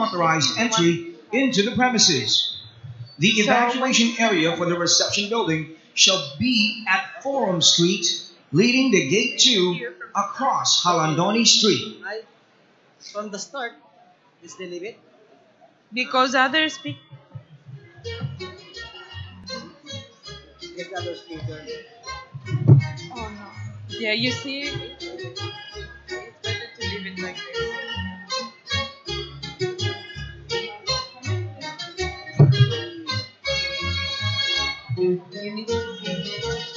unauthorized entry into the premises. The evacuation area for the reception building shall be at Forum Street, leading the Gate 2 across Halandoni Street. From the start, is the limit? Because others speak. Get the other speaker. Oh no. Yeah, you see, it's better to leave it like this. You need to change it.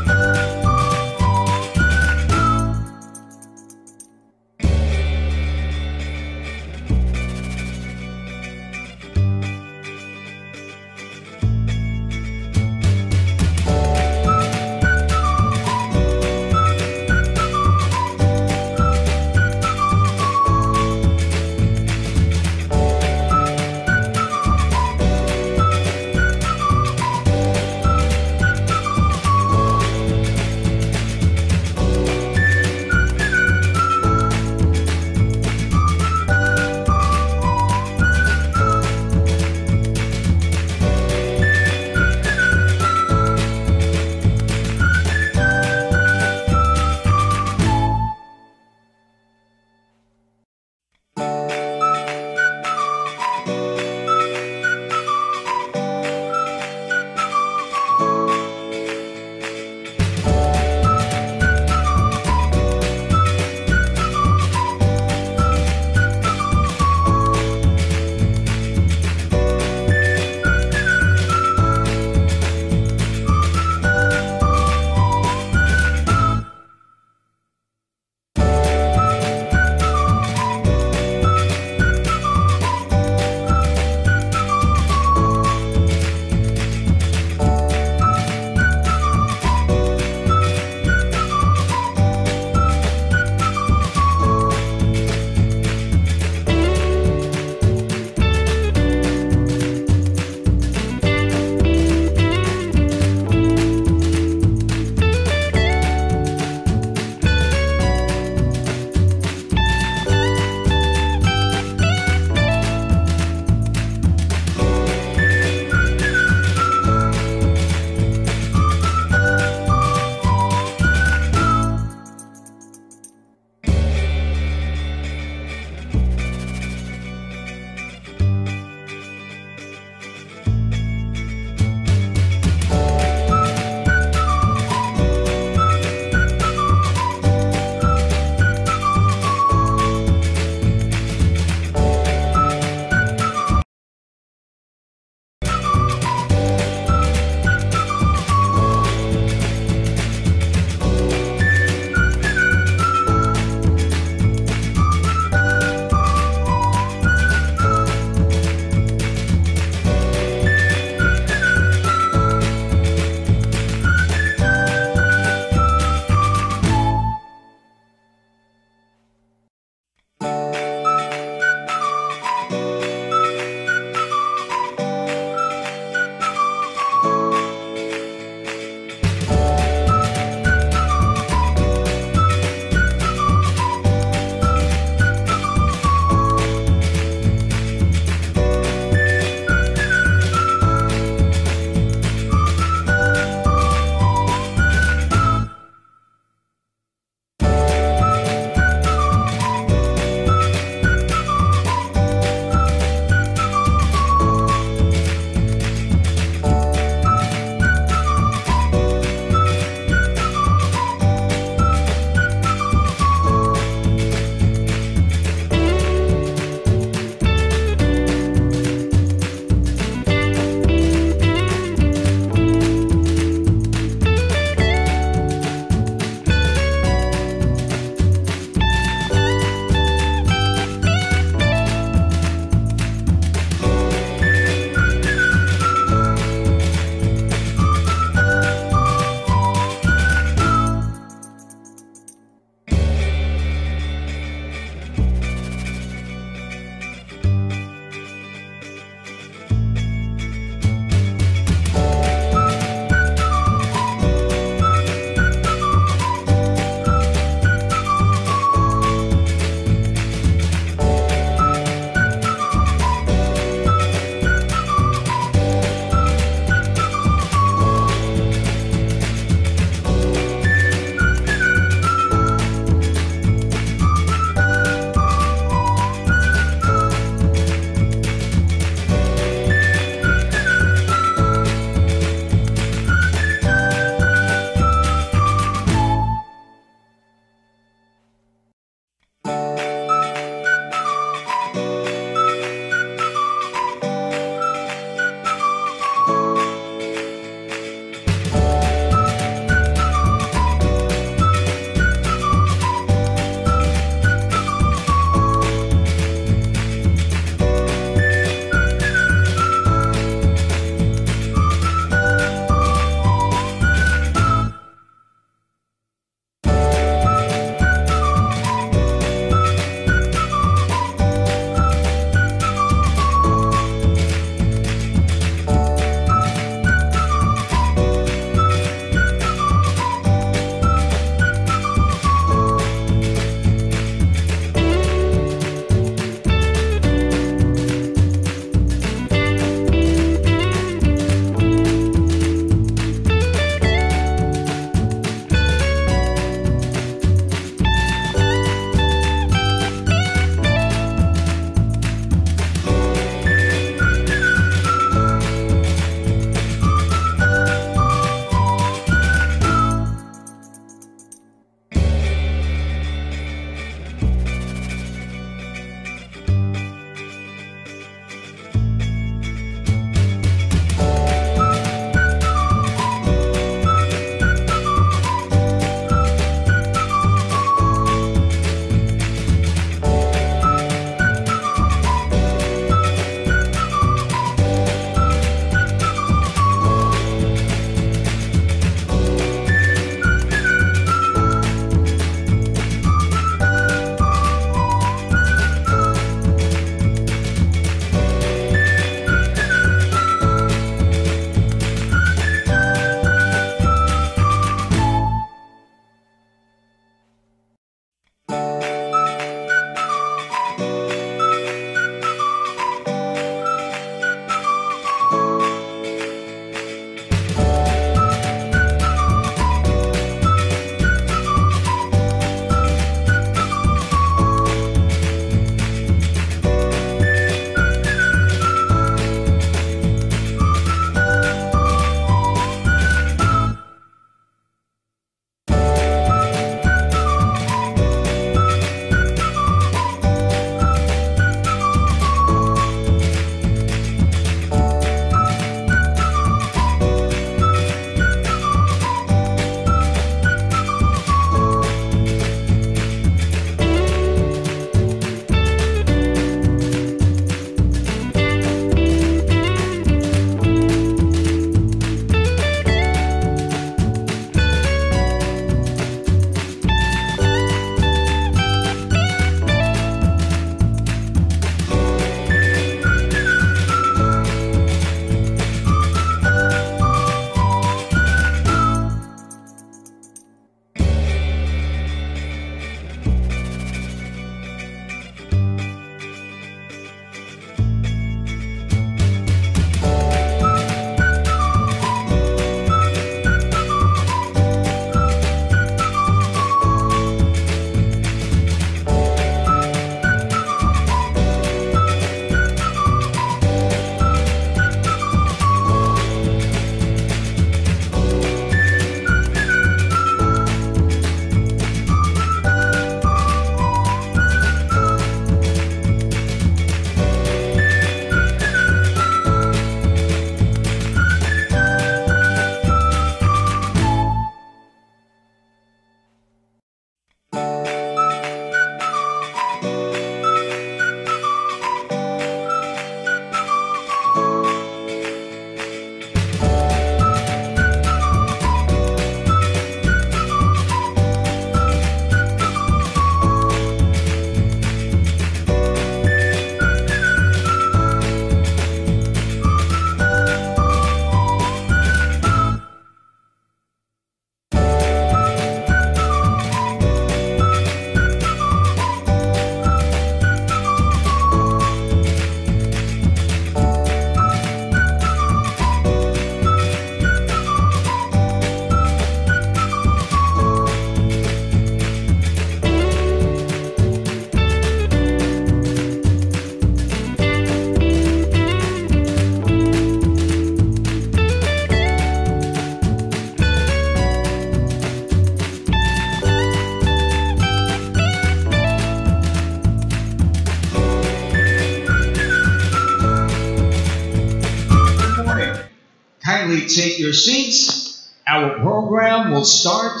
Kindly take your seats. Our program will start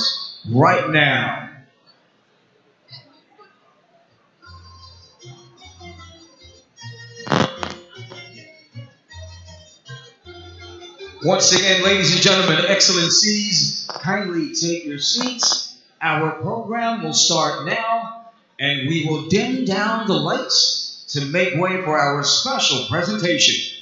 right now. Once again, ladies and gentlemen, excellencies, kindly take your seats. Our program will start now, and we will dim down the lights to make way for our special presentation.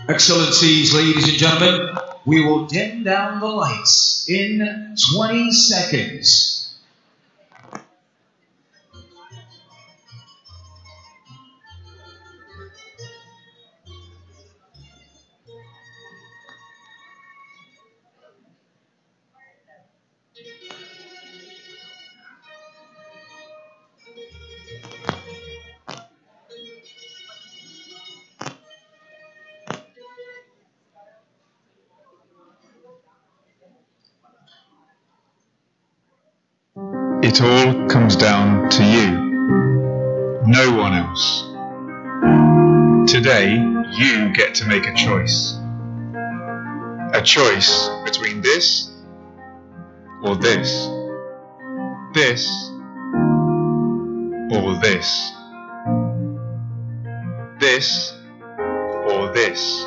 Excellencies, ladies and gentlemen, we will dim down the lights in 20 seconds. It all comes down to you, no one else. Today, you get to make a choice. A choice between this or this. This or this. This or this.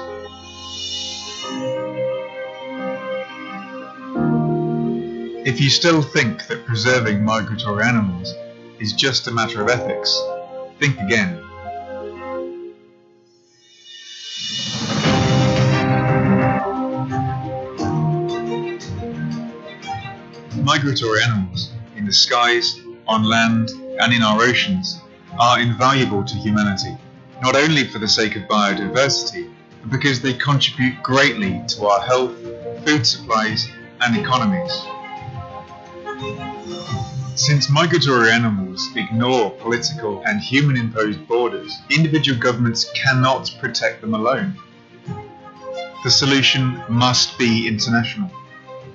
If you still think that preserving migratory animals is just a matter of ethics, think again. Migratory animals in the skies, on land, and in our oceans are invaluable to humanity, not only for the sake of biodiversity, but because they contribute greatly to our health, food supplies, and economies. Since migratory animals ignore political and human-imposed borders, individual governments cannot protect them alone. The solution must be international.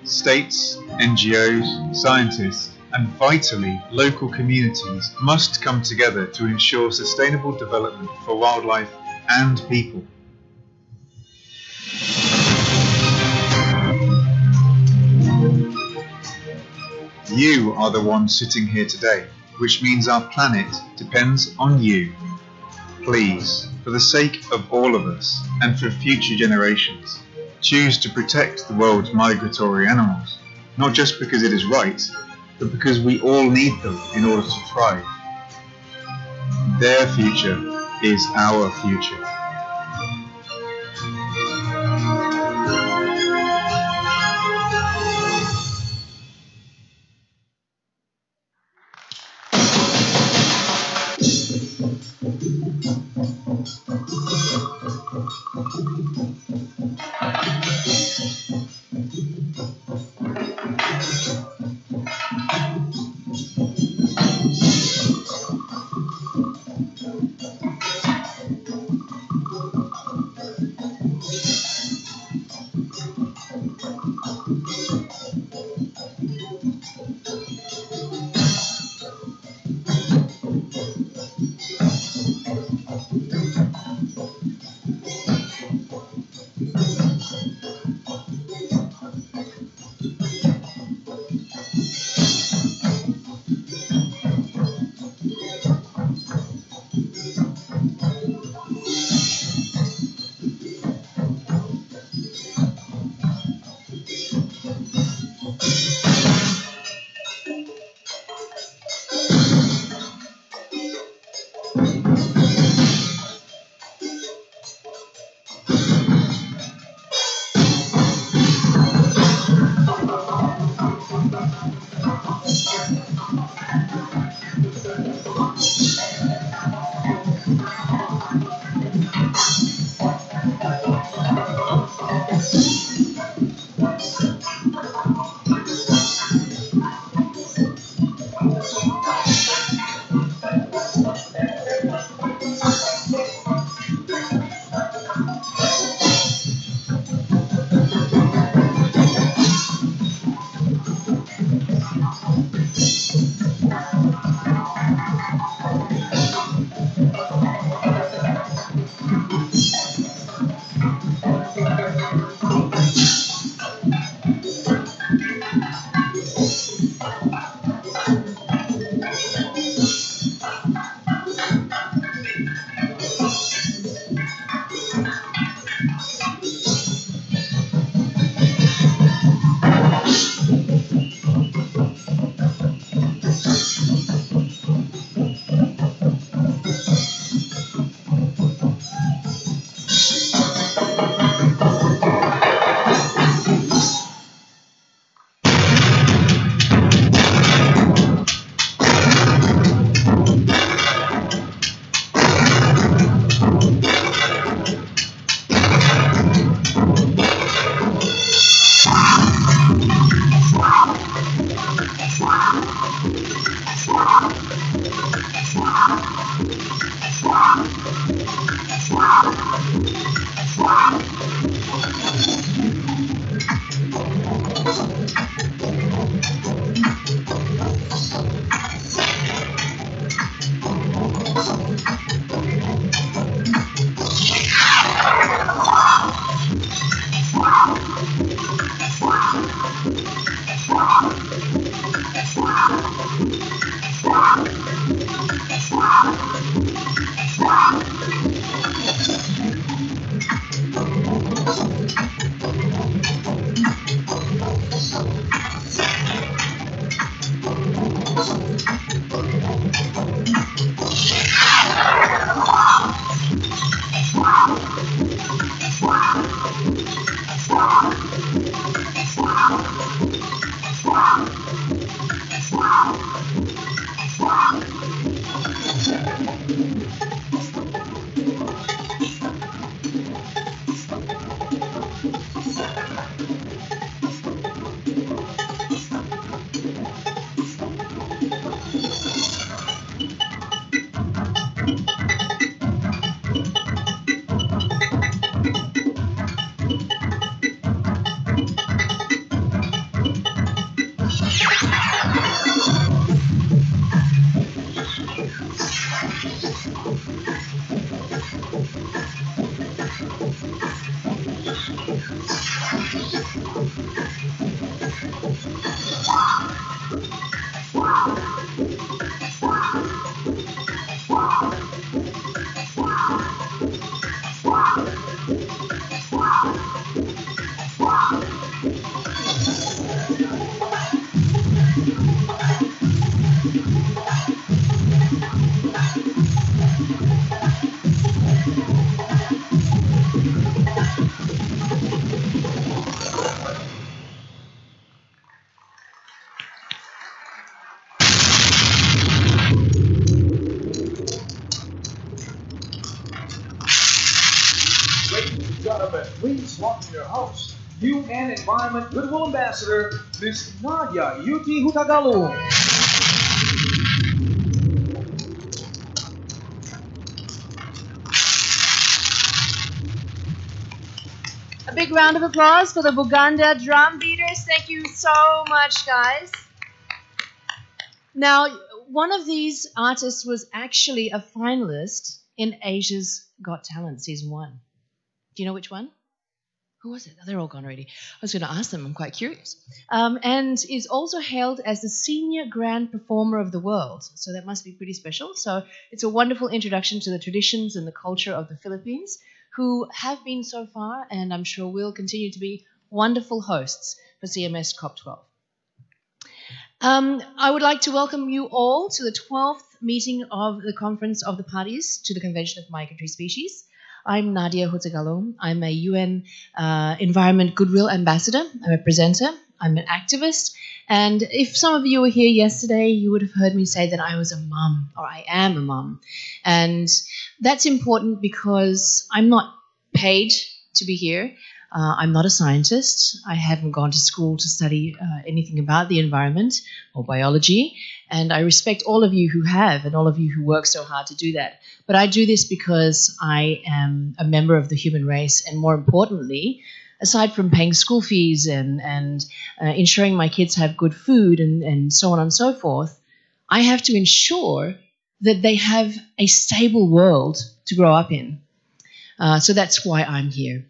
States, NGOs, scientists, and vitally, local communities must come together to ensure sustainable development for wildlife and people. You are the one sitting here today, which means our planet depends on you. Please, for the sake of all of us and for future generations, choose to protect the world's migratory animals, not just because it is right, but because we all need them in order to thrive. Their future is our future. Please welcome your host, UN Environment Goodwill Ambassador, Ms. Nadia Yuti Hutagalu. A big round of applause for the Buganda drum beaters. Thank you so much, guys. Now, one of these artists was actually a finalist in Asia's Got Talent Season 1. Do you know which one? Who was it? Oh, they're all gone already. I was going to ask them. I'm quite curious. And is also hailed as the Senior Grand Performer of the World. So that must be pretty special. So it's a wonderful introduction to the traditions and the culture of the Philippines, who have been so far, and I'm sure will continue to be, wonderful hosts for CMS COP12. I would like to welcome you all to the 12th meeting of the Conference of the Parties to the Convention of Migratory Species. I'm Nadia Hutagalu. I'm a UN Environment Goodwill Ambassador. I'm a presenter. I'm an activist. And if some of you were here yesterday, you would have heard me say that I was a mum, or I am a mum. And that's important because I'm not paid to be here. I'm not a scientist. I haven't gone to school to study anything about the environment or biology. And I respect all of you who have and all of you who work so hard to do that. But I do this because I am a member of the human race, and more importantly, aside from paying school fees and ensuring my kids have good food and so on and so forth, I have to ensure that they have a stable world to grow up in. So that's why I'm here.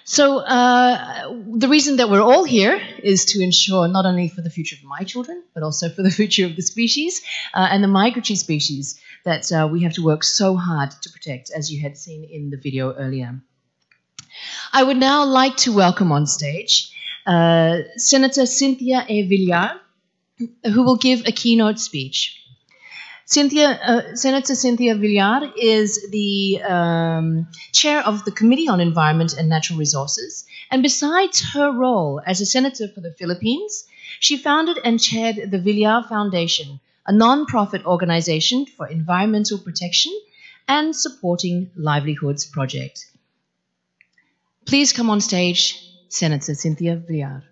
So the reason that we're all here is to ensure not only for the future of my children, but also for the future of the species and the migratory species that we have to work so hard to protect, as you had seen in the video earlier. I would now like to welcome on stage Senator Cynthia A. Villar, who will give a keynote speech. Senator Cynthia Villar is the chair of the Committee on Environment and Natural Resources, and besides her role as a senator for the Philippines, she founded and chaired the Villar Foundation, a non-profit organization for environmental protection and supporting livelihoods project. Please come on stage, Senator Cynthia Villar.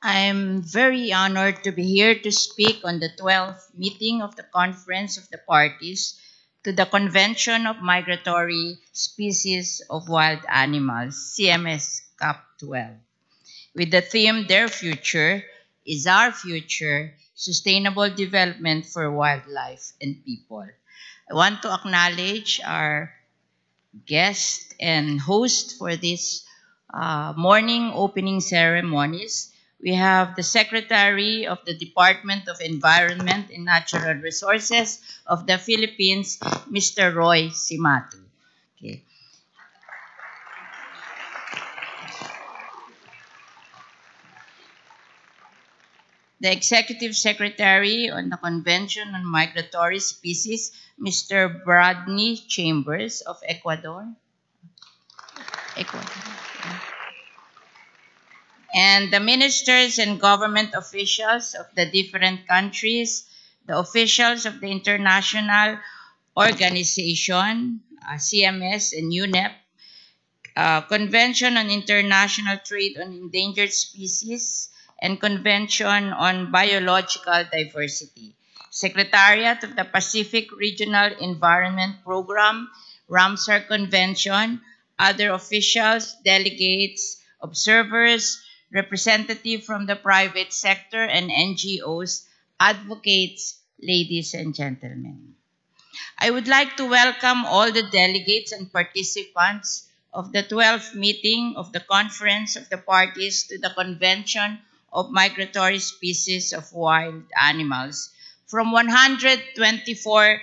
I'm very honored to be here to speak on the 12th meeting of the Conference of the Parties to the Convention of Migratory Species of Wild Animals, CMS COP12, with the theme, Their Future is Our Future, Sustainable Development for Wildlife and People. I want to acknowledge our guest and host for this morning opening ceremonies. We have the Secretary of the Department of Environment and Natural Resources of the Philippines, Mr. Roy Simatu. Okay. The Executive Secretary on the Convention on Migratory Species, Mr. Bradney Chambers of Ecuador. And the ministers and government officials of the different countries, the officials of the international organization, CMS and UNEP, Convention on International Trade on Endangered Species, and Convention on Biological Diversity. Secretariat of the Pacific Regional Environment Program, Ramsar Convention, other officials, delegates, observers, representatives from the private sector and NGOs, advocates, ladies and gentlemen. I would like to welcome all the delegates and participants of the 12th meeting of the Conference of the Parties to the Convention of Migratory Species of Wild Animals from 124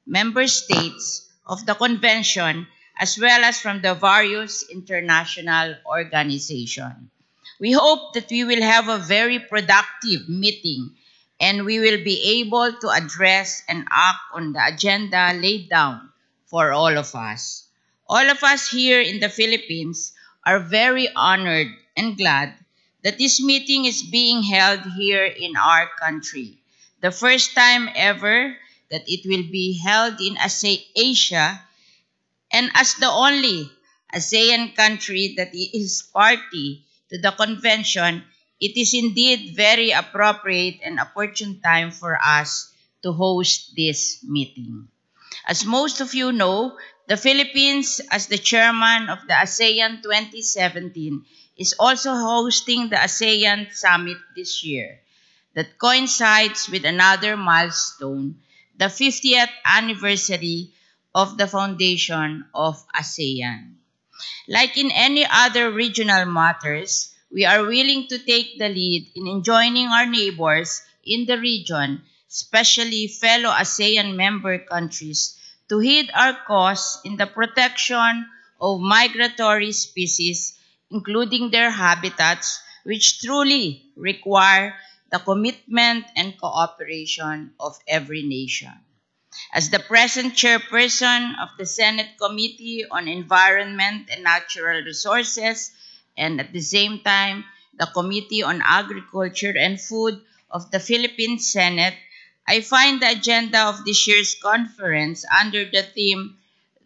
member states of the convention, as well as from the various international organizations. We hope that we will have a very productive meeting and we will be able to address and act on the agenda laid down for all of us. All of us here in the Philippines are very honored and glad that this meeting is being held here in our country. The first time ever that it will be held in Asia, and as the only ASEAN country that is party to the convention, it is indeed very appropriate and opportune time for us to host this meeting. As most of you know, the Philippines, as the chairman of the ASEAN 2017, is also hosting the ASEAN Summit this year. That coincides with another milestone, the 50th anniversary of the foundation of ASEAN. Like in any other regional matters, we are willing to take the lead in enjoining our neighbors in the region, especially fellow ASEAN member countries, to heed our cause in the protection of migratory species, including their habitats, which truly require the commitment and cooperation of every nation. As the present chairperson of the Senate Committee on Environment and Natural Resources, and at the same time, the Committee on Agriculture and Food of the Philippine Senate, I find the agenda of this year's conference under the theme,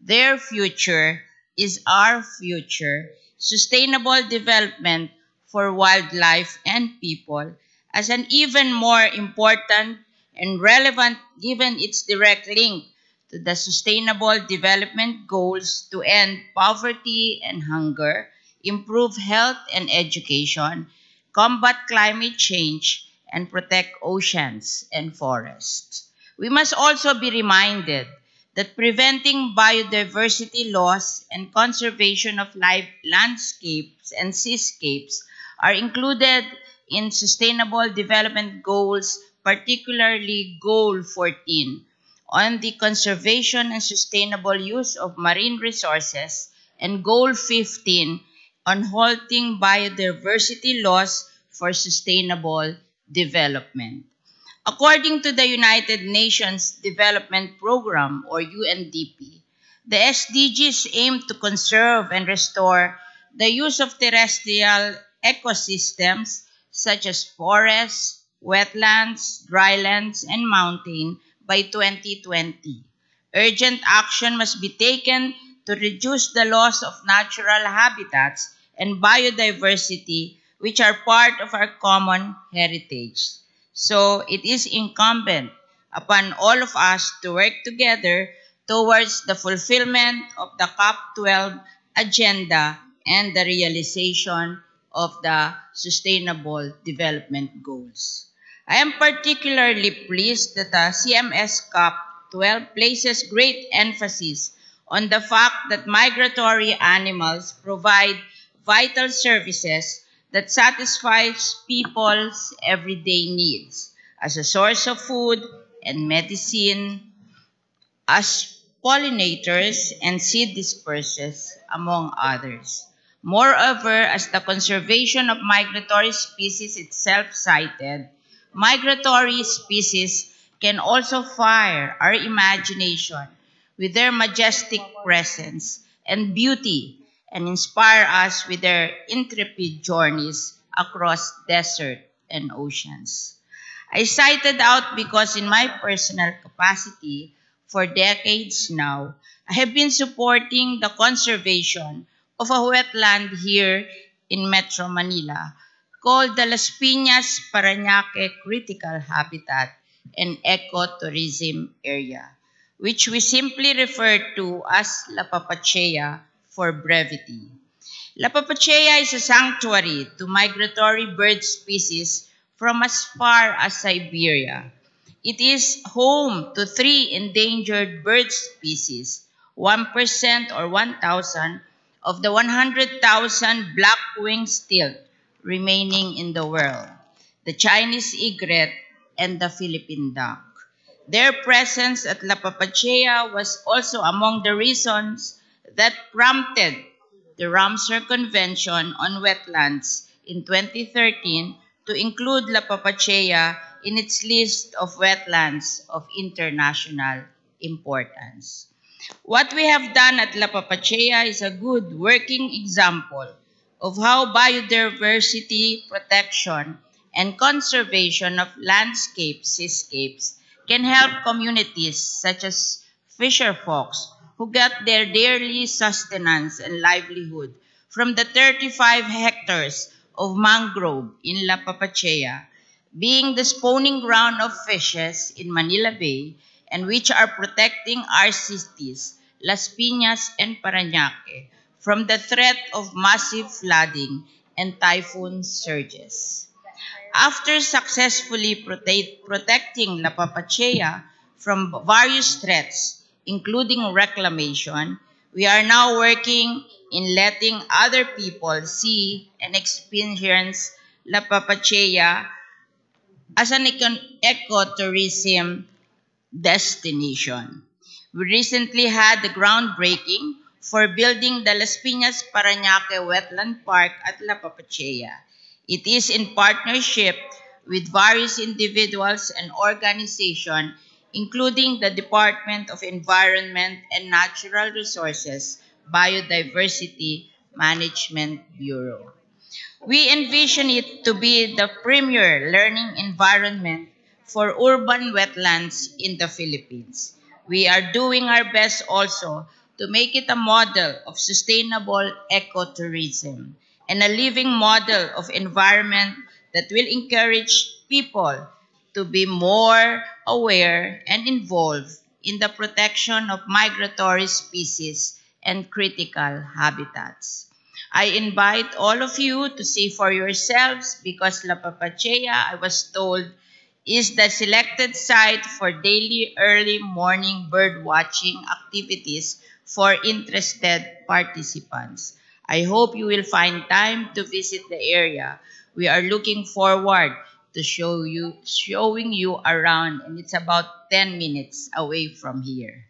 Their Future is Our Future, Sustainable Development for Wildlife and People, as an even more important and relevant given its direct link to the Sustainable Development Goals to end poverty and hunger, improve health and education, combat climate change, and protect oceans and forests. We must also be reminded that preventing biodiversity loss and conservation of landscapes and seascapes are included in Sustainable Development Goals, particularly Goal 14, on the conservation and sustainable use of marine resources, and Goal 15, on halting biodiversity loss for sustainable development. According to the United Nations Development Program, or UNDP, the SDGs aim to conserve and restore the use of terrestrial ecosystems such as forests, wetlands, drylands, and mountain by 2020. Urgent action must be taken to reduce the loss of natural habitats and biodiversity, which are part of our common heritage. So it is incumbent upon all of us to work together towards the fulfillment of the COP12 agenda and the realization of the Sustainable Development Goals. I am particularly pleased that the CMS COP12 places great emphasis on the fact that migratory animals provide vital services that satisfies people's everyday needs as a source of food and medicine, as pollinators and seed dispersers, among others. Moreover, as the conservation of migratory species itself cited, migratory species can also fire our imagination with their majestic presence and beauty and inspire us with their intrepid journeys across desert and oceans. I cited out because in my personal capacity, for decades now, I have been supporting the conservation of a wetland here in Metro Manila called the Las Piñas Parañaque Critical Habitat, and ecotourism area, which we simply refer to as La Papachea for brevity. La Papachea is a sanctuary to migratory bird species from as far as Siberia. It is home to 3 endangered bird species, 1% or 1,000 of the 100,000 black-winged stilt remaining in the world, the Chinese egret and the Philippine duck. Their presence at La Papachea was also among the reasons that prompted the Ramsar Convention on Wetlands in 2013 to include La Papachea in its list of wetlands of international importance. What we have done at La Papachea is a good working example of how biodiversity protection and conservation of seascapes can help communities such as fisher folks who get their daily sustenance and livelihood from the 35 hectares of mangrove in La Papachea, being the spawning ground of fishes in Manila Bay and which are protecting our cities, Las Piñas and Parañaque, from the threat of massive flooding and typhoon surges. After successfully protecting La Papachea from various threats, including reclamation, we are now working in letting other people see and experience La Papachea as an ecotourism destination. We recently had the groundbreaking for building the Las Piñas Parañaque Wetland Park at La Papachea. It is in partnership with various individuals and organizations, including the Department of Environment and Natural Resources Biodiversity Management Bureau. We envision it to be the premier learning environment for urban wetlands in the Philippines. We are doing our best also to make it a model of sustainable ecotourism and a living model of environment that will encourage people to be more aware and involved in the protection of migratory species and critical habitats. I invite all of you to see for yourselves because La Papachea, I was told, is the selected site for daily early morning bird watching activities for interested participants. I hope you will find time to visit the area. We are looking forward to showing you around, and it's about 10 minutes away from here.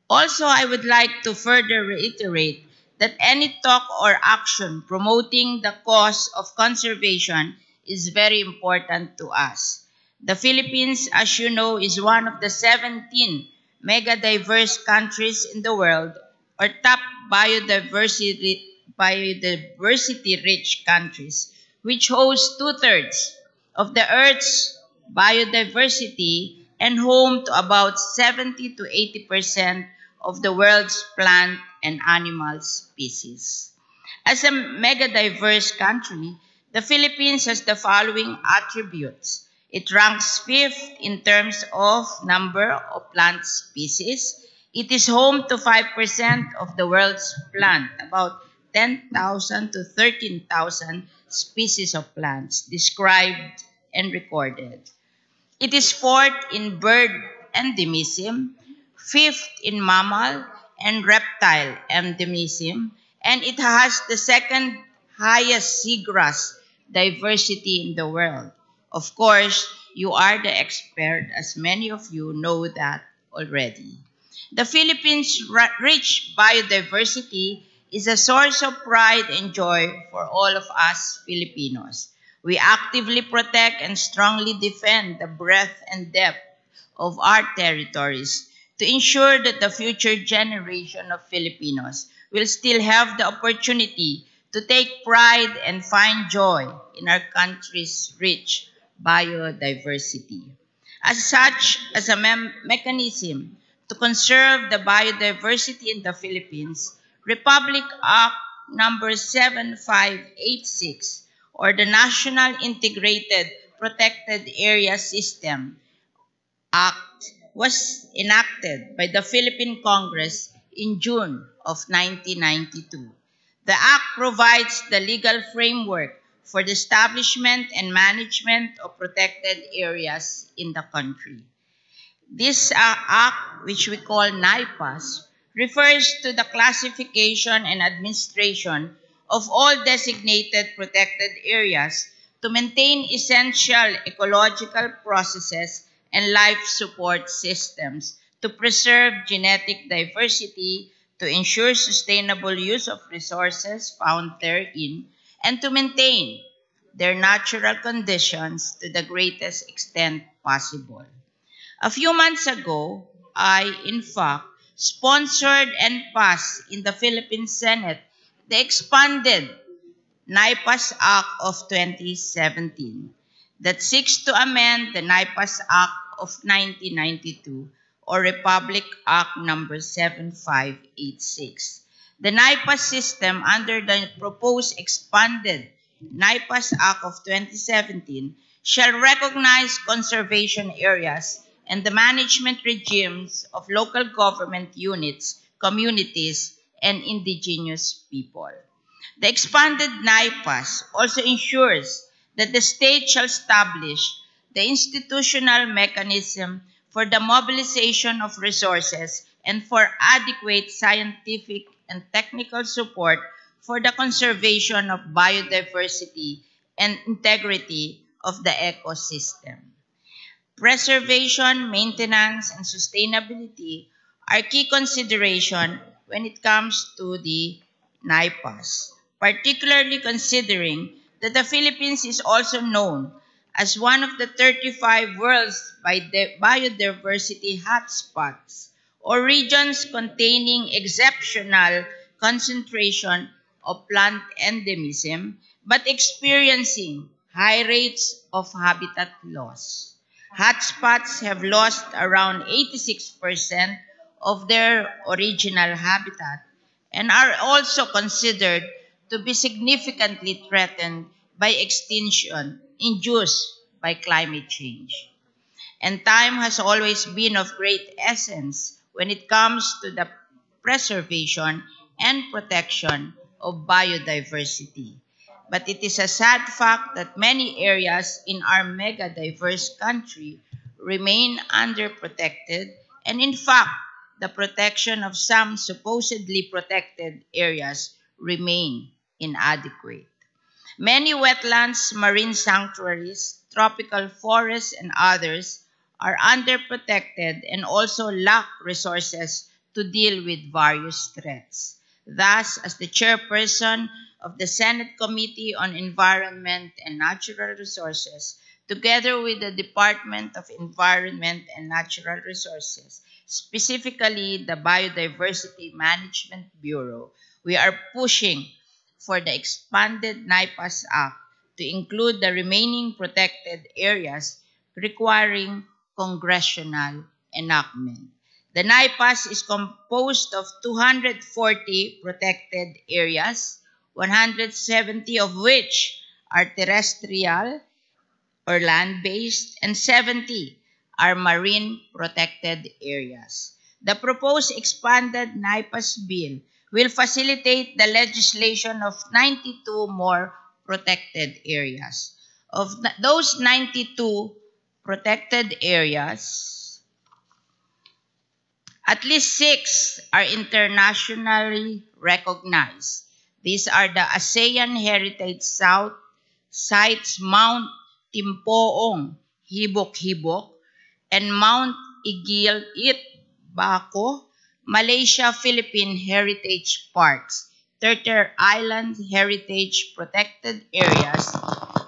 Also, I would like to further reiterate that any talk or action promoting the cause of conservation is very important to us. The Philippines, as you know, is one of the 17 mega-diverse countries in the world, or top biodiversity-rich countries, which host two-thirds of the Earth's biodiversity and home to about 70 to 80% of the world's plant and animal species. As a mega-diverse country, the Philippines has the following attributes. It ranks 5th in terms of number of plant species. It is home to 5% of the world's plant, about 10,000 to 13,000 species of plants described and recorded. It is 4th in bird endemism, 5th in mammal and reptile endemism, and it has the second highest seagrass diversity in the world. Of course, you are the expert, as many of you know that already. The Philippines' rich biodiversity is a source of pride and joy for all of us Filipinos. We actively protect and strongly defend the breadth and depth of our territories to ensure that the future generation of Filipinos will still have the opportunity to take pride and find joy in our country's rich biodiversity. As such, as a mechanism to conserve the biodiversity in the Philippines, Republic Act number 7586, or the National Integrated Protected Area System, Act was enacted by the Philippine Congress in June of 1992. The Act provides the legal framework for the establishment and management of protected areas in the country. This Act, which we call NIPAS, refers to the classification and administration of all designated protected areas to maintain essential ecological processes and life support systems, to preserve genetic diversity, to ensure sustainable use of resources found therein, and to maintain their natural conditions to the greatest extent possible. A few months ago, I, in fact, sponsored and passed in the Philippine Senate the expanded NIPAS Act of 2017 that seeks to amend the NIPAS Act of 1992, or Republic Act number 7586. The NIPAS system under the proposed expanded NIPAS Act of 2017 shall recognize conservation areas and the management regimes of local government units, communities, and indigenous people. The expanded NIPAS also ensures that the state shall establish the institutional mechanism for the mobilization of resources and for adequate scientific and technical support for the conservation of biodiversity and integrity of the ecosystem. Preservation, maintenance, and sustainability are key considerations when it comes to the NIPAS, particularly considering that the Philippines is also known as one of the 35 world's biodiversity hotspots, or regions containing exceptional concentration of plant endemism but experiencing high rates of habitat loss. Hotspots have lost around 86% of their original habitat and are also considered to be significantly threatened by extinction induced by climate change. And time has always been of great essence when it comes to the preservation and protection of biodiversity. But it is a sad fact that many areas in our mega diverse country remain underprotected, and in fact, the protection of some supposedly protected areas remain inadequate. Many wetlands, marine sanctuaries, tropical forests, and others are underprotected and also lack resources to deal with various threats. Thus, as the chairperson of the Senate Committee on Environment and Natural Resources, together with the Department of Environment and Natural Resources, specifically the Biodiversity Management Bureau, we are pushing for the expanded NIPAS Act to include the remaining protected areas requiring congressional enactment. The NIPAS is composed of 240 protected areas, 170 of which are terrestrial or land-based, and 70 are marine protected areas. The proposed expanded NIPAS bill will facilitate the legislation of 92 more protected areas. Of those 92 protected areas, at least 6 are internationally recognized. These are the ASEAN Heritage Sites Mount Timpoong, Hibok-Hibok, and Mount Igil-It, Bako, Malaysia-Philippine Heritage Parks, Turtle Island Heritage Protected Areas,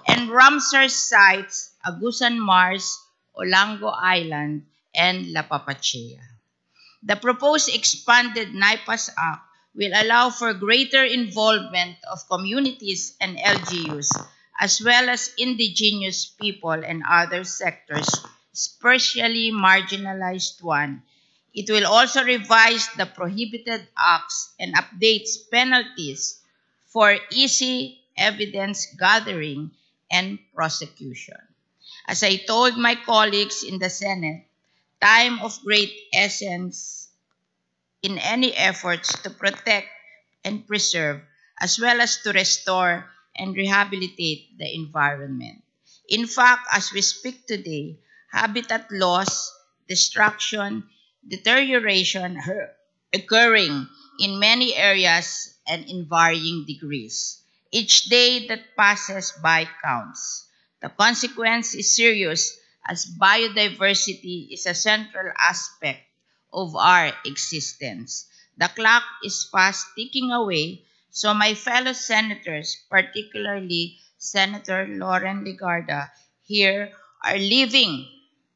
and Ramsar sites, Agusan Mars, Olango Island, and La Papachea. The proposed expanded NIPAS Act will allow for greater involvement of communities and LGUs, as well as indigenous people and other sectors, especially marginalized ones. It will also revise the prohibited acts and updates penalties for easy evidence gathering and prosecution. As I told my colleagues in the Senate, time of great essence in any efforts to protect and preserve, as well as to restore and rehabilitate the environment. In fact, as we speak today, habitat loss, destruction, deterioration are occurring in many areas and in varying degrees. Each day that passes by counts. The consequence is serious as biodiversity is a central aspect of our existence. The clock is fast ticking away, so my fellow senators, particularly Senator Lauren Legarda, here are leaving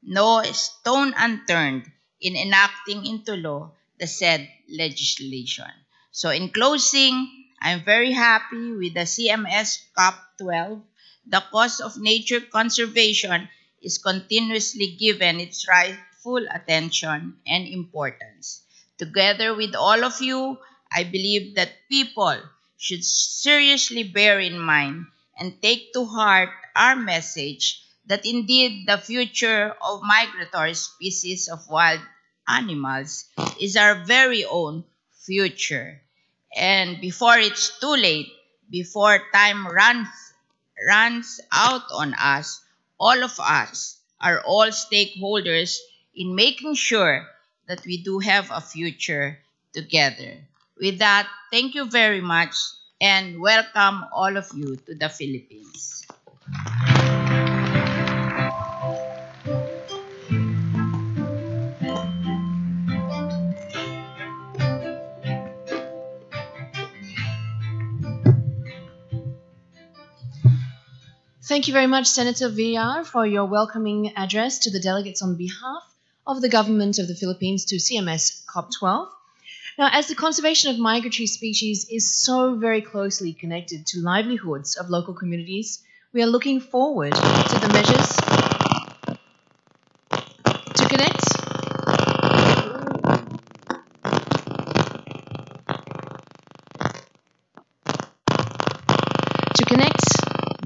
no stone unturned in enacting into law the said legislation. So in closing, I'm very happy with the CMS COP12. The cause of nature conservation is continuously given its rightful attention and importance. Together with all of you, I believe that people should seriously bear in mind and take to heart our message that indeed the future of migratory species of wild animals is our very own future. And before it's too late, before time runs out on us, all of us are all stakeholders in making sure that we do have a future together. With that, thank you very much and welcome all of you to the Philippines. Thank you very much, Senator Villar, for your welcoming address to the delegates on behalf of the government of the Philippines to CMS COP12. Now, as the conservation of migratory species is so very closely connected to livelihoods of local communities, we are looking forward to the measures to connect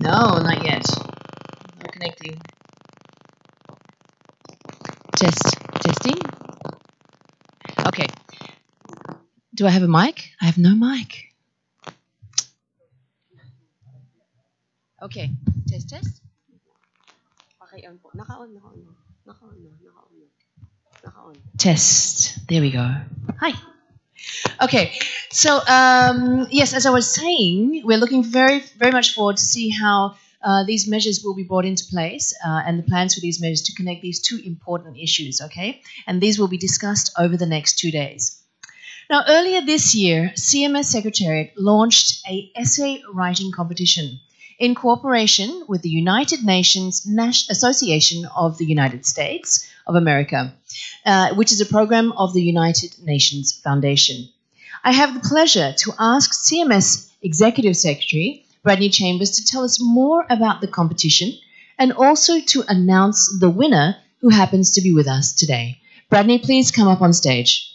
No, not yet. Not connecting. Testing. Okay. Do I have a mic? I have no mic. Okay. Test. Paki-on po. Naka-on. Test. There we go. Hi. Okay, so yes, as I was saying, we're looking very, very much forward to see how these measures will be brought into place and the plans for these measures to connect these two important issues, okay? And these will be discussed over the next 2 days. Now, earlier this year, CMS Secretariat launched an essay writing competition in cooperation with the United Nations Association of the United States of America, which is a program of the United Nations Foundation. I have the pleasure to ask CMS Executive Secretary Bradley Chambers to tell us more about the competition and also to announce the winner who happens to be with us today. Bradley, please come up on stage.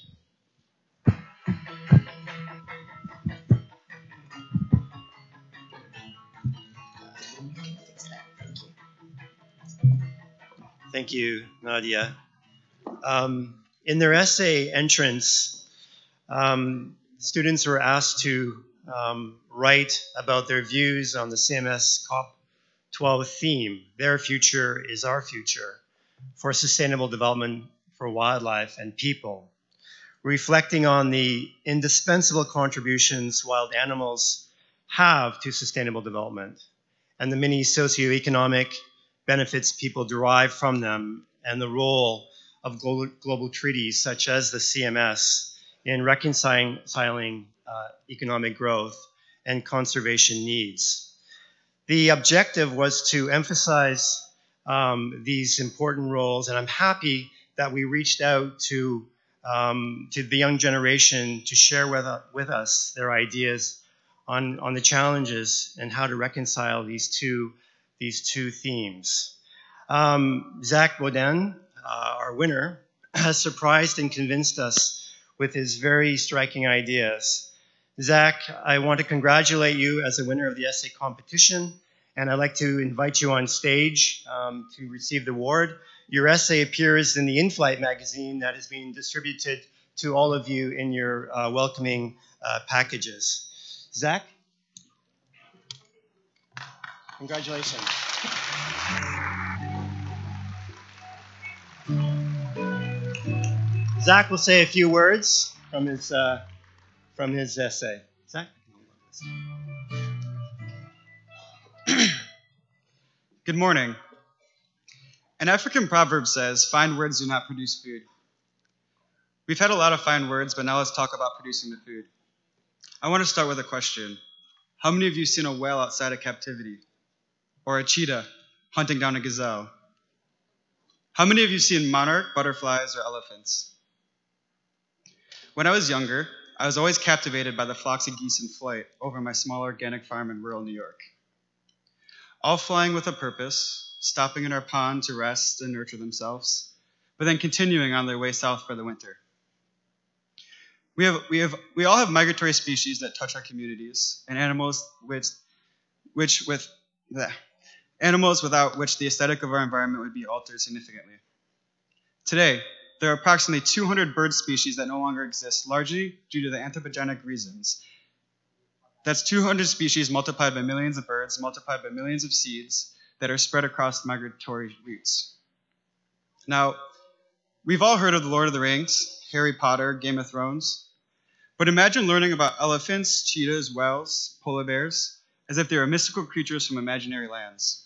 Thank you, Nadia. In their essay entrance, students were asked to write about their views on the CMS COP12 theme, Their Future is Our Future, for sustainable development for wildlife and people, reflecting on the indispensable contributions wild animals have to sustainable development and the many socioeconomic benefits people derive from them, and the role of global treaties such as the CMS in reconciling economic growth and conservation needs. The objective was to emphasize these important roles, and I'm happy that we reached out to the young generation to share with us their ideas on the challenges and how to reconcile these two themes. Zach Baudin, our winner, has surprised and convinced us with his very striking ideas. Zach, I want to congratulate you as a winner of the essay competition, and I'd like to invite you on stage to receive the award. Your essay appears in the in-flight magazine that is being distributed to all of you in your welcoming packages. Zach? Congratulations. Zach will say a few words from his essay. Zach? Good morning. An African proverb says, "Fine words do not produce food." We've had a lot of fine words, but now let's talk about producing the food. I want to start with a question. How many of you have seen a whale outside of captivity? Or a cheetah hunting down a gazelle? How many of you have seen monarch, butterflies, or elephants? When I was younger, I was always captivated by the flocks of geese in flight over my small organic farm in rural New York. All flying with a purpose, stopping in our pond to rest and nurture themselves, but then continuing on their way south for the winter. We all have migratory species that touch our communities, and animals animals without which the aesthetic of our environment would be altered significantly. Today, there are approximately 200 bird species that no longer exist, largely due to the anthropogenic reasons. That's 200 species multiplied by millions of birds, multiplied by millions of seeds that are spread across migratory routes. Now, we've all heard of The Lord of the Rings, Harry Potter, Game of Thrones, but imagine learning about elephants, cheetahs, whales, polar bears, as if they were mystical creatures from imaginary lands.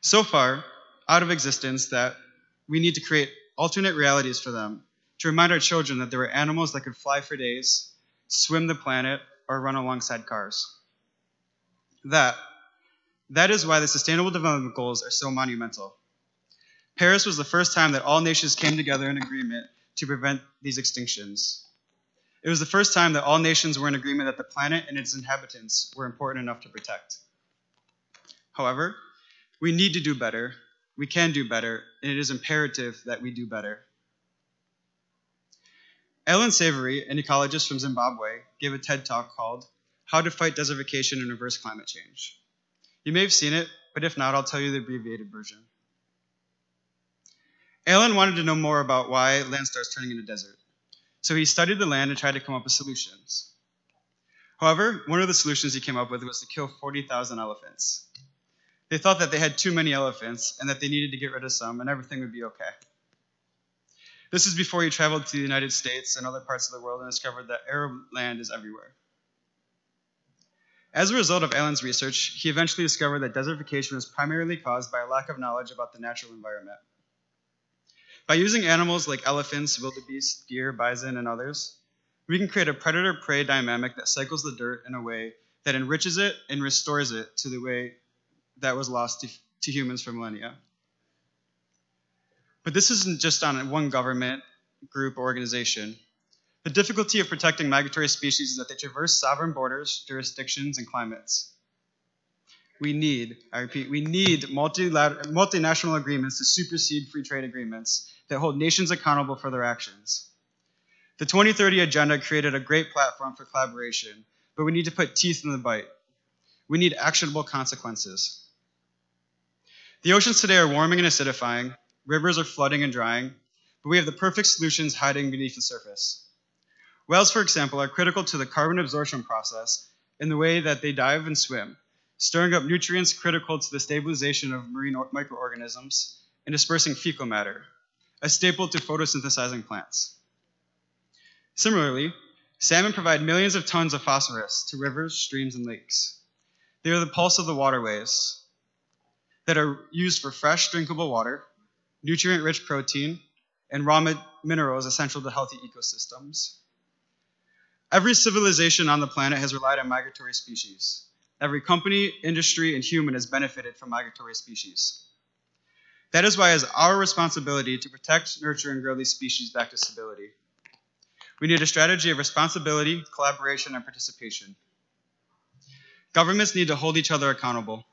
So far, out of existence, that we need to create alternate realities for them to remind our children that there were animals that could fly for days, swim the planet, or run alongside cars. That is why the Sustainable Development Goals are so monumental. Paris was the first time that all nations came together in agreement to prevent these extinctions. It was the first time that all nations were in agreement that the planet and its inhabitants were important enough to protect. However, we need to do better, we can do better, and it is imperative that we do better. Ellen Savory, an ecologist from Zimbabwe, gave a TED Talk called "How to Fight Desertification and Reverse Climate Change." You may have seen it, but if not, I'll tell you the abbreviated version. Ellen wanted to know more about why land starts turning into desert. So he studied the land and tried to come up with solutions. However, one of the solutions he came up with was to kill 40,000 elephants. They thought that they had too many elephants and that they needed to get rid of some and everything would be okay. This is before he traveled to the United States and other parts of the world and discovered that Arab land is everywhere. As a result of Ellen's research, he eventually discovered that desertification was primarily caused by a lack of knowledge about the natural environment. By using animals like elephants, wildebeest, deer, bison, and others, we can create a predator-prey dynamic that cycles the dirt in a way that enriches it and restores it to the way that was lost to humans for millennia. But this isn't just on one government, group, or organization. The difficulty of protecting migratory species is that they traverse sovereign borders, jurisdictions, and climates. We need multinational agreements to supersede free trade agreements that hold nations accountable for their actions. The 2030 Agenda created a great platform for collaboration, but we need to put teeth in the bite. We need actionable consequences. The oceans today are warming and acidifying, rivers are flooding and drying, but we have the perfect solutions hiding beneath the surface. Whales, for example, are critical to the carbon absorption process in the way that they dive and swim, stirring up nutrients critical to the stabilization of marine microorganisms and dispersing fecal matter, a staple to photosynthesizing plants. Similarly, salmon provide millions of tons of phosphorus to rivers, streams, and lakes. They are the pulse of the waterways that are used for fresh, drinkable water, nutrient-rich protein, and raw minerals essential to healthy ecosystems. Every civilization on the planet has relied on migratory species. Every company, industry, and human has benefited from migratory species. That is why it is our responsibility to protect, nurture, and grow these species back to stability. We need a strategy of responsibility, collaboration, and participation. Governments need to hold each other accountable.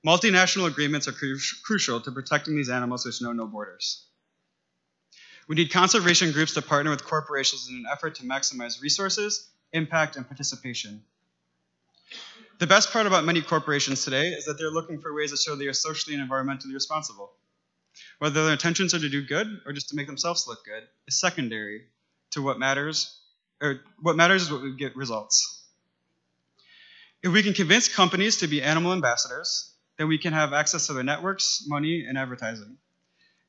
Multinational agreements are crucial to protecting these animals which know no borders. We need conservation groups to partner with corporations in an effort to maximize resources, impact, and participation. The best part about many corporations today is that they're looking for ways to show they are socially and environmentally responsible. Whether their intentions are to do good or just to make themselves look good is secondary to what matters, or what matters is what we get results. If we can convince companies to be animal ambassadors, then we can have access to their networks, money, and advertising.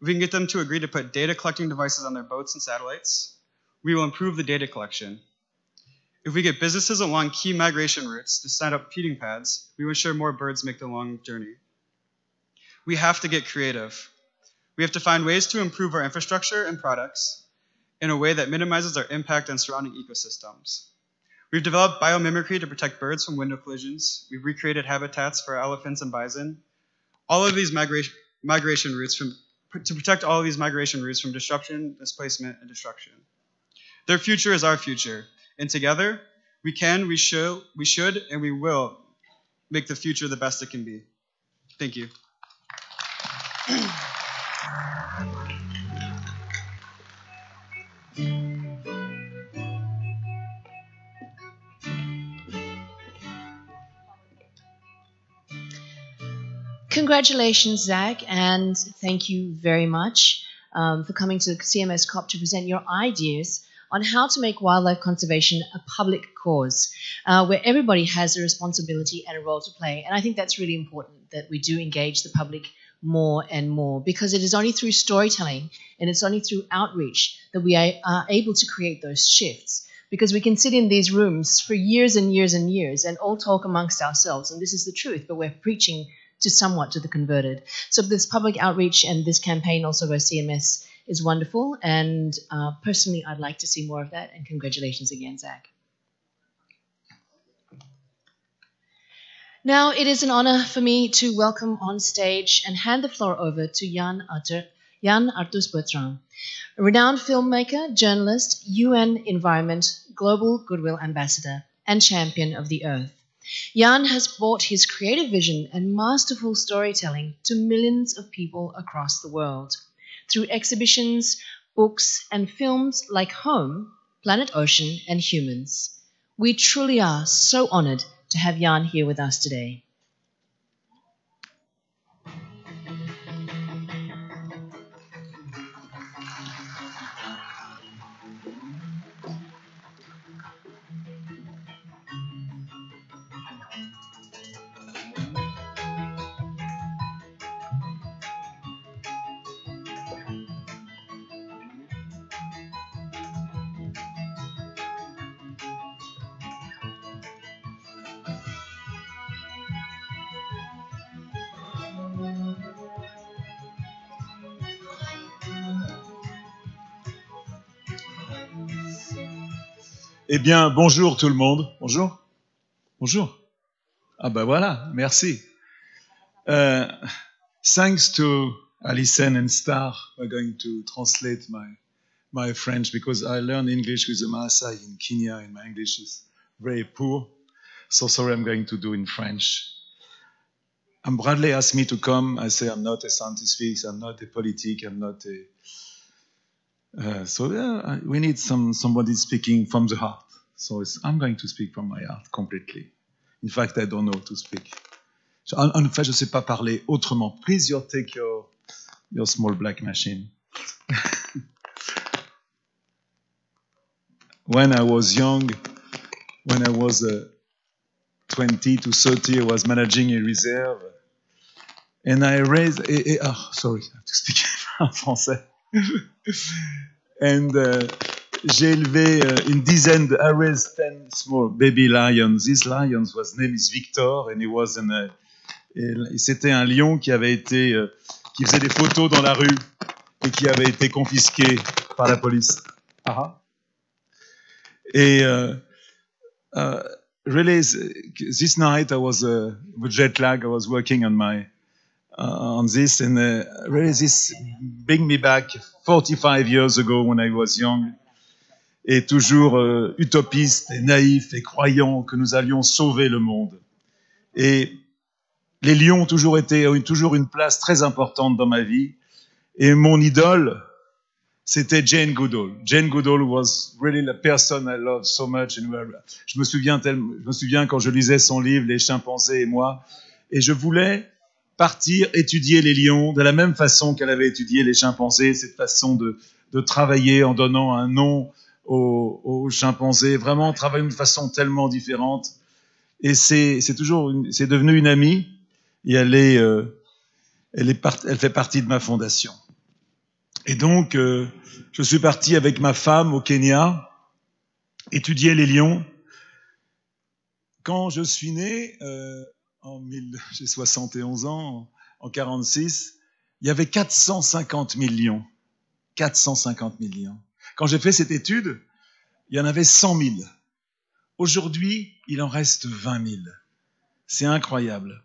If we can get them to agree to put data collecting devices on their boats and satellites, we will improve the data collection. If we get businesses along key migration routes to set up feeding pads, we will ensure more birds make the long journey. We have to get creative. We have to find ways to improve our infrastructure and products in a way that minimizes our impact on surrounding ecosystems. We've developed biomimicry to protect birds from window collisions. We've recreated habitats for elephants and bison. All of these migration routes to protect all of these migration routes from disruption, displacement, and destruction. Their future is our future, and together, we can, we should, and we will make the future the best it can be. Thank you. Congratulations, Zach, and thank you very much for coming to the CMS COP to present your ideas on how to make wildlife conservation a public cause, where everybody has a responsibility and a role to play. And I think that's really important, that we do engage the public more and more, because it is only through storytelling and it's only through outreach that we are able to create those shifts. Because we can sit in these rooms for years and years and years and all talk amongst ourselves, and this is the truth, but we're preaching to somewhat to the converted. So this public outreach and this campaign also by CMS is wonderful, and personally I'd like to see more of that, and congratulations again, Zach. Now it is an honor for me to welcome on stage and hand the floor over to Jan Arthus Bertrand, a renowned filmmaker, journalist, UN Environment Global Goodwill Ambassador, and champion of the Earth. Jan has brought his creative vision and masterful storytelling to millions of people across the world through exhibitions, books, and films like Home, Planet Ocean, and Humans. We truly are so honored to have Jan here with us today. Eh bien, bonjour tout le monde. Bonjour. Bonjour. Ah ben voilà, merci. Thanks to Alison and Star, we're going to translate my French, because I learned English with the Maasai in Kenya and my English is very poor. So sorry, I'm going to do in French. And Bradley asked me to come. I say I'm not a scientific, I'm not a politic, I'm not a... So yeah, we need somebody speaking from the heart. So I'm going to speak from my heart completely. In fact, I don't know to speak. En fait, je ne sais pas parler autrement. Please, you take your small black machine. When I was young, when I was 20 to 30, I was managing a reserve. And I raised... sorry, I have to speak en français. And j'ai élevé une dizaine I raised 10 small baby lions. This lion was name is Victor, and he was c'était un lion qui avait été qui faisait des photos dans la rue et qui avait été confisqué par la police. Et really this night I was with jet lag. I was working on this, and really this bring me back 45 years ago when I was young, et toujours utopiste et naïf et croyant que nous allions sauver le monde. Et les lions ont toujours une place très importante dans ma vie, et mon idole, c'était Jane Goodall. Jane Goodall was really the person I love so much. And je me souviens quand je lisais son livre, Les chimpanzés et moi, et je voulais partir étudier les lions de la même façon qu'elle avait étudié les chimpanzés, cette façon de travailler en donnant un nom aux chimpanzés, vraiment travailler d'une façon tellement différente. Et c'est devenu une amie, et elle fait partie de ma fondation. Et donc, je suis parti avec ma femme au Kenya, étudier les lions. Quand je suis né, j'ai 71 ans, en 46, il y avait 450 000 lions. 450 000 lions. Quand j'ai fait cette étude, il y en avait 100 000. Aujourd'hui, il en reste 20 000. C'est incroyable.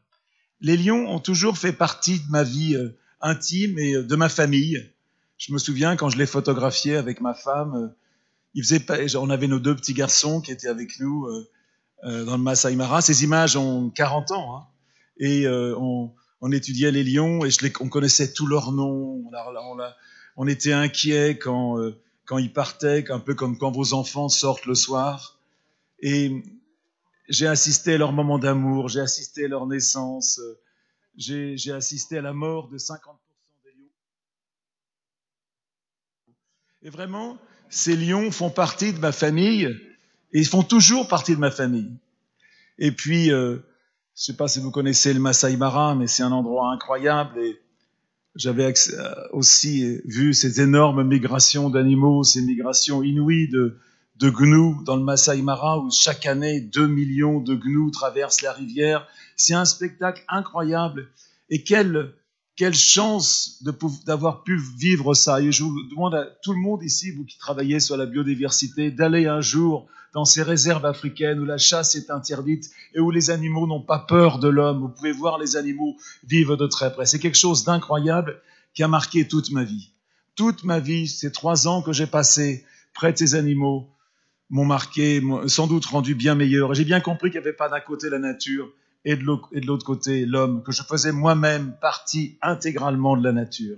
Les lions ont toujours fait partie de ma vie intime et de ma famille. Je me souviens quand je les photographiais avec ma femme, on avait nos 2 petits garçons qui étaient avec nous dans le Masai Mara. Ces images ont 40 ans, hein, et on étudiait les lions et on connaissait tous leurs noms. On était inquiets quand ils partaient, un peu comme quand vos enfants sortent le soir. Et j'ai assisté à leur moment d'amour, j'ai assisté à leur naissance, j'ai assisté à la mort de 50% des lions. Et vraiment, ces lions font partie de ma famille et ils font toujours partie de ma famille. Et puis, je ne sais pas si vous connaissez le Masai Mara, mais c'est un endroit incroyable et j'avais aussi vu ces énormes migrations d'animaux, ces migrations inouïes de gnous dans le Masai Mara où chaque année 2 millions de gnous traversent la rivière. C'est un spectacle incroyable et quelle chance d'avoir pu vivre ça. Et je vous demande à tout le monde ici, vous qui travaillez sur la biodiversité, d'aller un jour dans ces réserves africaines où la chasse est interdite et où les animaux n'ont pas peur de l'homme. Vous pouvez voir les animaux vivre de très près. C'est quelque chose d'incroyable qui a marqué toute ma vie. Toute ma vie, ces 3 ans que j'ai passés près de ces animaux m'ont marqué, sans doute rendu bien meilleur. Et j'ai bien compris qu'il n'y avait pas d'un côté la nature et de l'autre côté l'homme, que je faisais moi-même partie intégralement de la nature.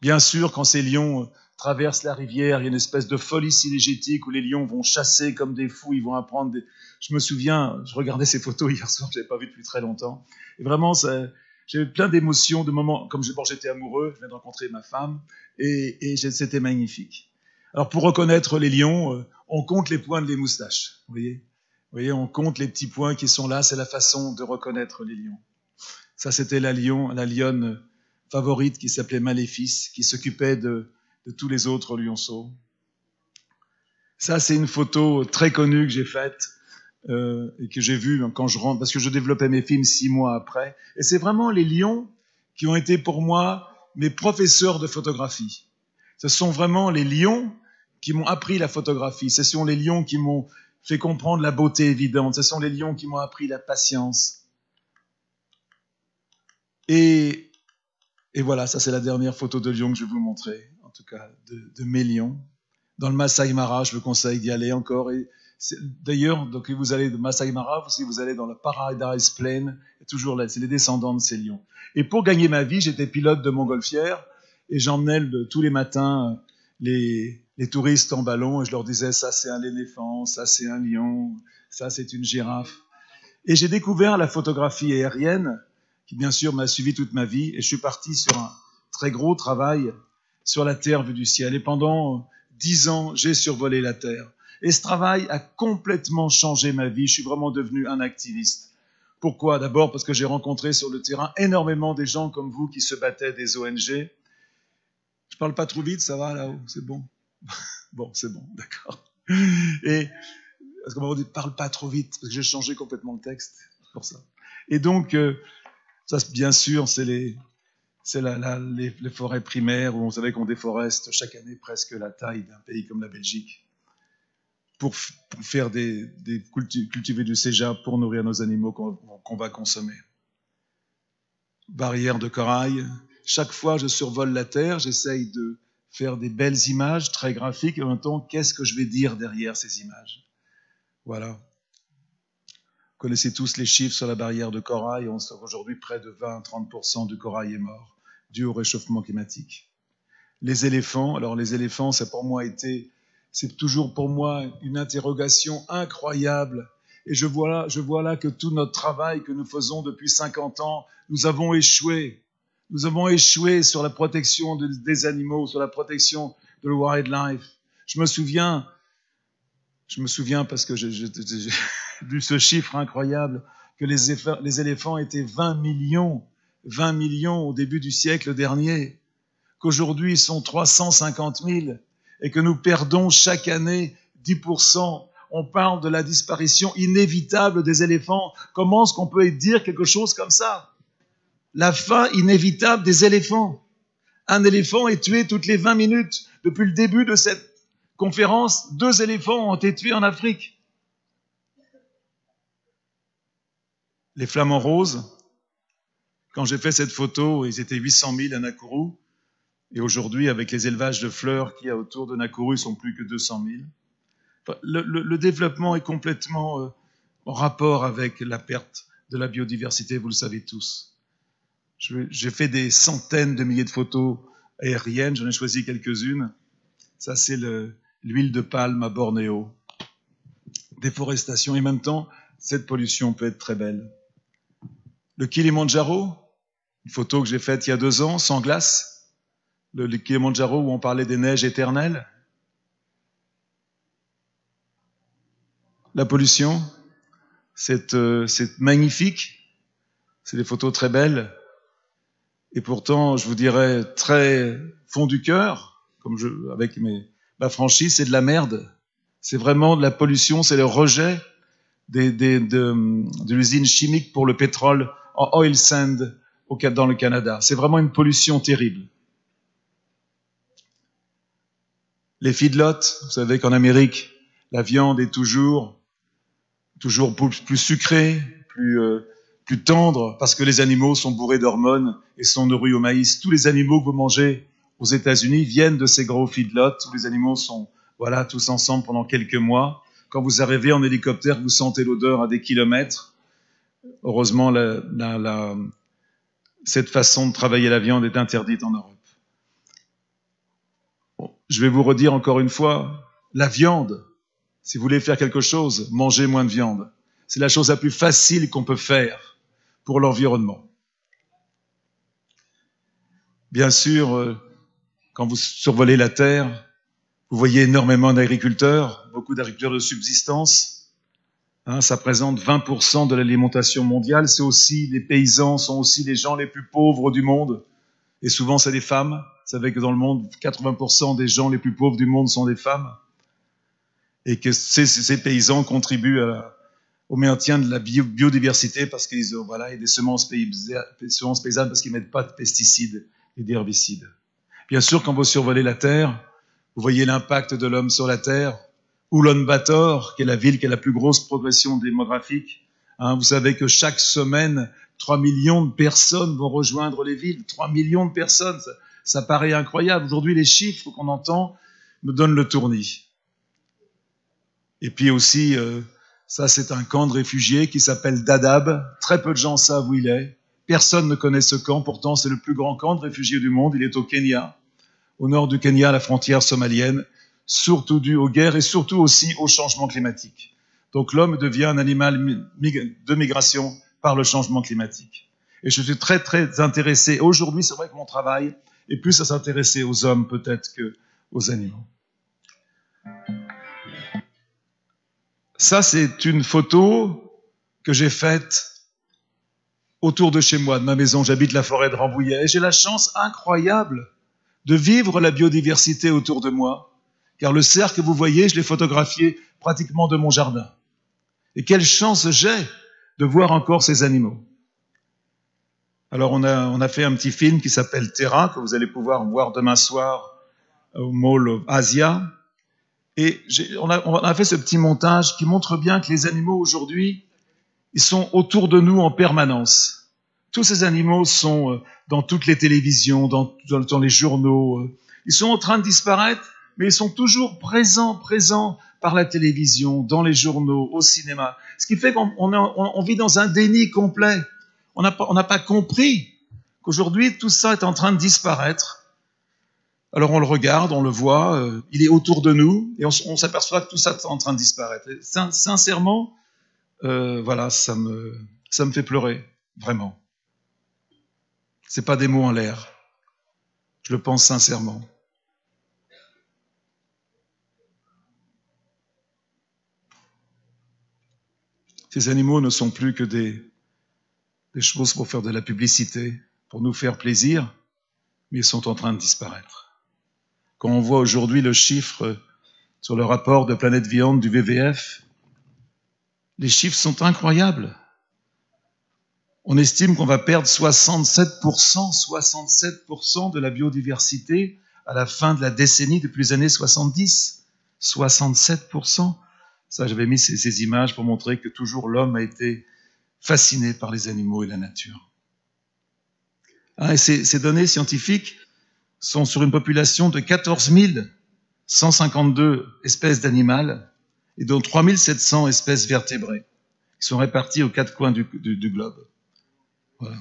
Bien sûr, quand ces lions traversent la rivière, il y a une espèce de folie cynégétique où les lions vont chasser comme des fous, ils vont apprendre Je me souviens, je regardais ces photos hier soir, je n'avais pas vu depuis très longtemps, et vraiment, j'avais plein d'émotions, de moments, comme j'étais amoureux, je venais de rencontrer ma femme, et c'était magnifique. Alors pour reconnaître les lions, on compte les points de les moustaches, vous voyez, on compte les petits points qui sont là, c'est la façon de reconnaître les lions. Ça, c'était la lionne favorite qui s'appelait Maléfice, qui s'occupait de tous les autres lionceaux. Ça, c'est une photo très connue que j'ai faite et que j'ai vue quand je rentre, parce que je développais mes films 6 mois après. Et c'est vraiment les lions qui ont été pour moi mes professeurs de photographie. Ce sont vraiment les lions qui m'ont appris la photographie. Ce sont les lions qui m'ont fait comprendre la beauté évidente. Ce sont les lions qui m'ont appris la patience. Et voilà, ça c'est la dernière photo de lion que je vais vous montrer, en tout cas de mes lions. Dans le Masai Mara, je vous conseille d'y aller encore. D'ailleurs, donc vous allez de Masai Mara, si vous allez dans la Paradise Plain, toujours là, c'est les descendants de ces lions. Et pour gagner ma vie, j'étais pilote de montgolfière et j'emmenais tous les matins les touristes en ballon et je leur disais ça c'est un éléphant, ça c'est un lion, ça c'est une girafe. Et j'ai découvert la photographie aérienne qui bien sûr m'a suivi toute ma vie et je suis parti sur un très gros travail sur la Terre vue du ciel. Et pendant 10 ans, j'ai survolé la Terre. Et ce travail a complètement changé ma vie. Je suis vraiment devenu un activiste. Pourquoi? D'abord parce que j'ai rencontré sur le terrain énormément des gens comme vous qui se battaient des ONG. Je parle pas trop vite, ça va là-haut? C'est bon? Bon, c'est bon, d'accord. Et parce qu'on m'a dit, parle pas trop vite, parce que j'ai changé complètement le texte pour ça. Et donc, ça, bien sûr, c'est les forêts primaires où on savait qu'on déforeste chaque année presque la taille d'un pays comme la Belgique pour faire cultiver du séja pour nourrir nos animaux qu'on va consommer. Barrière de corail. Chaque fois que je survole la Terre, j'essaye de faire des belles images très graphiques et en même temps, qu'est-ce que je vais dire derrière ces images? Voilà. Vous connaissez tous les chiffres sur la barrière de corail. On sait aujourd'hui près de 20-30% du corail est mort dû au réchauffement climatique. Les éléphants, alors les éléphants, c'est toujours pour moi une interrogation incroyable. Et je vois là que tout notre travail que nous faisons depuis 50 ans, nous avons échoué. Nous avons échoué sur la protection des animaux, sur la protection de la wildlife. Je me souviens parce que j'ai lu ce chiffre incroyable, que les éléphants étaient 20 millions au début du siècle dernier, qu'aujourd'hui ils sont 350 000 et que nous perdons chaque année 10%. On parle de la disparition inévitable des éléphants. Comment est-ce qu'on peut dire quelque chose comme ça? La fin inévitable des éléphants. Un éléphant est tué toutes les 20 minutes. Depuis le début de cette conférence, 2 éléphants ont été tués en Afrique. Les flamants roses, quand j'ai fait cette photo, ils étaient 800 000 à Nakuru. Et aujourd'hui, avec les élevages de fleurs qu'il y a autour de Nakuru, ils sont plus que 200 000. Enfin, le développement est complètement en rapport avec la perte de la biodiversité, vous le savez tous. J'ai fait des centaines de milliers de photos aériennes, j'en ai choisi quelques-unes. Ça, c'est l'huile de palme à Bornéo. Déforestation, et en même temps, cette pollution peut être très belle. Le Kilimandjaro, une photo que j'ai faite il y a 2 ans, sans glace. Le Kilimandjaro où on parlait des neiges éternelles. La pollution, c'est magnifique. C'est des photos très belles. Et pourtant, je vous dirais, très fond du cœur, avec ma franchise, c'est de la merde. C'est vraiment de la pollution, c'est le rejet de l'usine chimique pour le pétrole en oil sand dans le Canada. C'est vraiment une pollution terrible. Les feedlots, vous savez qu'en Amérique, la viande est toujours plus sucrée, plus tendre, parce que les animaux sont bourrés d'hormones et sont nourris au maïs. Tous les animaux que vous mangez aux États-Unis viennent de ces gros feedlots. Tous les animaux sont tous ensemble pendant quelques mois. Quand vous arrivez en hélicoptère, vous sentez l'odeur à des kilomètres. Heureusement, cette façon de travailler la viande est interdite en Europe. Bon, je vais vous redire encore une fois, la viande, si vous voulez faire quelque chose, mangez moins de viande. C'est la chose la plus facile qu'on peut faire pour l'environnement. Bien sûr, quand vous survolez la Terre, vous voyez énormément d'agriculteurs, beaucoup d'agriculteurs de subsistance. Ça représente 20% de l'alimentation mondiale. C'est aussi, les paysans sont aussi les gens les plus pauvres du monde. Et souvent, c'est des femmes. Vous savez que dans le monde, 80% des gens les plus pauvres du monde sont des femmes. Et que ces paysans contribuent au maintien de la biodiversité parce qu'ils ont des semences paysannes parce qu'ils ne mettent pas de pesticides et d'herbicides. Bien sûr, quand vous survolez la Terre, vous voyez l'impact de l'homme sur la Terre. Ulaanbaatar, qui est la ville qui a la plus grosse progression démographique. Vous savez que chaque semaine, 3 millions de personnes vont rejoindre les villes. 3 millions de personnes, ça paraît incroyable. Aujourd'hui, les chiffres qu'on entend me donnent le tournis. Et puis aussi, ça c'est un camp de réfugiés qui s'appelle Dadaab. Très peu de gens savent où il est. Personne ne connaît ce camp, pourtant c'est le plus grand camp de réfugiés du monde. Il est au Kenya, au nord du Kenya, à la frontière somalienne, surtout dû aux guerres et surtout aussi au changement climatique. Donc l'homme devient un animal de migration par le changement climatique. Et je suis très très intéressé. Aujourd'hui, c'est vrai que mon travail est plus à s'intéresser aux hommes peut-être qu'aux animaux. Ça, c'est une photo que j'ai faite autour de chez moi, de ma maison. J'habite la forêt de Rambouillet. Et j'ai la chance incroyable de vivre la biodiversité autour de moi. Car le cerf que vous voyez, je l'ai photographié pratiquement de mon jardin. Et quelle chance j'ai de voir encore ces animaux. Alors on a fait un petit film qui s'appelle Terra, que vous allez pouvoir voir demain soir au Mall Asia. Et on a fait ce petit montage qui montre bien que les animaux aujourd'hui, ils sont autour de nous en permanence. Tous ces animaux sont dans toutes les télévisions, dans les journaux. Ils sont en train de disparaître, mais ils sont toujours présents par la télévision, dans les journaux, au cinéma. Ce qui fait qu'on vit dans un déni complet. On n'a pas compris qu'aujourd'hui, tout ça est en train de disparaître. Alors on le regarde, on le voit, il est autour de nous, et on s'aperçoit que tout ça est en train de disparaître. Et sincèrement, voilà, ça me fait pleurer, vraiment. C'est pas des mots en l'air. Je le pense sincèrement. Ces animaux ne sont plus que des choses pour faire de la publicité, pour nous faire plaisir, mais ils sont en train de disparaître. Quand on voit aujourd'hui le chiffre sur le rapport de Planète Viande du WWF, les chiffres sont incroyables. On estime qu'on va perdre 67% de la biodiversité à la fin de la décennie depuis les années 70. 67%. Ça, j'avais mis ces images pour montrer que toujours l'homme a été fasciné par les animaux et la nature. Et ces données scientifiques sont sur une population de 14 152 espèces d'animaux et dont 3 700 espèces vertébrées qui sont réparties aux quatre coins du globe. Voilà.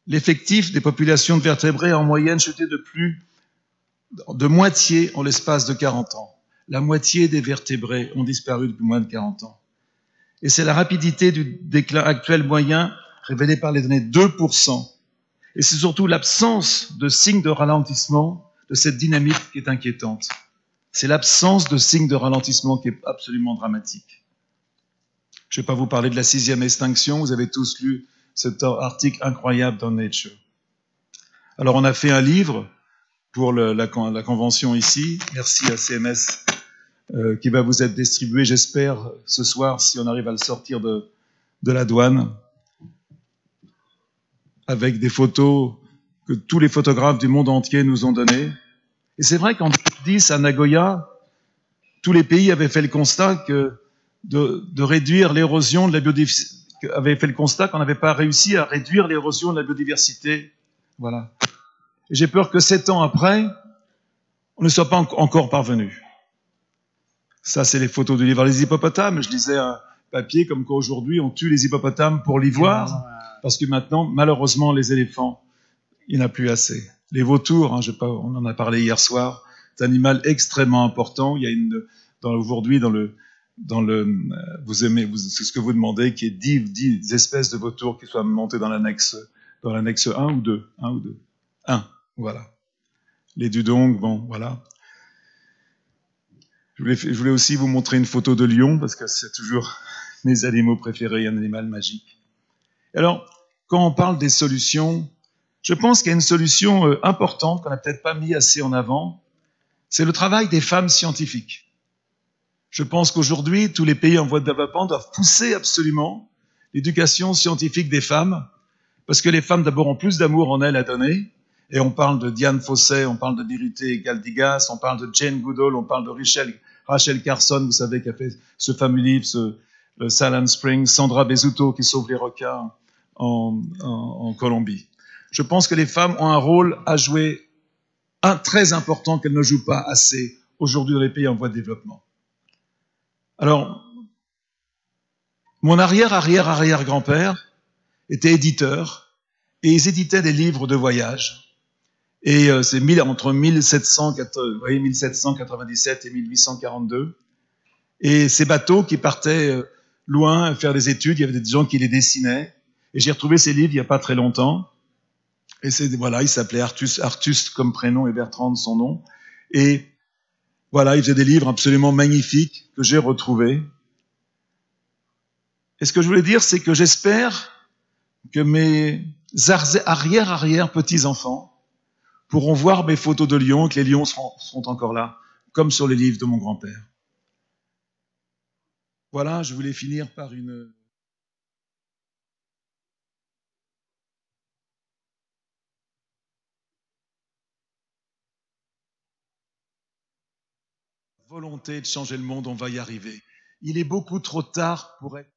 L'effectif des populations de vertébrés a en moyenne chuté de moitié en l'espace de 40 ans. La moitié des vertébrés ont disparu depuis moins de 40 ans. Et c'est la rapidité du déclin actuel moyen révélée par les données 2%. Et c'est surtout l'absence de signes de ralentissement de cette dynamique qui est inquiétante. C'est l'absence de signes de ralentissement qui est absolument dramatique. Je ne vais pas vous parler de la 6e extinction, vous avez tous lu cet article incroyable dans Nature. Alors on a fait un livre pour la convention ici, merci à CMS, qui va vous être distribué, j'espère, ce soir, si on arrive à le sortir de la douane, avec des photos que tous les photographes du monde entier nous ont données. Et c'est vrai qu'en 2010, à Nagoya, tous les pays avaient fait le constat de réduire l'érosion de la biodiversité, avaient fait le constat qu'on n'avait pas réussi à réduire l'érosion de la biodiversité. Voilà. Et j'ai peur que 7 ans après, on ne soit pas encore parvenu. Ça, c'est les photos du livre. Les hippopotames, je lisais un papier comme quoi aujourd'hui, on tue les hippopotames pour l'ivoire, parce que maintenant, malheureusement, les éléphants, il n'y en a plus assez. Les vautours, on en a parlé hier soir, c'est un animal extrêmement important. Il y a aujourd'hui, c'est ce que vous demandez, qu'il y ait 10 espèces de vautours qui soient montées dans l'annexe 1 ou 2. 1, voilà. Les dudongs, bon, voilà. Je voulais aussi vous montrer une photo de lion, parce que c'est toujours mes animaux préférés, un animal magique. Alors, quand on parle des solutions, je pense qu'il y a une solution importante qu'on n'a peut-être pas mis assez en avant, c'est le travail des femmes scientifiques. Je pense qu'aujourd'hui, tous les pays en voie de développement doivent pousser absolument l'éducation scientifique des femmes, parce que les femmes, d'abord, ont plus d'amour en elles à donner, et on parle de Diane Fossey, on parle de Birute Galdigas, on parle de Jane Goodall, on parle de Rachel Carson, vous savez, qui a fait ce fameux livre, le Silent Spring, Sandra Besuto, qui sauve les requins en Colombie. Je pense que les femmes ont un rôle à jouer très important qu'elles ne jouent pas assez aujourd'hui dans les pays en voie de développement. Alors, mon arrière-arrière-arrière-grand-père était éditeur et ils éditaient des livres de voyage. Et c'est entre 1797 et 1842. Et ces bateaux qui partaient loin faire des études, il y avait des gens qui les dessinaient. Et j'ai retrouvé ces livres il n'y a pas très longtemps. Et voilà, il s'appelait Artus comme prénom et Bertrand son nom. Et voilà, il faisait des livres absolument magnifiques que j'ai retrouvés. Et ce que je voulais dire, c'est que j'espère que mes arrière-arrière-petits-enfants pourront voir mes photos de lions, que les lions seront encore là, comme sur les livres de mon grand-père. Voilà, je voulais finir par une... volonté de changer le monde, on va y arriver. Il est beaucoup trop tard pour être...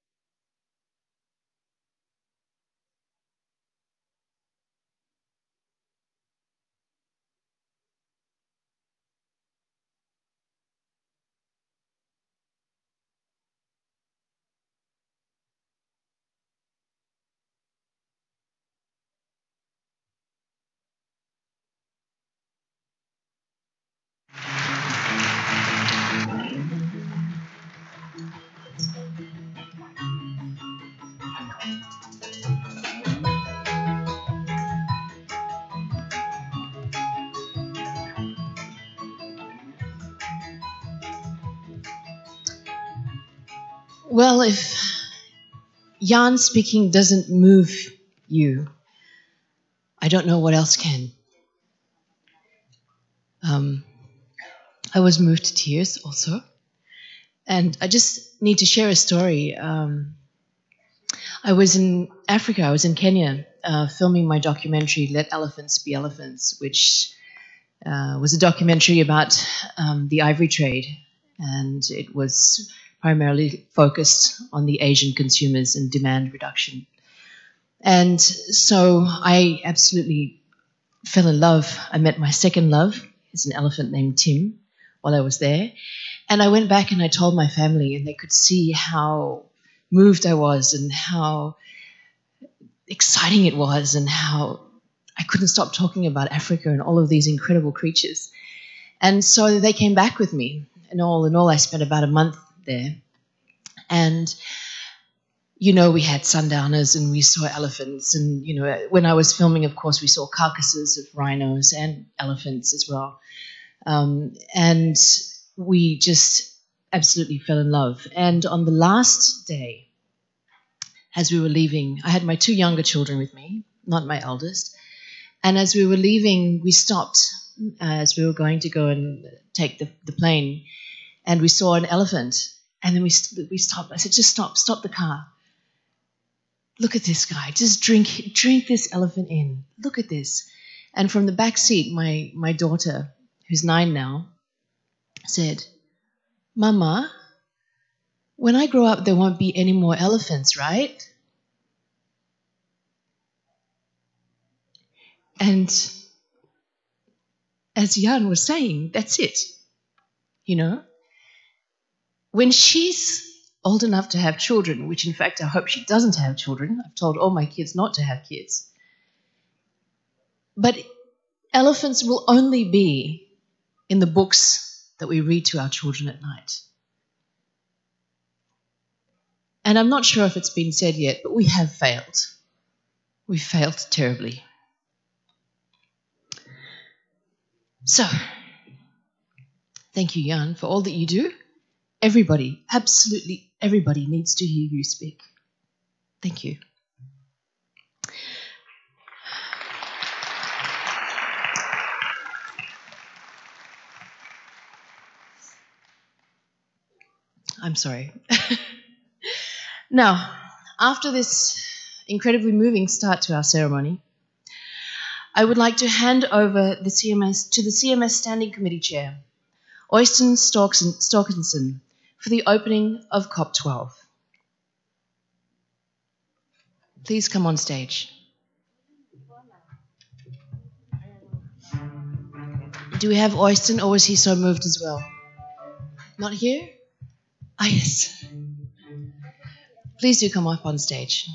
Well, if Jan speaking doesn't move you, I don't know what else can. I was moved to tears also. And I just need to share a story. I was in Africa, I was in Kenya, filming my documentary, Let Elephants Be Elephants, which was a documentary about the ivory trade. And it was primarily focused on the Asian consumers and demand reduction. And so I absolutely fell in love. I met my second love. He's an elephant named Tim while I was there. And I went back and I told my family, and they could see how moved I was and how exciting it was and how I couldn't stop talking about Africa and all of these incredible creatures. And so they came back with me. And all in all, I spent about a month there. And, you know, we had sundowners and we saw elephants. And, you know, when I was filming, of course, we saw carcasses of rhinos and elephants as well. And we just absolutely fell in love. And on the last day, as we were leaving, I had my two younger children with me, not my eldest. And as we were leaving, we stopped as we were going to go and take the plane. And we saw an elephant. And then we stopped. I said, just stop the car. Look at this guy. Just drink this elephant in. Look at this. And from the back seat, my daughter, who's 9 now, said, Mama, when I grow up, there won't be any more elephants, right? And as Jan was saying, that's it. You know? When she's old enough to have children, which in fact I hope she doesn't have children. I've told all my kids not to have kids. But elephants will only be in the books that we read to our children at night. And I'm not sure if it's been said yet, but we have failed. We failed terribly. So, thank you, Jan, for all that you do. Everybody, absolutely everybody needs to hear you speak. Thank you. I'm sorry. Now, after this incredibly moving start to our ceremony, I would like to hand over the CMS Standing Committee Chair, Øystein Storkensen, for the opening of COP12. Please come on stage. Do we have Øystein, or was he so moved as well? Not here? Ah, yes. Please do come up on stage.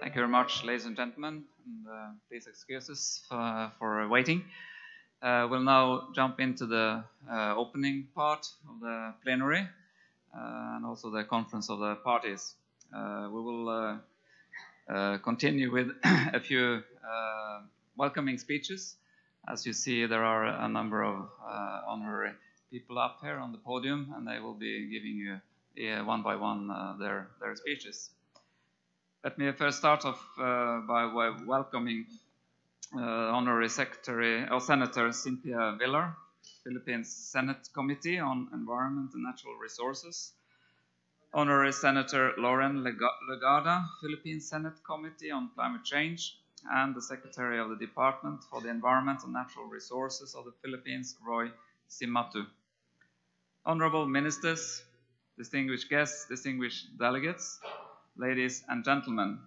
Thank you very much, ladies and gentlemen, and please excuse us for waiting. We'll now jump into the opening part of the plenary and also the conference of the parties. We will continue with a few welcoming speeches. As you see, there are a number of honorary people up here on the podium, and they will be giving you one by one their speeches. Let me first start off by welcoming Honorary Secretary or Senator Cynthia Villar, Philippines Senate Committee on Environment and Natural Resources. Honorary Senator Lauren Legada, Philippines Senate Committee on Climate Change, and the Secretary of the Department for the Environment and Natural Resources of the Philippines, Roy Simatu. Honorable Ministers, distinguished guests, distinguished delegates, ladies and gentlemen,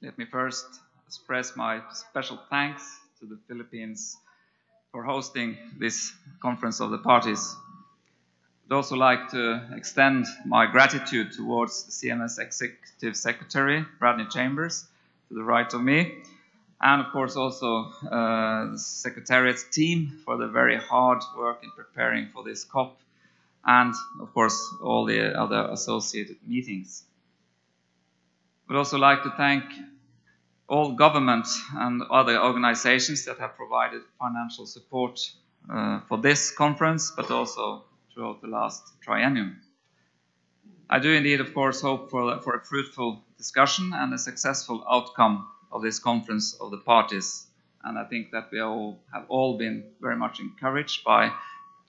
let me first express my special thanks to the Philippines for hosting this Conference of the Parties. I'd also like to extend my gratitude towards the CMS Executive Secretary, Bradley Chambers, to the right of me, and of course also the Secretariat's team for the very hard work in preparing for this COP, and of course all the other associated meetings. We'd also like to thank all governments and other organizations that have provided financial support for this conference, but also throughout the last triennium. I do indeed, of course, hope for a fruitful discussion and a successful outcome of this Conference of the Parties. And I think that we have all been very much encouraged by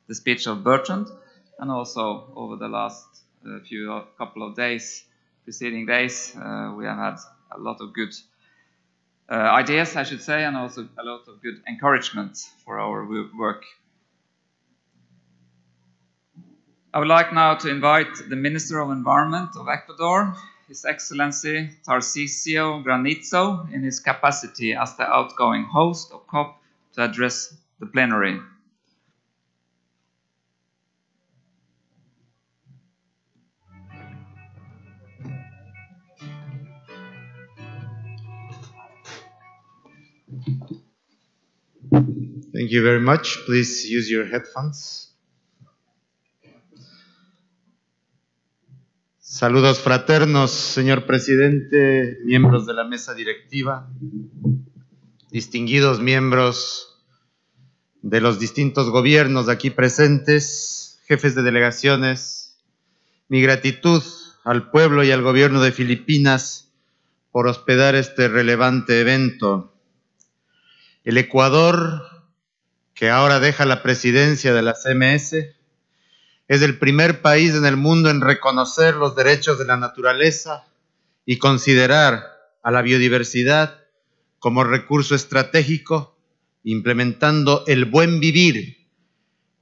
the speech of Bertrand, and also over the last couple of days, preceding days, we have had a lot of good ideas, I should say, and also a lot of good encouragement for our work. I would like now to invite the Minister of Environment of Ecuador, His Excellency Tarcisio Granizo, in his capacity as the outgoing host of COP, to address the plenary. Thank you very much. Please use your headphones. Saludos fraternos, señor presidente, miembros de la mesa directiva, distinguidos miembros de los distintos gobiernos aquí presentes, jefes de delegaciones. Mi gratitud al pueblo y al gobierno de Filipinas por hospedar este relevante evento. El Ecuador, que ahora deja la presidencia de la CMS, es el primer país en el mundo en reconocer los derechos de la naturaleza y considerar a la biodiversidad como recurso estratégico, implementando el buen vivir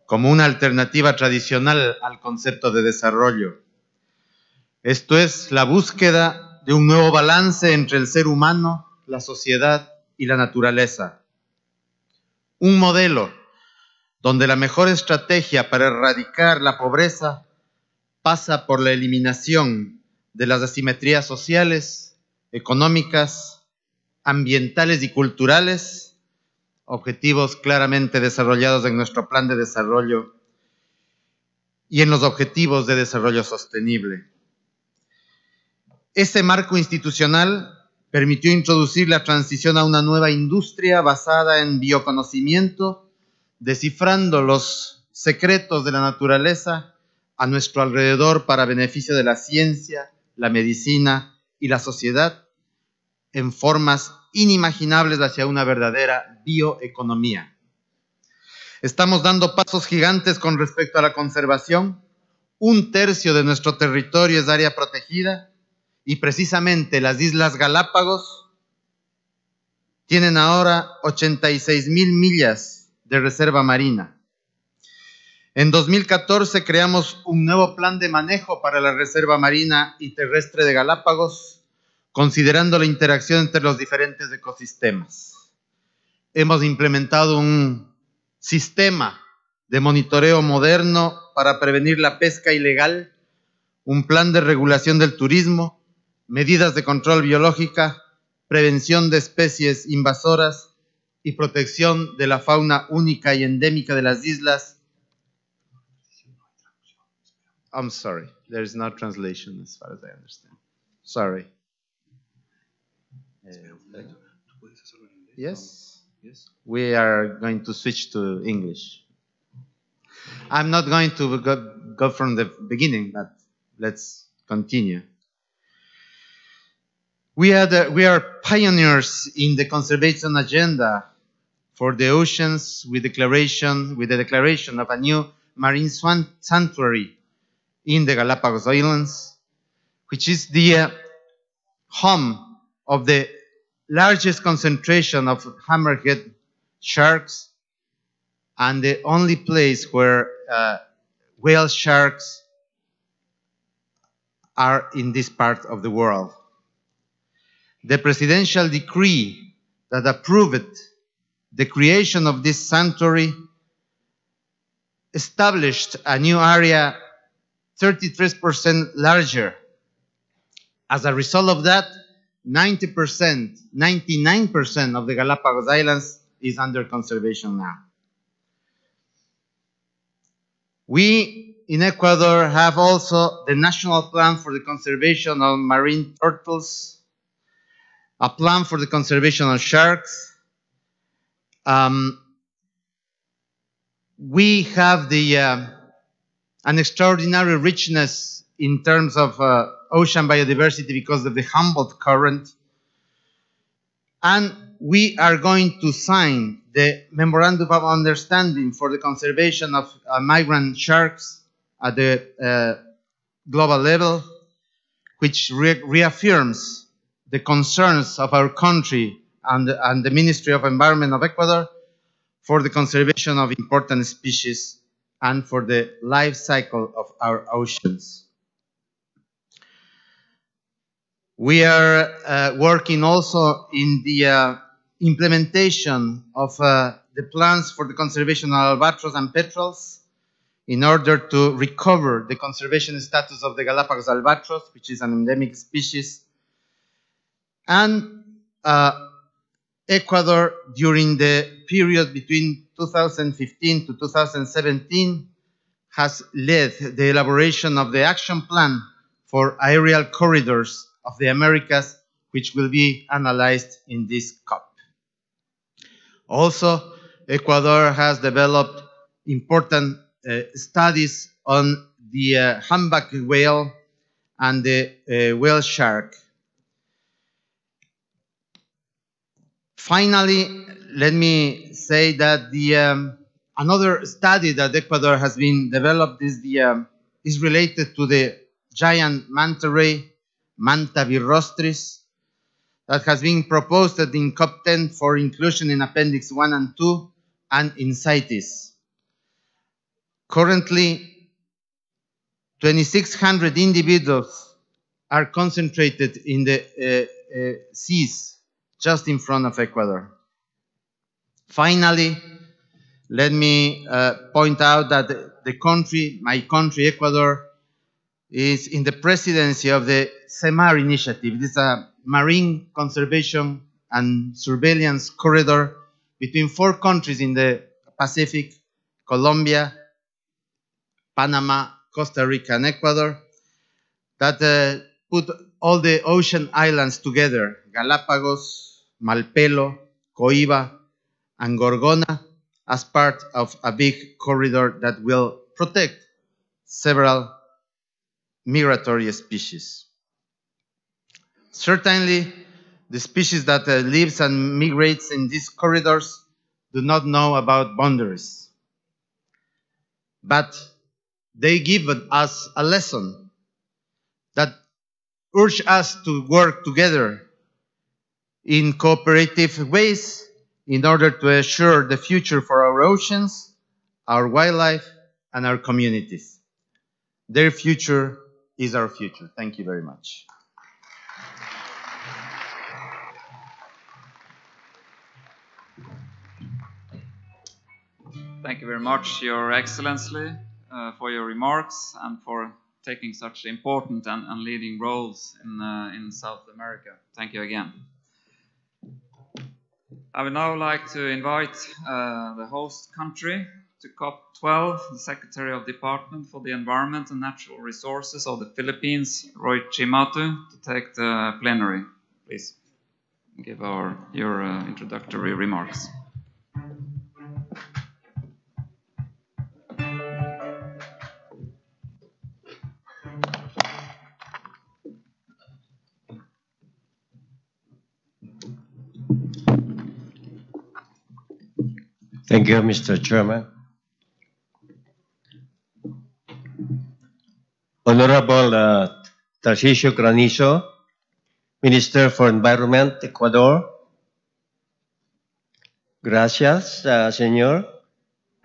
como una alternativa tradicional al concepto de desarrollo. Esto es la búsqueda de un nuevo balance entre el ser humano, la sociedad y la naturaleza. Un modelo donde la mejor estrategia para erradicar la pobreza pasa por la eliminación de las asimetrías sociales, económicas, ambientales y culturales, objetivos claramente desarrollados en nuestro plan de desarrollo y en los objetivos de desarrollo sostenible. Este marco institucional permitió introducir la transición a una nueva industria basada en bioconocimiento, descifrando los secretos de la naturaleza a nuestro alrededor para beneficio de la ciencia, la medicina y la sociedad, en formas inimaginables hacia una verdadera bioeconomía. Estamos dando pasos gigantes con respecto a la conservación. 1/3 de nuestro territorio es área protegida y precisamente las Islas Galápagos tienen ahora 86,000 millas de reserva marina. En 2014 creamos un nuevo plan de manejo para la reserva marina y terrestre de Galápagos, considerando la interacción entre los diferentes ecosistemas. Hemos implementado un sistema de monitoreo moderno para prevenir la pesca ilegal, un plan de regulación del turismo, medidas de control biológica prevención de especies invasoras y protección de la fauna única y endémica de las islas. I'm sorry, there is no translation as far as I understand. Sorry. Yes? We are going to switch to English. I'm not going to go from the beginning, but let's continue. We are pioneers in the conservation agenda for the oceans with the declaration of a new marine sanctuary in the Galapagos Islands, which is the home of the largest concentration of hammerhead sharks and the only place where whale sharks are in this part of the world. The presidential decree that approved the creation of this sanctuary established a new area 33% larger. As a result of that, 99% of the Galapagos Islands is under conservation now. We in Ecuador have also the National Plan for the Conservation of Marine Turtles, a plan for the conservation of sharks. We have an extraordinary richness in terms of ocean biodiversity because of the Humboldt current. And we are going to sign the Memorandum of Understanding for the conservation of migrant sharks at the global level, which reaffirms the concerns of our country and the Ministry of Environment of Ecuador for the conservation of important species and for the life cycle of our oceans. We are working also in the implementation of the plans for the conservation of albatross and petrels in order to recover the conservation status of the Galapagos albatross, which is an endemic species. And Ecuador, during the period between 2015 to 2017, has led the elaboration of the action plan for aerial corridors of the Americas, which will be analyzed in this COP. Also, Ecuador has developed important studies on the humpback whale and the whale shark. Finally, let me say that another study that Ecuador has been developed is related to the giant manta ray, Manta virostris, that has been proposed in COP10 for inclusion in Appendix 1 and 2 and in CITES. Currently, 2,600 individuals are concentrated in the seas just in front of Ecuador. Finally, let me point out that my country, Ecuador, is in the presidency of the CEMAR initiative. This is a marine conservation and surveillance corridor between 4 countries in the Pacific: Colombia, Panama, Costa Rica, and Ecuador, that put all the ocean islands together: Galapagos, Malpelo, Coiba, and Gorgona, as part of a big corridor that will protect several migratory species. Certainly, the species that lives and migrates in these corridors do not know about boundaries. But they give us a lesson that urge us to work together in cooperative ways in order to assure the future for our oceans, our wildlife, and our communities. Their future is our future. Thank you very much. Thank you very much, Your Excellency, for your remarks and for taking such important and leading roles in South America. Thank you again. I would now like to invite the host country to COP12, the Secretary of Department for the Environment and Natural Resources of the Philippines, Roy Chimatu, to take the plenary. Please give your introductory remarks. Thank you, Mr. Chairman. Honorable Tarcisio Granizo, Minister for Environment, Ecuador. Gracias, Señor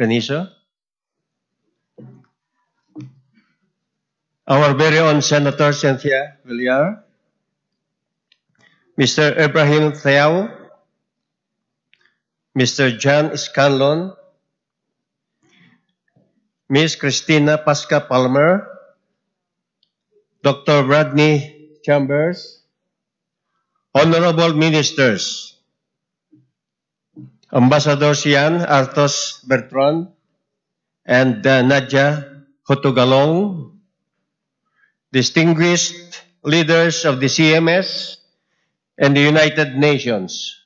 Granizo. Our very own Senator Cynthia Villar. Mr. Ibrahim Thiaw, Mr. John Scanlon, Ms. Christina Pasca Palmer, Dr. Rodney Chambers, Honorable Ministers, Ambassador Sian Artos Bertrand, and Nadia Hotogalong, distinguished leaders of the CMS and the United Nations,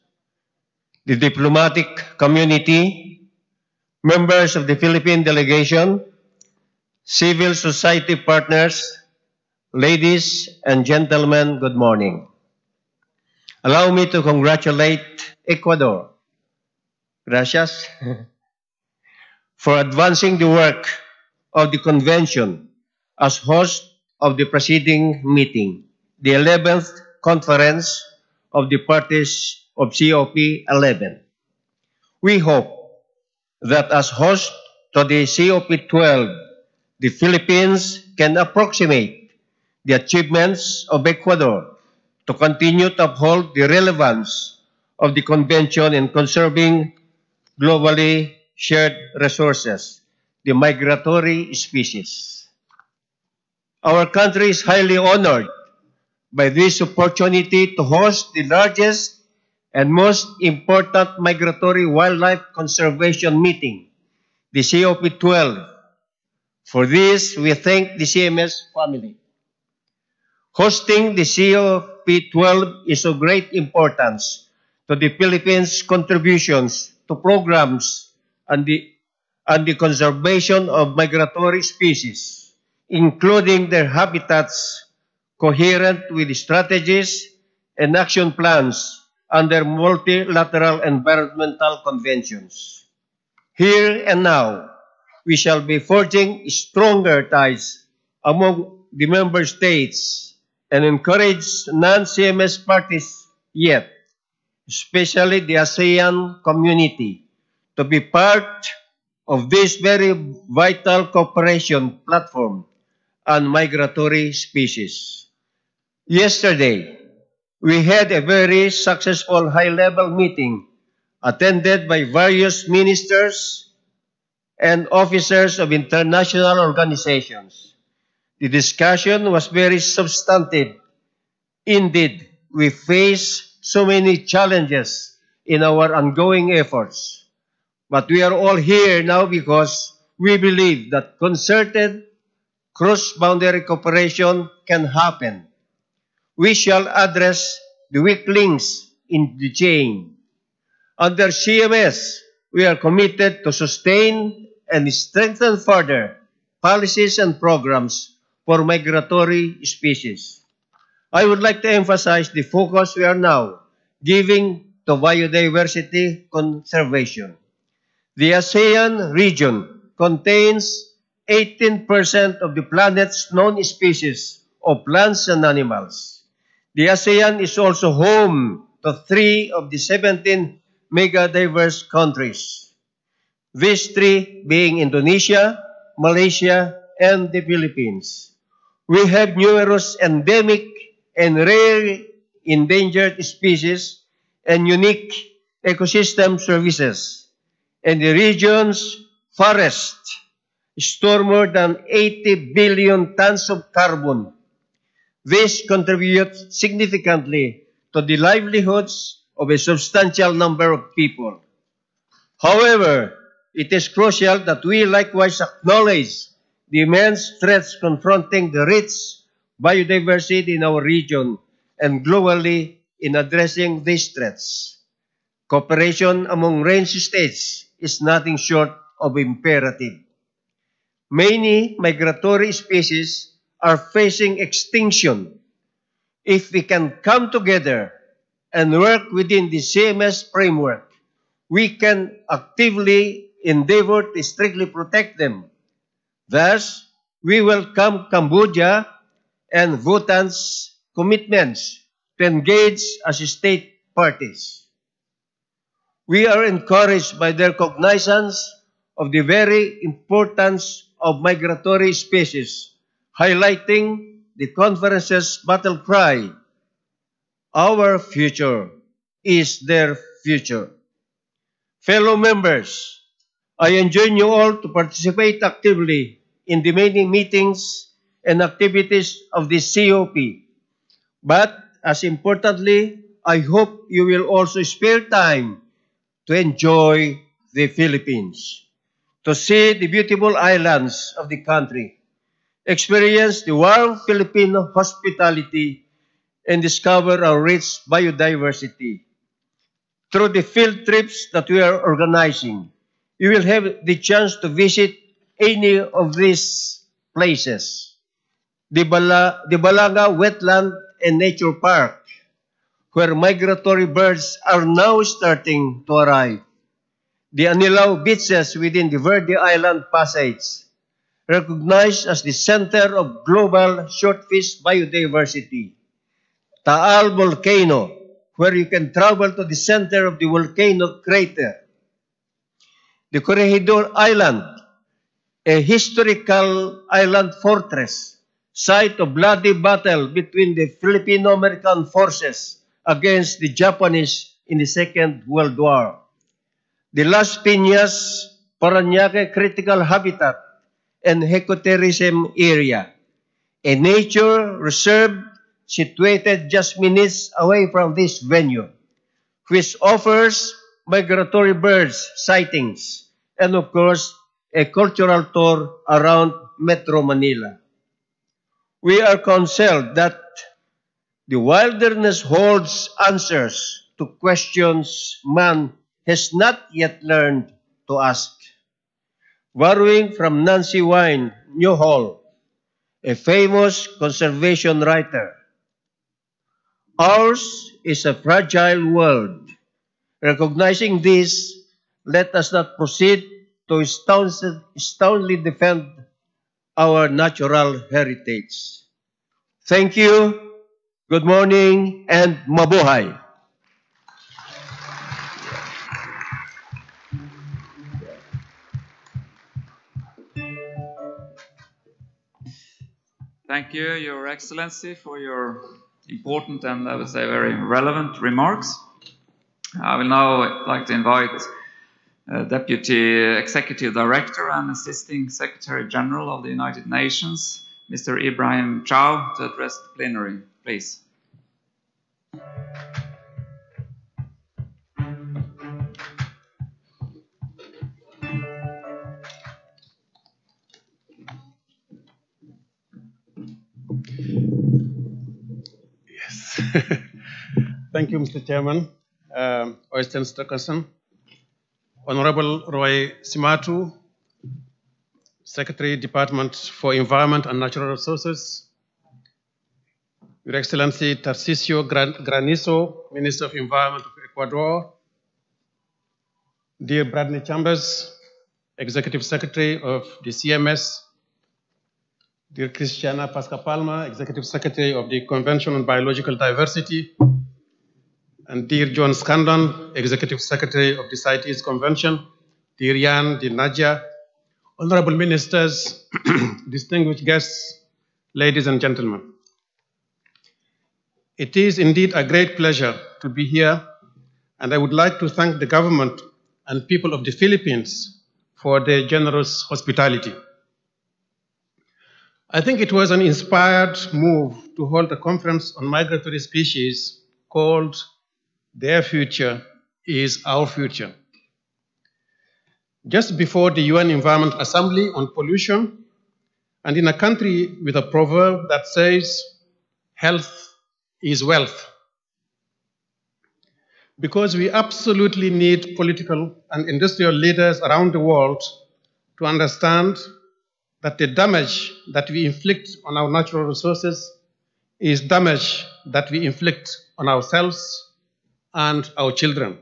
the diplomatic community, members of the Philippine delegation, civil society partners, ladies and gentlemen, good morning. Allow me to congratulate Ecuador, gracias, for advancing the work of the convention as host of the preceding meeting, the 11th conference of the parties of COP11. We hope that as host to the COP12, the Philippines can approximate the achievements of Ecuador to continue to uphold the relevance of the convention in conserving globally shared resources, the migratory species. Our country is highly honored by this opportunity to host the largest and most important migratory wildlife conservation meeting, the COP12. For this, we thank the CMS family. Hosting the COP12 is of great importance to the Philippines' contributions to programs and the conservation of migratory species, including their habitats, coherent with strategies and action plans under multilateral environmental conventions. Here and now, we shall be forging stronger ties among the member states and encourage non-CMS parties yet, especially the ASEAN community, to be part of this very vital cooperation platform on migratory species. Yesterday, we had a very successful high-level meeting attended by various ministers and officers of international organizations. The discussion was very substantive. Indeed, we face so many challenges in our ongoing efforts. But we are all here now because we believe that concerted cross-boundary cooperation can happen. We shall address the weak links in the chain. Under CMS, we are committed to sustain and strengthen further policies and programs for migratory species. I would like to emphasize the focus we are now giving to biodiversity conservation. The ASEAN region contains 18% of the planet's known species of plants and animals. The ASEAN is also home to 3 of the 17 mega-diverse countries. These 3 being Indonesia, Malaysia, and the Philippines. We have numerous endemic and rare endangered species and unique ecosystem services. And the region's forests store more than 80 billion tons of carbon. This contributes significantly to the livelihoods of a substantial number of people. However, it is crucial that we likewise acknowledge the immense threats confronting the rich biodiversity in our region and globally in addressing these threats. Cooperation among range states is nothing short of imperative. Many migratory species are facing extinction. If we can come together and work within the CMS framework, we can actively endeavor to strictly protect them. Thus, we welcome Cambodia and Bhutan's commitments to engage as state parties. We are encouraged by their cognizance of the very importance of migratory species, highlighting the conference's battle cry, "Our future is their future." Fellow members, I enjoin you all to participate actively in the many meetings and activities of the COP. But as importantly, I hope you will also spare time to enjoy the Philippines, to see the beautiful islands of the country, experience the warm Filipino hospitality, and discover our rich biodiversity. Through the field trips that we are organizing, you will have the chance to visit any of these places. The Balanga Wetland and Nature Park, where migratory birds are now starting to arrive. The Anilao beaches within the Verde Island Passage, recognized as the center of global shortfish biodiversity. Taal Volcano, where you can travel to the center of the volcano crater. The Corregidor Island, a historical island fortress, site of bloody battle between the Filipino-American forces against the Japanese in the Second World War. The Las Piñas, Parañaque Critical Habitat and Ecotourism Area, a nature reserve situated just minutes away from this venue, which offers migratory birds sightings and, of course, a cultural tour around Metro Manila. We are concerned that the wilderness holds answers to questions man has not yet learned to ask. Borrowing from Nancy Wynne Newhall, a famous conservation writer, ours is a fragile world. Recognizing this, let us not proceed to staunchly defend our natural heritage. Thank you, good morning, and mabuhay. Thank you, Your Excellency, for your important and, I would say, very relevant remarks. I will now like to invite Deputy Executive Director and Assisting Secretary General of the United Nations, Mr. Ibrahim Chow, to address the plenary, please. Yes. Thank you, Mr. Chairman, Oysten Stockerson, Honorable Roy Simatu, Secretary, Department for Environment and Natural Resources, Your Excellency Tarcisio Granizo, Minister of Environment of Ecuador, dear Bradley Chambers, Executive Secretary of the CMS, dear Christiana Pasca-Palma, Executive Secretary of the Convention on Biological Diversity, and dear John Scanlon, Executive Secretary of the CITES Convention, dear Jan, dear Nadia, honorable ministers, distinguished guests, ladies and gentlemen. It is indeed a great pleasure to be here, and I would like to thank the government and people of the Philippines for their generous hospitality. I think it was an inspired move to hold a conference on migratory species called Their future is our future. Just before the UN Environment Assembly on pollution, and in a country with a proverb that says, health is wealth, because we absolutely need political and industrial leaders around the world to understand that the damage that we inflict on our natural resources is damage that we inflict on ourselves and our children.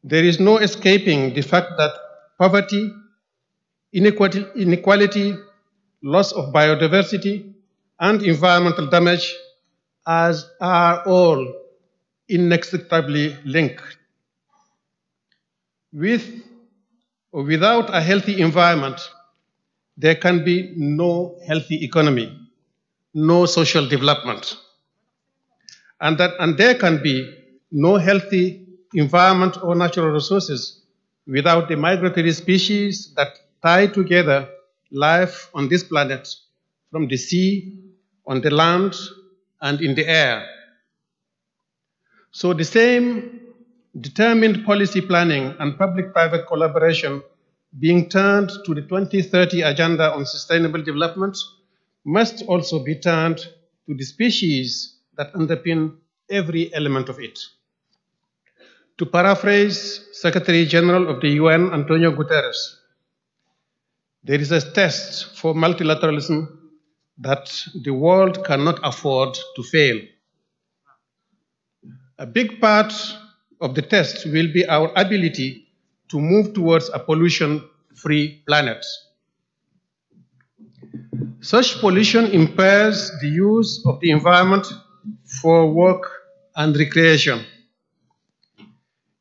There is no escaping the fact that poverty, inequality, loss of biodiversity, and environmental damage are all inextricably linked. With or without a healthy environment, there can be no healthy economy, no social development. And there can be no healthy environment or natural resources without the migratory species that tie together life on this planet from the sea, on the land, and in the air. So the same determined policy planning and public-private collaboration being turned to the 2030 Agenda on Sustainable Development must also be turned to the species that underpin every element of it. To paraphrase Secretary General of the UN, Antonio Guterres, there is a test for multilateralism that the world cannot afford to fail. A big part of the test will be our ability to move towards a pollution-free planet. Such pollution impairs the use of the environment for work and recreation.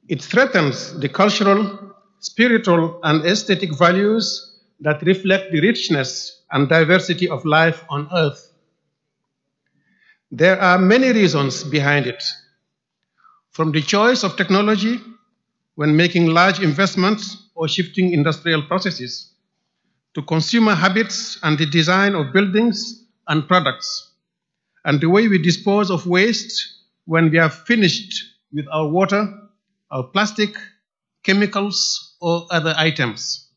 It threatens the cultural, spiritual, and aesthetic values that reflect the richness and diversity of life on Earth. There are many reasons behind it, from the choice of technology when making large investments or shifting industrial processes, to consumer habits and the design of buildings and products, and the way we dispose of waste when we are finished with our water, our plastic, chemicals, or other items.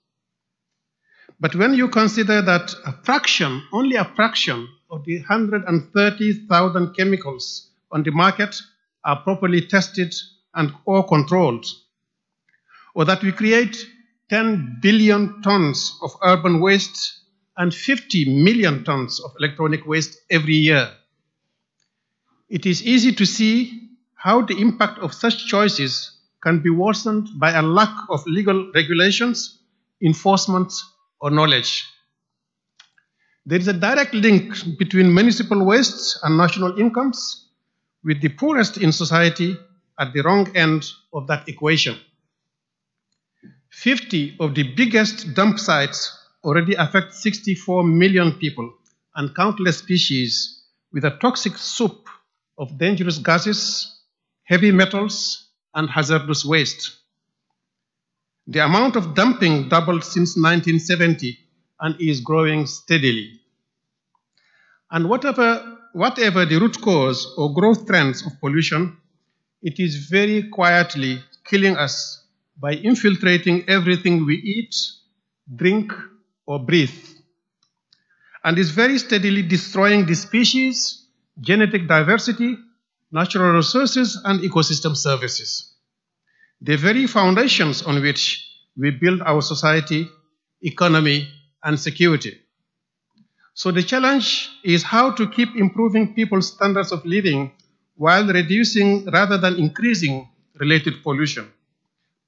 But when you consider that a fraction, only a fraction of the 130,000 chemicals on the market are properly tested and or controlled, or that we create 10 billion tons of urban waste and 50 million tons of electronic waste every year, it is easy to see how the impact of such choices can be worsened by a lack of legal regulations, enforcement, or knowledge. There is a direct link between municipal wastes and national incomes, with the poorest in society at the wrong end of that equation. 50 of the biggest dump sites already affect 64 million people and countless species, with a toxic soup of dangerous gases, heavy metals, and hazardous waste. The amount of dumping doubled since 1970 and is growing steadily. And whatever the root cause or growth trends of pollution, it is very quietly killing us by infiltrating everything we eat, drink, or breathe, and is very steadily destroying the species, genetic diversity, natural resources, and ecosystem services, the very foundations on which we build our society, economy, and security. So the challenge is how to keep improving people's standards of living while reducing rather than increasing related pollution,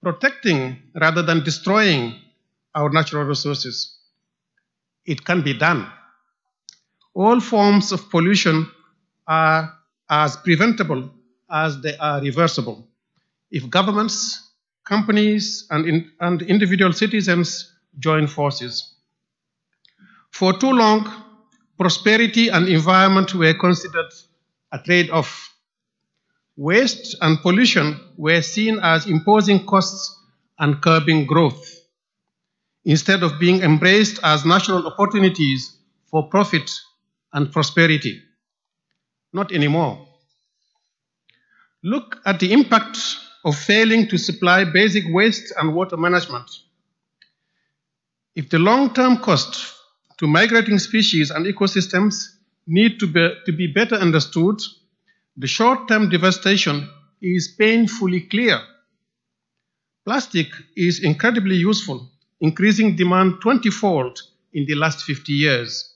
protecting rather than destroying our natural resources. It can be done. All forms of pollution are as preventable as they are reversible if governments, companies, and individual citizens join forces. For too long, prosperity and environment were considered a trade-off. Waste and pollution were seen as imposing costs and curbing growth, instead of being embraced as natural opportunities for profit and prosperity. Not anymore. Look at the impact of failing to supply basic waste and water management. If the long-term cost to migrating species and ecosystems need to be better understood, the short-term devastation is painfully clear. Plastic is incredibly useful, increasing demand 20-fold in the last 50 years.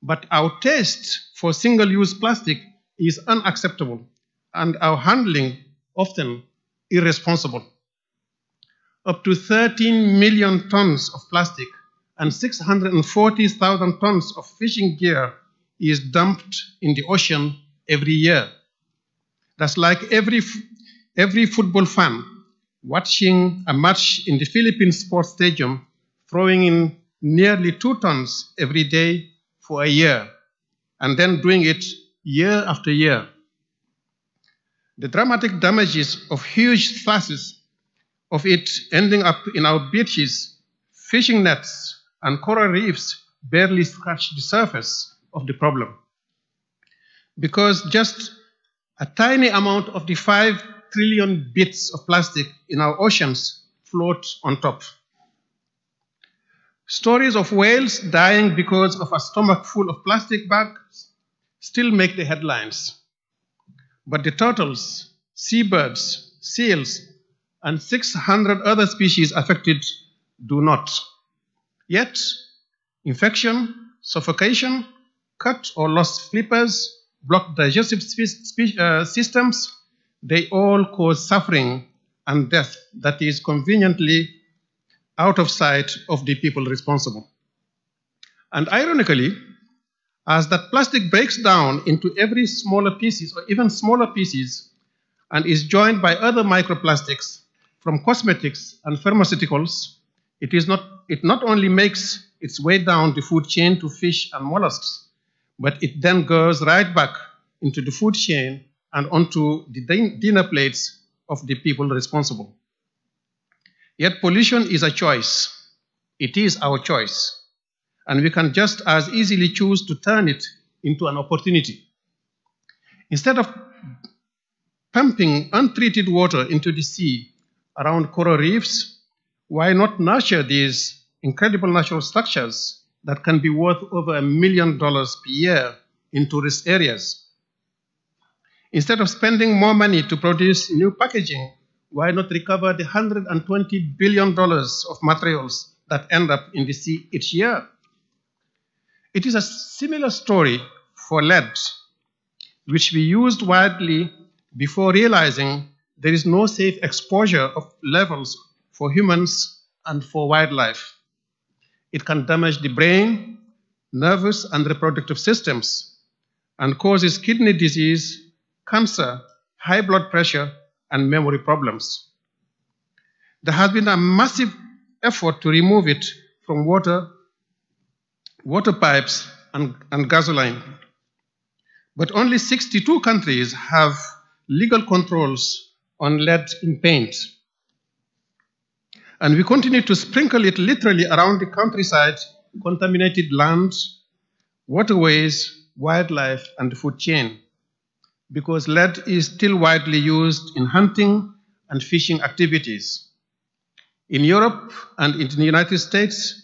But our taste for single-use plastic is unacceptable, and our handling often irresponsible. Up to 13 million tons of plastic and 640,000 tons of fishing gear is dumped in the ocean every year. That's like every football fan watching a match in the Philippine sports stadium throwing in nearly 2 tons every day for a year, and then doing it year after year. The dramatic damages of huge slashes of it ending up in our beaches, fishing nets, and coral reefs barely scratch the surface of the problem. Because just a tiny amount of the 5 trillion bits of plastic in our oceans float on top. Stories of whales dying because of a stomach full of plastic bags still make the headlines. But the turtles, seabirds, seals, and 600 other species affected do not. Yet, infection, suffocation, cut or lost flippers, blocked digestive systems, they all cause suffering and death that is conveniently out of sight of the people responsible. And ironically, as that plastic breaks down into every smaller pieces or even smaller pieces and is joined by other microplastics from cosmetics and pharmaceuticals, it not only makes its way down the food chain to fish and mollusks, but it then goes right back into the food chain and onto the dinner plates of the people responsible. Yet pollution is a choice. It is our choice. And we can just as easily choose to turn it into an opportunity. Instead of pumping untreated water into the sea around coral reefs, why not nurture these incredible natural structures that can be worth over $1 million per year in tourist areas? Instead of spending more money to produce new packaging, why not recover the $120 billion of materials that end up in the sea each year? It is a similar story for lead, which we used widely before realizing there is no safe exposure of levels for humans and for wildlife. It can damage the brain, nervous and reproductive systems, and causes kidney disease, cancer, high blood pressure, and memory problems. There has been a massive effort to remove it from water pipes, and gasoline. But only 62 countries have legal controls on lead in paint. And we continue to sprinkle it literally around the countryside, contaminated land, waterways, wildlife, and the food chain, because lead is still widely used in hunting and fishing activities. In Europe and in the United States,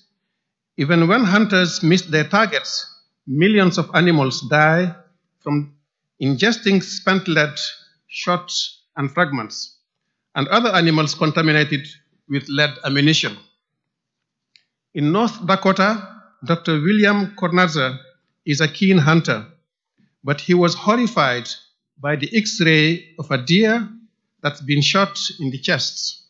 even when hunters miss their targets, millions of animals die from ingesting spent lead, shot, and fragments, and other animals contaminated with lead ammunition. In North Dakota, Dr. William Kornatzer is a keen hunter, but he was horrified by the X-ray of a deer that's been shot in the chest.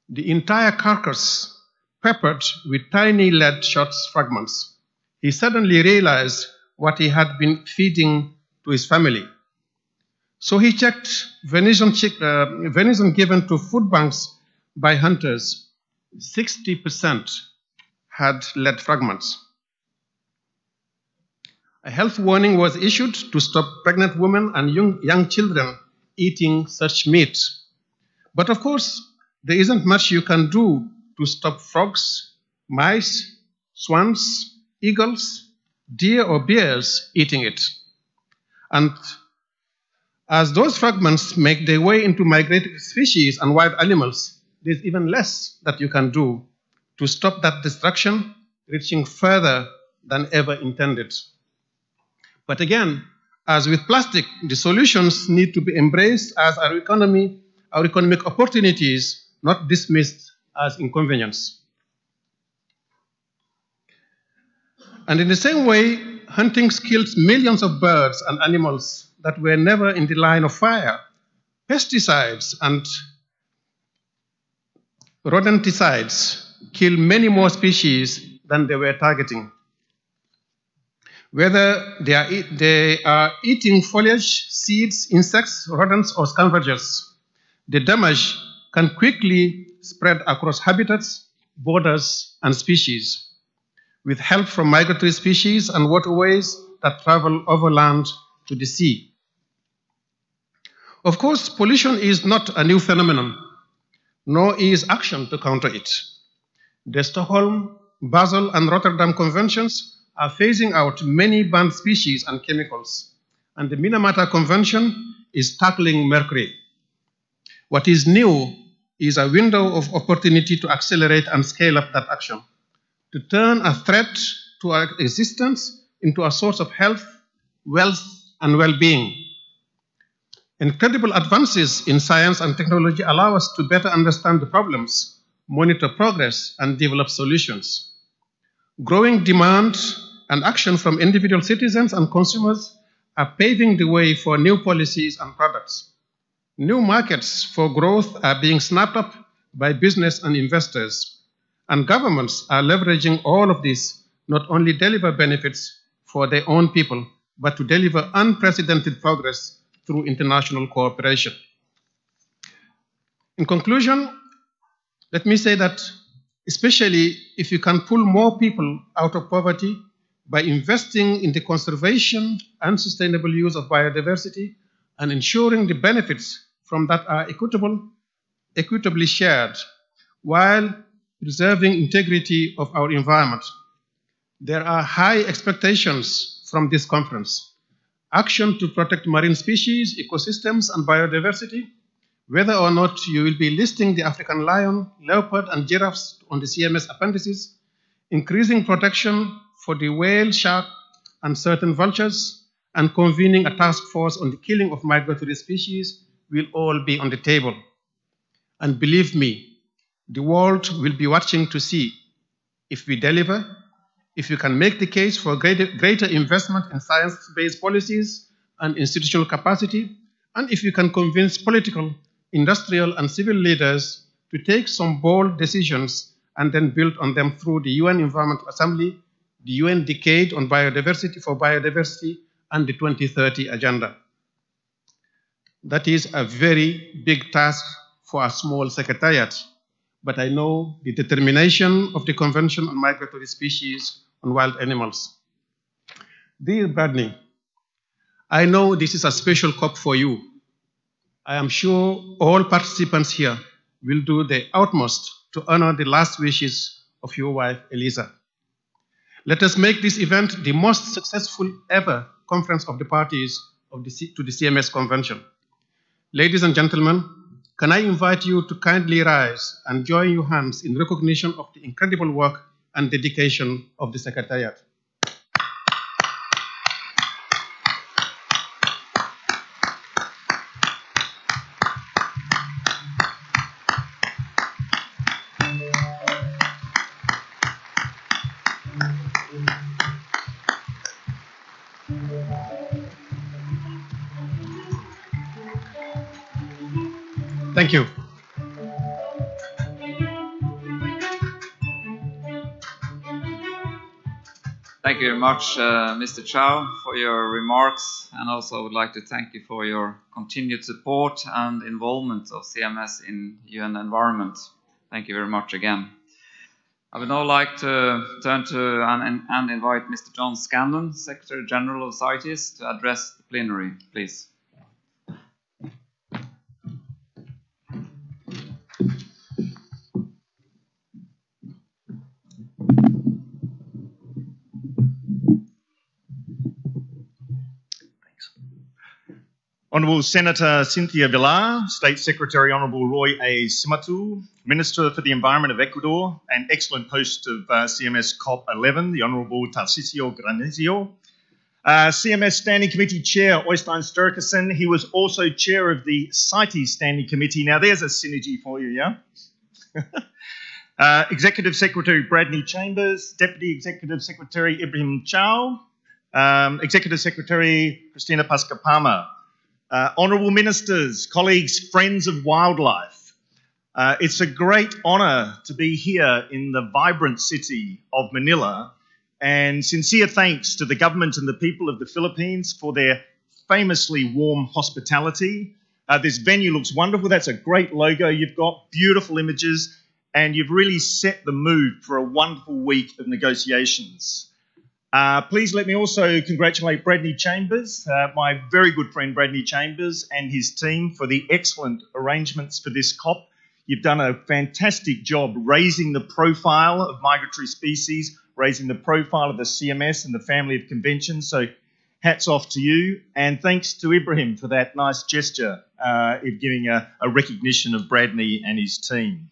The entire carcass peppered with tiny lead shot fragments. He suddenly realized what he had been feeding to his family. So he checked venison given to food banks by hunters. 60% had lead fragments. A health warning was issued to stop pregnant women and young children eating such meat. But of course, there isn't much you can do to stop frogs, mice, swans, eagles, deer, or bears eating it. And As those fragments make their way into migratory species and wild animals, there's even less that you can do to stop that destruction reaching further than ever intended. But again, as with plastic, the solutions need to be embraced as our economic opportunities, not dismissed as inconvenience. And in the same way, hunting kills millions of birds and animals that were never in the line of fire. Pesticides and rodenticides kill many more species than they were targeting. Whether they are eating foliage, seeds, insects, rodents, or scavengers, the damage can quickly spread across habitats, borders, and species, with help from migratory species and waterways that travel overland to the sea. Of course, pollution is not a new phenomenon, nor is action to counter it. The Stockholm, Basel, and Rotterdam Conventions are phasing out many banned species and chemicals, and the Minamata Convention is tackling mercury. What is new is a window of opportunity to accelerate and scale up that action, to turn a threat to our existence into a source of health, wealth, and well-being. Incredible advances in science and technology allow us to better understand the problems, monitor progress, and develop solutions. Growing demand and action from individual citizens and consumers are paving the way for new policies and products. New markets for growth are being snapped up by business and investors, and governments are leveraging all of this not only deliver benefits for their own people, but to deliver unprecedented progress through international cooperation. In conclusion, let me say that especially if you can pull more people out of poverty by investing in the conservation and sustainable use of biodiversity and ensuring the benefits from that are equitably shared while preserving integrity of our environment. There are high expectations from this conference. Action to protect marine species, ecosystems, and biodiversity, whether or not you will be listing the African lion, leopard, and giraffes on the CMS appendices, increasing protection for the whale, shark, and certain vultures, and convening a task force on the killing of migratory species will all be on the table. And believe me, the world will be watching to see if we deliver, if you can make the case for greater investment in science-based policies and institutional capacity, and if you can convince political, industrial, and civil leaders to take some bold decisions and then build on them through the UN Environment Assembly, the UN Decade on Biodiversity for Biodiversity, and the 2030 Agenda. That is a very big task for a small secretariat, but I know the determination of the Convention on Migratory Species and Wild Animals. Dear Bradley, I know this is a special COP for you. I am sure all participants here will do their utmost to honor the last wishes of your wife, Elisa. Let us make this event the most successful ever conference of the parties to the CMS Convention. Ladies and gentlemen, can I invite you to kindly rise and join your hands in recognition of the incredible work and dedication of the Secretariat. Thank you. Thank you very much, Mr. Chow, for your remarks, and also I would like to thank you for your continued support and involvement of CMS in UN environment. Thank you very much again. I would now like to turn to and invite Mr. John Scanlon, Secretary General of CITES, to address the plenary, please. Honourable Senator Cynthia Villar, State Secretary Honourable Roy A. Simatu, Minister for the Environment of Ecuador and excellent host of CMS COP12, the Honourable Tarcisio Granizio, CMS Standing Committee Chair Oystein Sturkesen. He was also chair of the CITES Standing Committee. Now there's a synergy for you, yeah? Executive Secretary Bradley Chambers, Deputy Executive Secretary Ibrahim Chow, Executive Secretary Christina Pascapama, Honourable Ministers, colleagues, friends of wildlife. It's a great honour to be here in the vibrant city of Manila, and sincere thanks to the government and the people of the Philippines for their famously warm hospitality. This venue looks wonderful. That's a great logo you've got, beautiful images, and you've really set the mood for a wonderful week of negotiations. Please let me also congratulate Bradley Chambers, my very good friend Bradley Chambers and his team for the excellent arrangements for this COP. You've done a fantastic job raising the profile of migratory species, raising the profile of the CMS and the family of conventions. So hats off to you, and thanks to Ibrahim for that nice gesture of giving a recognition of Bradley and his team.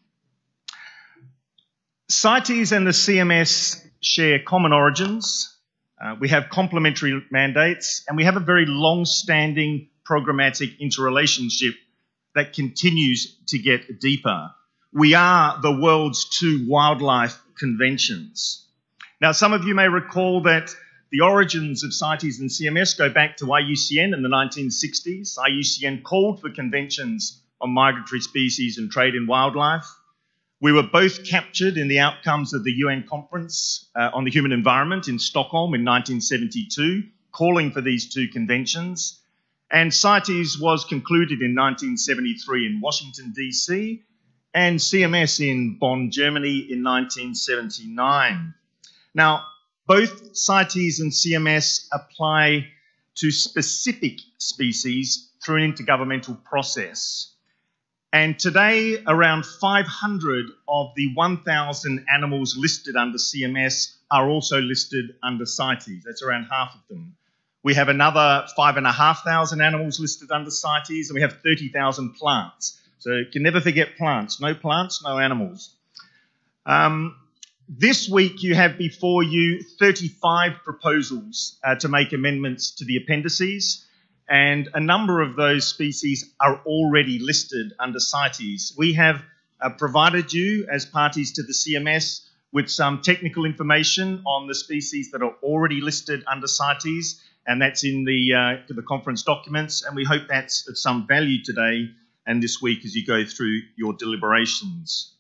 CITES and the CMS share common origins. We have complementary mandates, and we have a very long-standing programmatic interrelationship that continues to get deeper. We are the world's 2 wildlife conventions. Now, some of you may recall that the origins of CITES and CMS go back to IUCN in the 1960s. IUCN called for conventions on migratory species and trade in wildlife. We were both captured in the outcomes of the UN Conference on the Human Environment in Stockholm in 1972, calling for these 2 conventions. And CITES was concluded in 1973 in Washington, D.C., and CMS in Bonn, Germany in 1979. Now, both CITES and CMS apply to specific species through an intergovernmental process. And today, around 500 of the 1,000 animals listed under CMS are also listed under CITES. That's around half of them. We have another 5,500 animals listed under CITES, and we have 30,000 plants. So you can never forget plants. No plants, no animals. This week, you have before you 35 proposals to make amendments to the appendices, and a number of those species are already listed under CITES. We have provided you, as parties to the CMS, with some technical information on the species that are already listed under CITES, and that's in the conference documents, and we hope that's of some value today and this week as you go through your deliberations.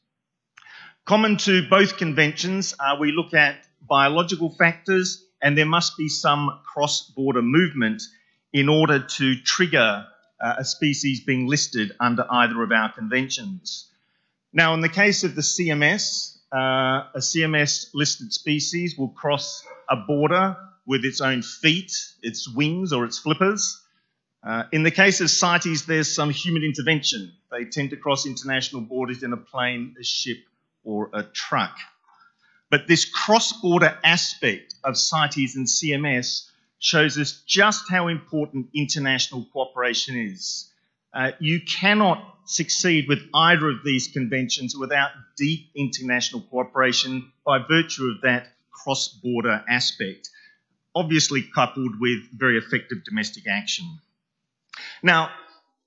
Common to both conventions, we look at biological factors, and there must be some cross-border movement in order to trigger a species being listed under either of our conventions. Now, in the case of the CMS, a CMS-listed species will cross a border with its own feet, its wings, or its flippers. In the case of CITES, there's some human intervention. They tend to cross international borders in a plane, a ship, or a truck. But this cross-border aspect of CITES and CMS shows us just how important international cooperation is. You cannot succeed with either of these conventions without deep international cooperation by virtue of that cross-border aspect, obviously coupled with very effective domestic action. Now,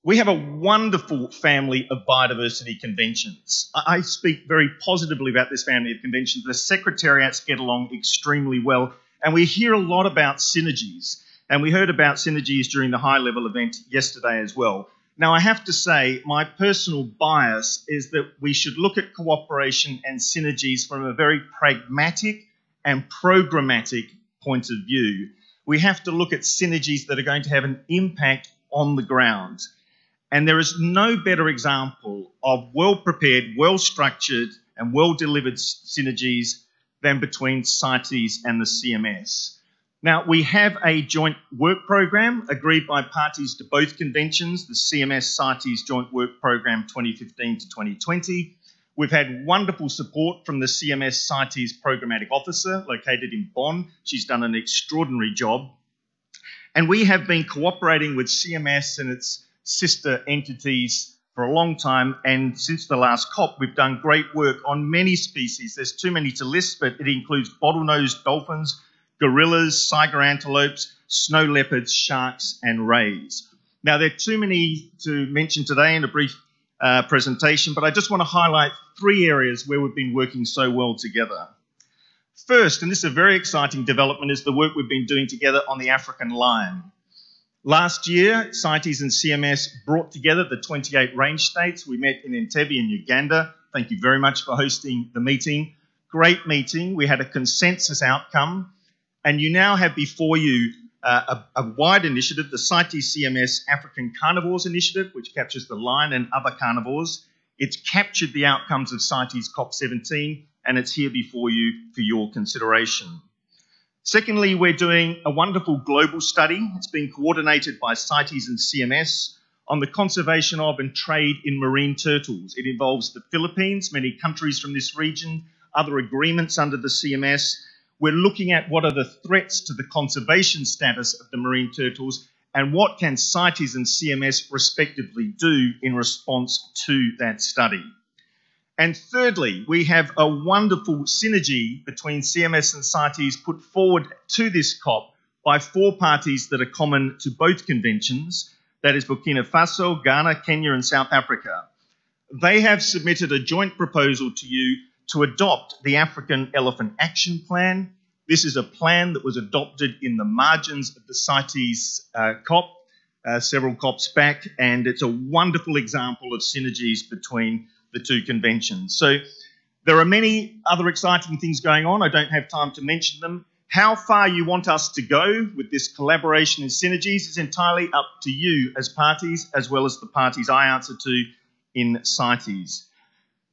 we have a wonderful family of biodiversity conventions. I speak very positively about this family of conventions. The secretariats get along extremely well, and we hear a lot about synergies. And we heard about synergies during the high-level event yesterday as well. Now, I have to say, my personal bias is that we should look at cooperation and synergies from a very pragmatic and programmatic point of view. We have to look at synergies that are going to have an impact on the ground. And there is no better example of well-prepared, well-structured, and well-delivered synergies than between CITES and the CMS. Now, we have a joint work program agreed by parties to both conventions, the CMS-CITES Joint Work Program 2015 to 2020. We've had wonderful support from the CMS-CITES Programmatic Officer located in Bonn. She's done an extraordinary job. And we have been cooperating with CMS and its sister entities for a long time, and since the last COP, we've done great work on many species. There's too many to list, but it includes bottlenose dolphins, gorillas, tiger antelopes, snow leopards, sharks, and rays. Now, there are too many to mention today in a brief presentation, but I just want to highlight 3 areas where we've been working so well together. First, and this is a very exciting development, is the work we've been doing together on the African lion. Last year, CITES and CMS brought together the 28 range states. We met in Entebbe in Uganda. Thank you very much for hosting the meeting. Great meeting. We had a consensus outcome. And you now have before you a wide initiative, the CITES CMS African Carnivores Initiative, which captures the lion and other carnivores. It's captured the outcomes of CITES COP17, and it's here before you for your consideration. Secondly, we're doing a wonderful global study. It's been coordinated by CITES and CMS on the conservation of and trade in marine turtles. It involves the Philippines, many countries from this region, other agreements under the CMS. We're looking at what are the threats to the conservation status of the marine turtles and what can CITES and CMS respectively do in response to that study. And thirdly, we have a wonderful synergy between CMS and CITES put forward to this COP by 4 parties that are common to both conventions, that is Burkina Faso, Ghana, Kenya, and South Africa. They have submitted a joint proposal to you to adopt the African Elephant Action Plan. This is a plan that was adopted in the margins of the CITES COP, several COPs back, and it's a wonderful example of synergies between the 2 conventions. So there are many other exciting things going on. I don't have time to mention them. How far you want us to go with this collaboration and synergies is entirely up to you as parties, as well as the parties I answer to in CITES.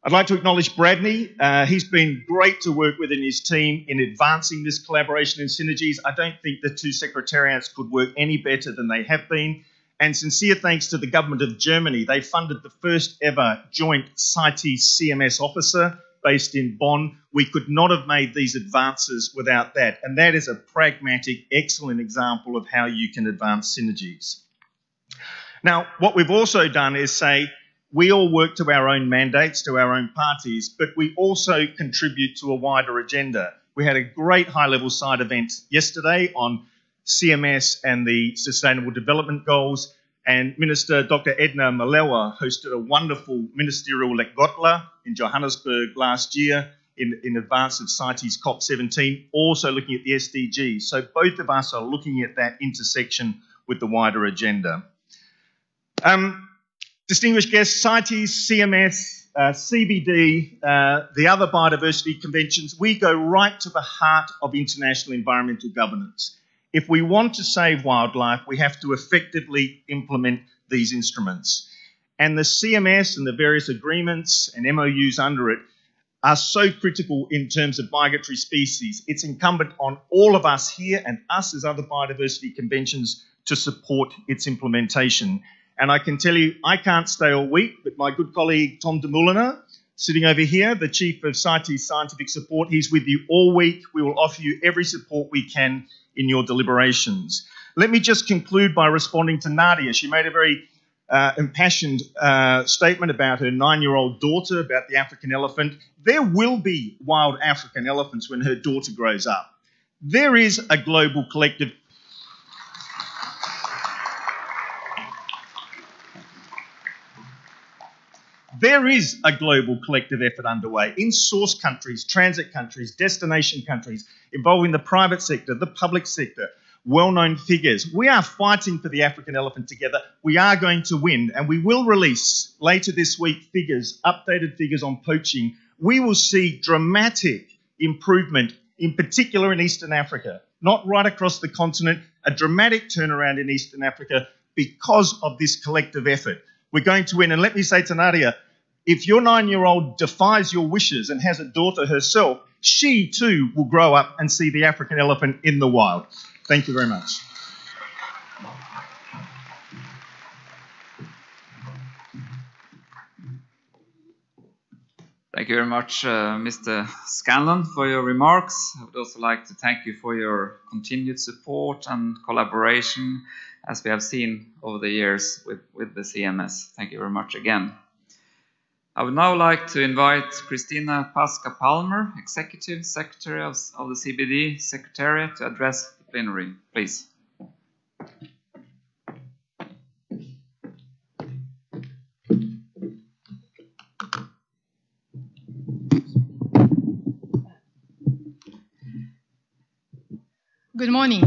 I'd like to acknowledge Bradney. He's been great to work with in his team in advancing this collaboration and synergies. I don't think the 2 secretariats could work any better than they have been. And sincere thanks to the government of Germany. They funded the first ever joint CITES CMS officer based in Bonn. We could not have made these advances without that. And that is a pragmatic, excellent example of how you can advance synergies. Now, what we've also done is say, we all work to our own mandates, to our own parties, but we also contribute to a wider agenda. We had a great high-level side event yesterday on CMS and the Sustainable Development Goals, and Minister Dr. Edna Malewa hosted a wonderful ministerial lekgotla in Johannesburg last year in advance of CITES COP17, also looking at the SDGs. So both of us are looking at that intersection with the wider agenda. Distinguished guests, CITES, CMS, CBD, the other biodiversity conventions, we go right to the heart of international environmental governance. If we want to save wildlife, we have to effectively implement these instruments. And the CMS and the various agreements and MOUs under it are so critical in terms of migratory species. It's incumbent on all of us here and us as other biodiversity conventions to support its implementation. And I can tell you, I can't stay all week, but my good colleague Tom de Mouliner, sitting over here, the Chief of CITES Scientific Support, he's with you all week. We will offer you every support we can in your deliberations. Let me just conclude by responding to Nadia. She made a very impassioned statement about her 9-year-old daughter, about the African elephant. There will be wild African elephants when her daughter grows up. There is a global collective There is a global collective effort underway in source countries, transit countries, destination countries, involving the private sector, the public sector, well-known figures. We are fighting for the African elephant together. We are going to win, and we will release later this week figures, updated figures on poaching. We will see dramatic improvement, in particular in Eastern Africa, not right across the continent, a dramatic turnaround in Eastern Africa because of this collective effort. We're going to win. And let me say to Nadia, if your 9-year-old defies your wishes and has a daughter herself, she too will grow up and see the African elephant in the wild. Thank you very much. Thank you very much, Mr. Scanlon, for your remarks. I would also like to thank you for your continued support and collaboration, as we have seen over the years with the CMS. Thank you very much again. I would now like to invite Christina Pasca-Palmer, Executive Secretary of the CBD Secretariat, to address the plenary. Please. Good morning,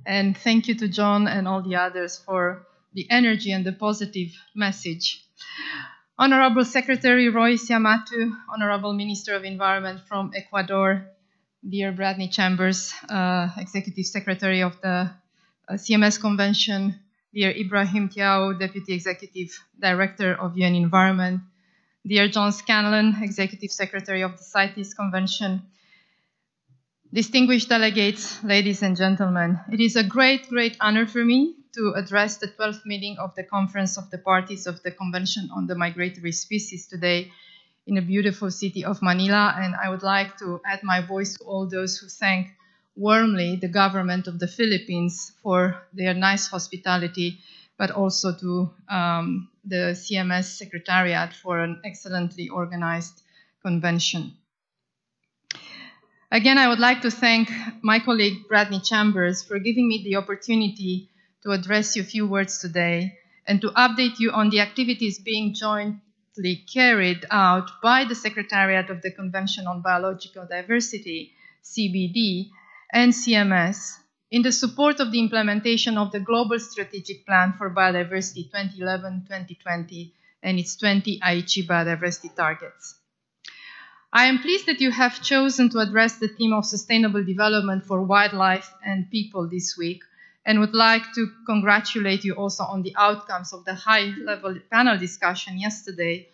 and thank you to John and all the others for the energy and the positive message. Honorable Secretary Roy Siamatu, Honorable Minister of Environment from Ecuador, dear Bradley Chambers, Executive Secretary of the CMS Convention, dear Ibrahim Tiao, Deputy Executive Director of UN Environment, dear John Scanlon, Executive Secretary of the CITES Convention, distinguished delegates, ladies and gentlemen, it is a great honor for me to address the 12th meeting of the Conference of the Parties of the Convention on the Migratory Species today in the beautiful city of Manila, and I would like to add my voice to all those who thank warmly the government of the Philippines for their nice hospitality, but also to the CMS Secretariat for an excellently organized convention. Again, I would like to thank my colleague Bradley Chambers for giving me the opportunity to address you a few words today and to update you on the activities being jointly carried out by the Secretariat of the Convention on Biological Diversity, CBD, and CMS in the support of the implementation of the Global Strategic Plan for Biodiversity 2011-2020 and its 20 Aichi biodiversity targets. I am pleased that you have chosen to address the theme of sustainable development for wildlife and people this week, and would like to congratulate you also on the outcomes of the high-level panel discussion yesterday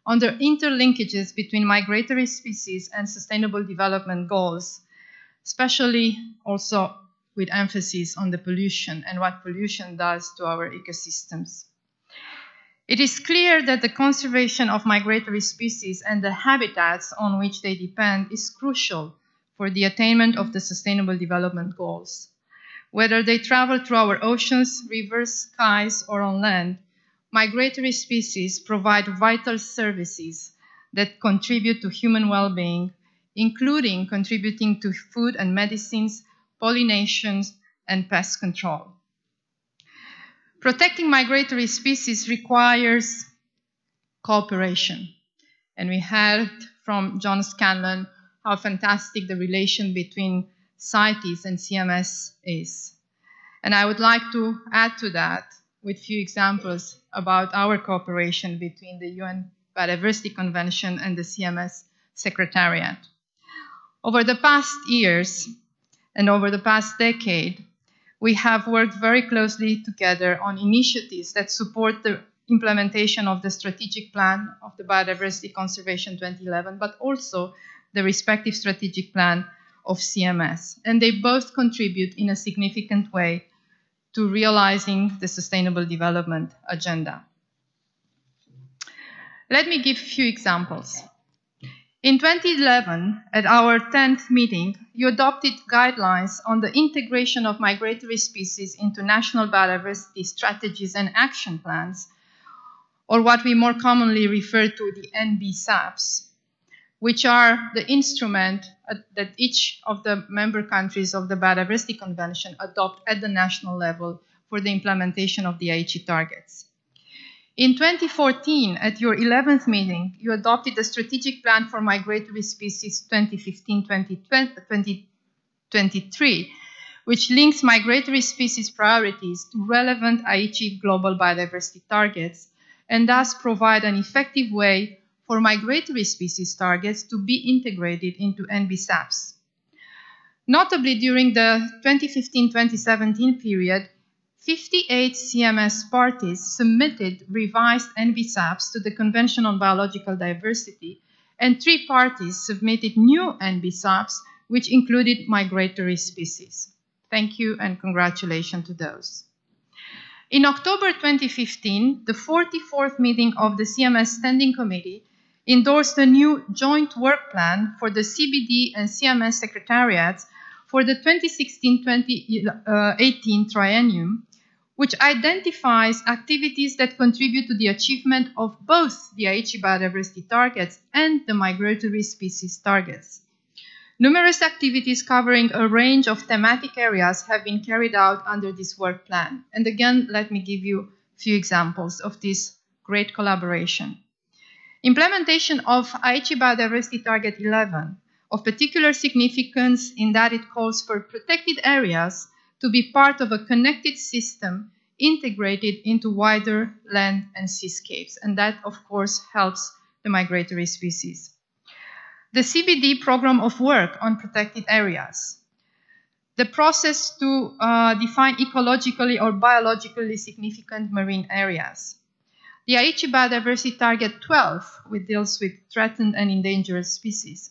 on the interlinkages between migratory species and sustainable development goals, especially also with emphasis on the pollution and what pollution does to our ecosystems. It is clear that the conservation of migratory species and the habitats on which they depend is crucial for the attainment of the Sustainable Development Goals. Whether they travel through our oceans, rivers, skies, or on land, migratory species provide vital services that contribute to human well-being, including contributing to food and medicines, pollinations, and pest control. Protecting migratory species requires cooperation. And we heard from John Scanlon how fantastic the relation between CITES and CMS is. And I would like to add to that with a few examples about our cooperation between the UN Biodiversity Convention and the CMS Secretariat. Over the past years and over the past decade, we have worked very closely together on initiatives that support the implementation of the strategic plan of the Biodiversity Conservation 2011, but also the respective strategic plan of CMS. And they both contribute in a significant way to realizing the Sustainable Development Agenda. Let me give a few examples. In 2011, at our 10th meeting, you adopted guidelines on the integration of migratory species into national biodiversity strategies and action plans, or what we more commonly refer to the NBSAPs, which are the instrument that each of the member countries of the Biodiversity Convention adopt at the national level for the implementation of the Aichi targets. In 2014, at your 11th meeting, you adopted the Strategic Plan for Migratory Species 2015-2023, which links migratory species priorities to relevant Aichi global biodiversity targets, and thus provide an effective way for migratory species targets to be integrated into NBSAPs. Notably, during the 2015-2017 period, 58 CMS parties submitted revised NBSAPs to the Convention on Biological Diversity, and 3 parties submitted new NBSAPs, which included migratory species. Thank you and congratulations to those. In October 2015, the 44th meeting of the CMS Standing Committee endorsed a new joint work plan for the CBD and CMS Secretariats for the 2016-2018 triennium, which identifies activities that contribute to the achievement of both the Aichi biodiversity targets and the migratory species targets. Numerous activities covering a range of thematic areas have been carried out under this work plan. And again, let me give you a few examples of this great collaboration. Implementation of Aichi Biodiversity Target 11, of particular significance in that it calls for protected areas to be part of a connected system integrated into wider land and seascapes. And that, of course, helps the migratory species. The CBD program of work on protected areas. The process to define ecologically or biologically significant marine areas. The Aichi Biodiversity Target 12, which deals with threatened and endangered species.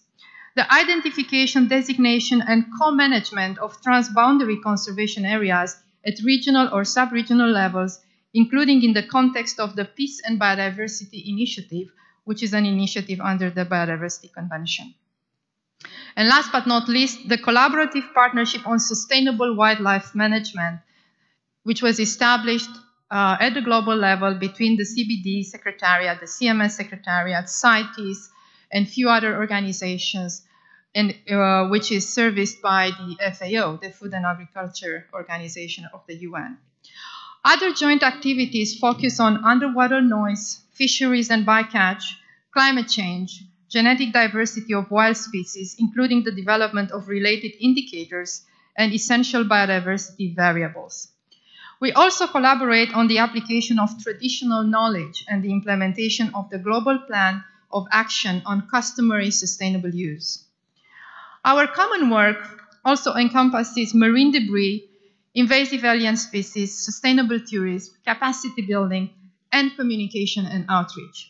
The identification, designation, and co-management of transboundary conservation areas at regional or sub-regional levels, including in the context of the Peace and Biodiversity Initiative, which is an initiative under the Biodiversity Convention. And last but not least, the collaborative partnership on sustainable wildlife management, which was established at the global level between the CBD Secretariat, the CMS Secretariat, CITES, and few other organizations, and which is serviced by the FAO, the Food and Agriculture Organization of the UN. Other joint activities focus on underwater noise, fisheries and bycatch, climate change, genetic diversity of wild species, including the development of related indicators and essential biodiversity variables. We also collaborate on the application of traditional knowledge and the implementation of the Global Plan of Action on Customary Sustainable Use. Our common work also encompasses marine debris, invasive alien species, sustainable tourism, capacity building, and communication and outreach.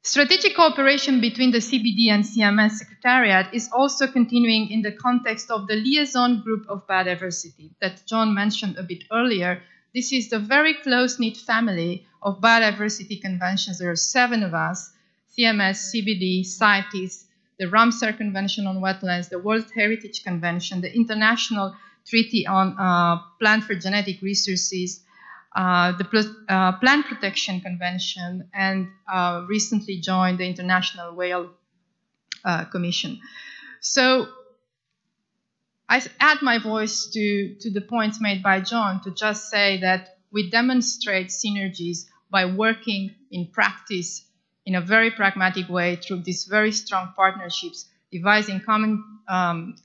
Strategic cooperation between the CBD and CMS Secretariat is also continuing in the context of the liaison group of biodiversity that John mentioned a bit earlier. This is the very close-knit family of biodiversity conventions. There are 7 of us: CMS, CBD, CITES, the Ramsar Convention on Wetlands, the World Heritage Convention, the International Treaty on Plant for Genetic Resources, the Plant Protection Convention, and recently joined the International Whale Commission. So I add my voice to the points made by John to just say that we demonstrate synergies by working in practice in a very pragmatic way through these very strong partnerships, devising common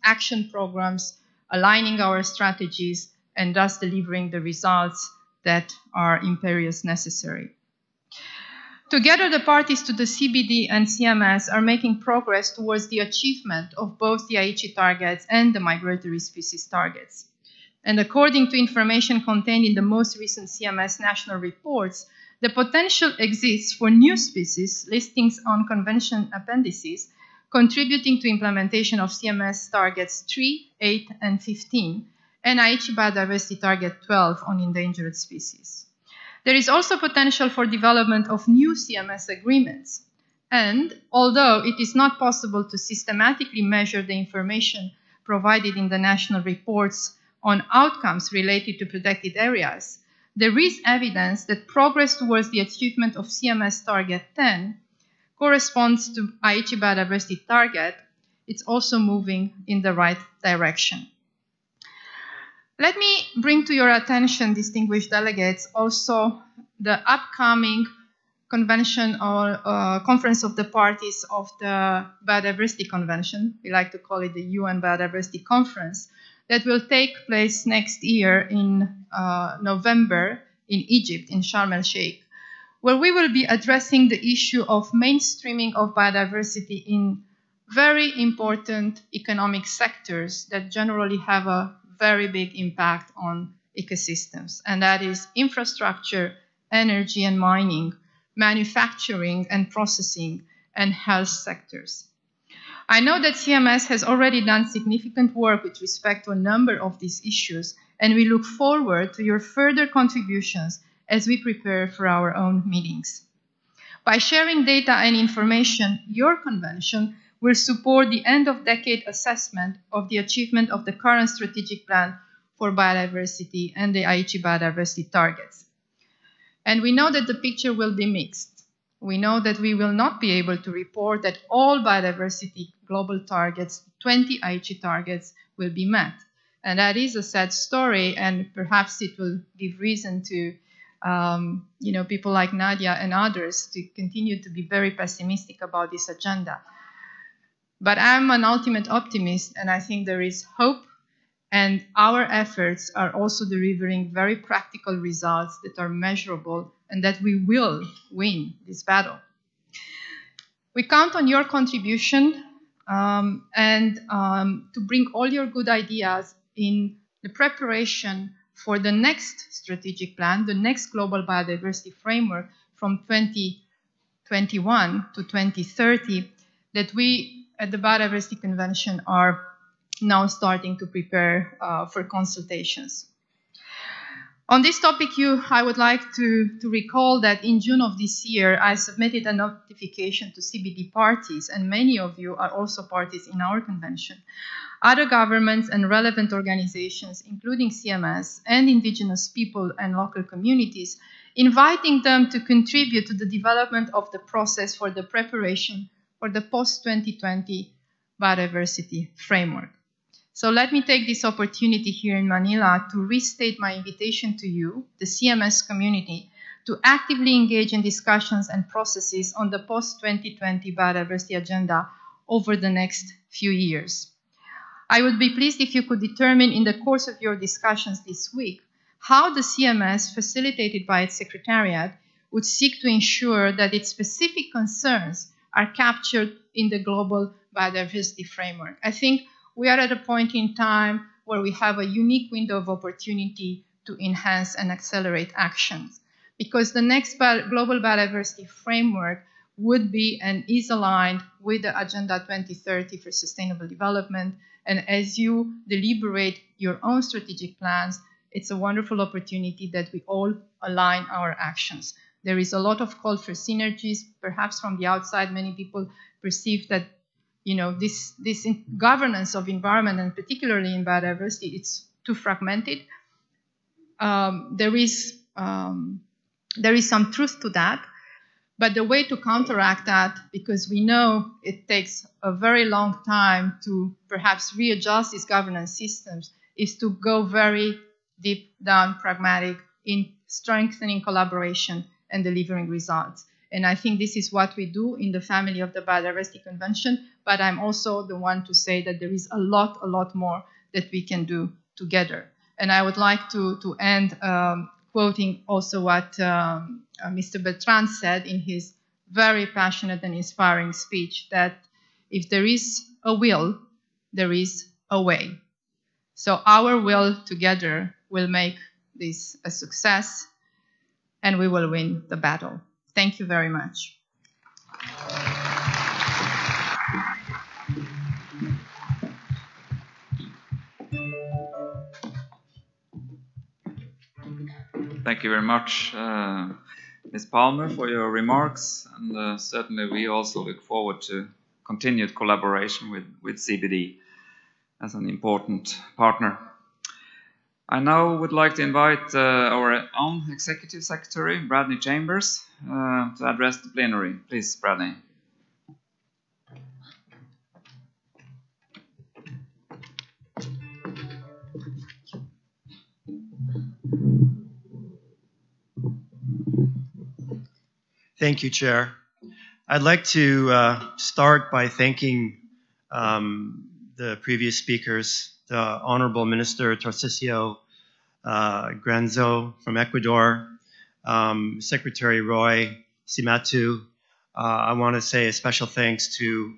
action programs, aligning our strategies, and thus delivering the results that are imperious necessary. Together, the parties to the CBD and CMS are making progress towards the achievement of both the Aichi targets and the migratory species targets. And according to information contained in the most recent CMS national reports, the potential exists for new species listings on convention appendices, contributing to implementation of CMS targets 3, 8, and 15, and Aichi Biodiversity Target 12 on endangered species. There is also potential for development of new CMS agreements. And although it is not possible to systematically measure the information provided in the national reports on outcomes related to protected areas, there is evidence that progress towards the achievement of CMS Target 10 corresponds to Aichi Biodiversity Target. It's also moving in the right direction. Let me bring to your attention, distinguished delegates, also the upcoming convention or conference of the parties of the Biodiversity Convention. We like to call it the UN Biodiversity Conference, that will take place next year in November in Egypt, in Sharm el-Sheikh, where we will be addressing the issue of mainstreaming of biodiversity in very important economic sectors that generally have a very big impact on ecosystems, and that is infrastructure, energy and mining, manufacturing and processing, and health sectors. I know that CMS has already done significant work with respect to a number of these issues, and we look forward to your further contributions as we prepare for our own meetings. By sharing data and information, your convention will support the end-of-decade assessment of the achievement of the current strategic plan for biodiversity and the Aichi biodiversity targets. And we know that the picture will be mixed. We know that we will not be able to report that all biodiversity global targets, 20 Aichi targets, will be met. And that is a sad story, and perhaps it will give reason to people like Nadia and others to continue to be very pessimistic about this agenda. But I'm an ultimate optimist, and I think there is hope, and our efforts are also delivering very practical results that are measurable and that we will win this battle. We count on your contribution to bring all your good ideas in the preparation for the next strategic plan, the next global biodiversity framework from 2021 to 2030, that we at the Biodiversity Convention are now starting to prepare for consultations. On this topic, I would like to recall that in June of this year, I submitted a notification to CBD parties, and many of you are also parties in our convention, other governments and relevant organizations, including CMS and indigenous people and local communities, inviting them to contribute to the development of the process for the preparation for the post-2020 biodiversity framework. So let me take this opportunity here in Manila to restate my invitation to you, the CMS community, to actively engage in discussions and processes on the post-2020 biodiversity agenda over the next few years. I would be pleased if you could determine in the course of your discussions this week how the CMS, facilitated by its Secretariat, would seek to ensure that its specific concerns are captured in the global biodiversity framework. I think we are at a point in time where we have a unique window of opportunity to enhance and accelerate actions, because the next global biodiversity framework would be and is aligned with the Agenda 2030 for Sustainable Development. And as you deliberate your own strategic plans, it's a wonderful opportunity that we all align our actions. There is a lot of call for synergies. Perhaps from the outside, many people perceive that this governance of environment, and particularly in biodiversity, it's too fragmented. There is some truth to that, but the way to counteract that, because we know it takes a very long time to perhaps readjust these governance systems, is to go very deep down, pragmatic, in strengthening collaboration and delivering results. And I think this is what we do in the family of the Biodiversity Convention, but I'm also the one to say that there is a lot more that we can do together. And I would like to end quoting also what Mr. Bertrand said in his very passionate and inspiring speech, that if there is a will, there is a way. So our will together will make this a success, and we will win the battle. Thank you very much. Thank you very much, Ms. Palmer, for your remarks, and certainly we also look forward to continued collaboration with CBD as an important partner. I now would like to invite our own Executive Secretary, Bradley Chambers, to address the plenary. Please, Bradley. Thank you, Chair. I'd like to start by thanking the previous speakers, the Honorable Minister Tarcisio Granzo from Ecuador, Secretary Roy Simatu. I want to say a special thanks to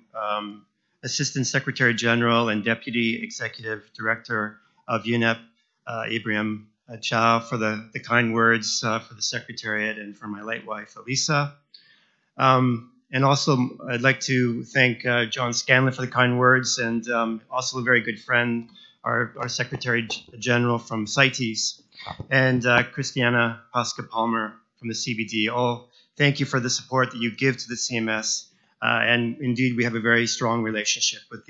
Assistant Secretary General and Deputy Executive Director of UNEP, Ibrahim Chow, for the kind words for the Secretariat and for my late wife, Elisa. And also, I'd like to thank John Scanlon for the kind words, and also a very good friend, our Secretary General from CITES, and Christiana Pasca Palmer from the CBD, all thank you for the support that you give to the CMS. And indeed, we have a very strong relationship with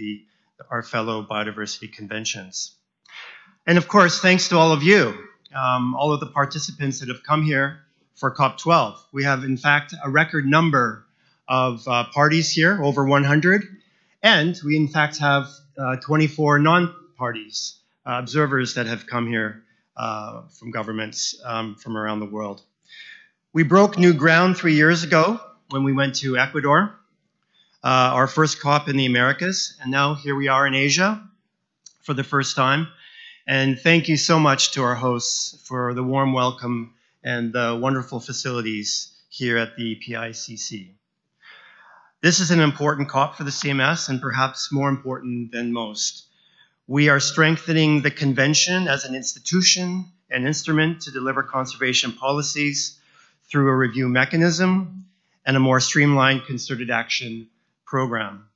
our fellow biodiversity conventions. And of course, thanks to all of you, all of the participants that have come here for COP12. We have, in fact, a record number of parties here, over 100. And we, in fact, have 24 non-parties, observers that have come here from governments from around the world. We broke new ground 3 years ago when we went to Ecuador, our first COP in the Americas, and now here we are in Asia for the first time. And thank you so much to our hosts for the warm welcome and the wonderful facilities here at the PICC. This is an important COP for the CMS, and perhaps more important than most. We are strengthening the convention as an institution and instrument to deliver conservation policies through a review mechanism and a more streamlined concerted action program.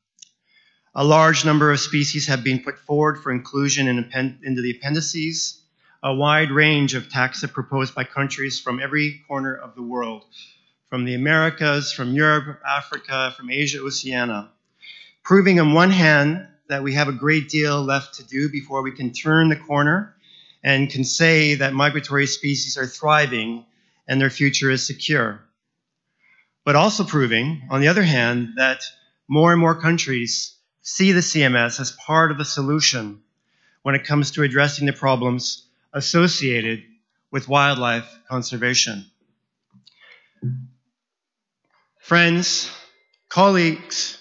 A large number of species have been put forward for inclusion into the appendices, a wide range of taxa proposed by countries from every corner of the world, from the Americas, from Europe, Africa, from Asia, Oceania, proving on one hand that we have a great deal left to do before we can turn the corner and can say that migratory species are thriving and their future is secure. But also proving, on the other hand, that more and more countries see the CMS as part of the solution when it comes to addressing the problems associated with wildlife conservation. Friends, colleagues,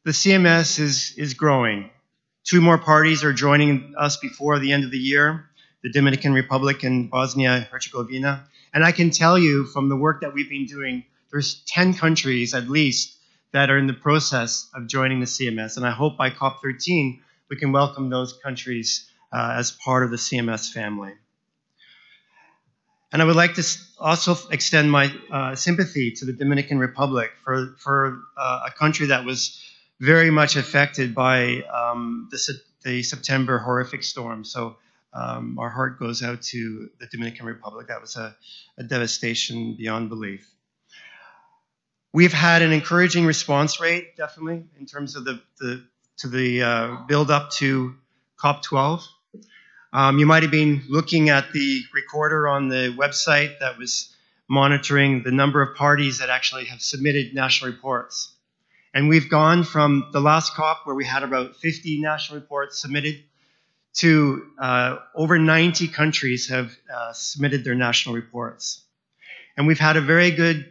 the CMS is growing. 2 more parties are joining us before the end of the year, the Dominican Republic and Bosnia-Herzegovina. And I can tell you from the work that we've been doing, there's 10 countries at least that are in the process of joining the CMS. And I hope by COP13, we can welcome those countries as part of the CMS family. And I would like to also extend my sympathy to the Dominican Republic for a country that was very much affected by the September horrific storm. So our heart goes out to the Dominican Republic. That was a devastation beyond belief. We've had an encouraging response rate, definitely, in terms of the build up to COP12. You might have been looking at the recorder on the website that was monitoring the number of parties that actually have submitted national reports. And we've gone from the last COP, where we had about 50 national reports submitted, to over 90 countries have submitted their national reports. And we've had a very good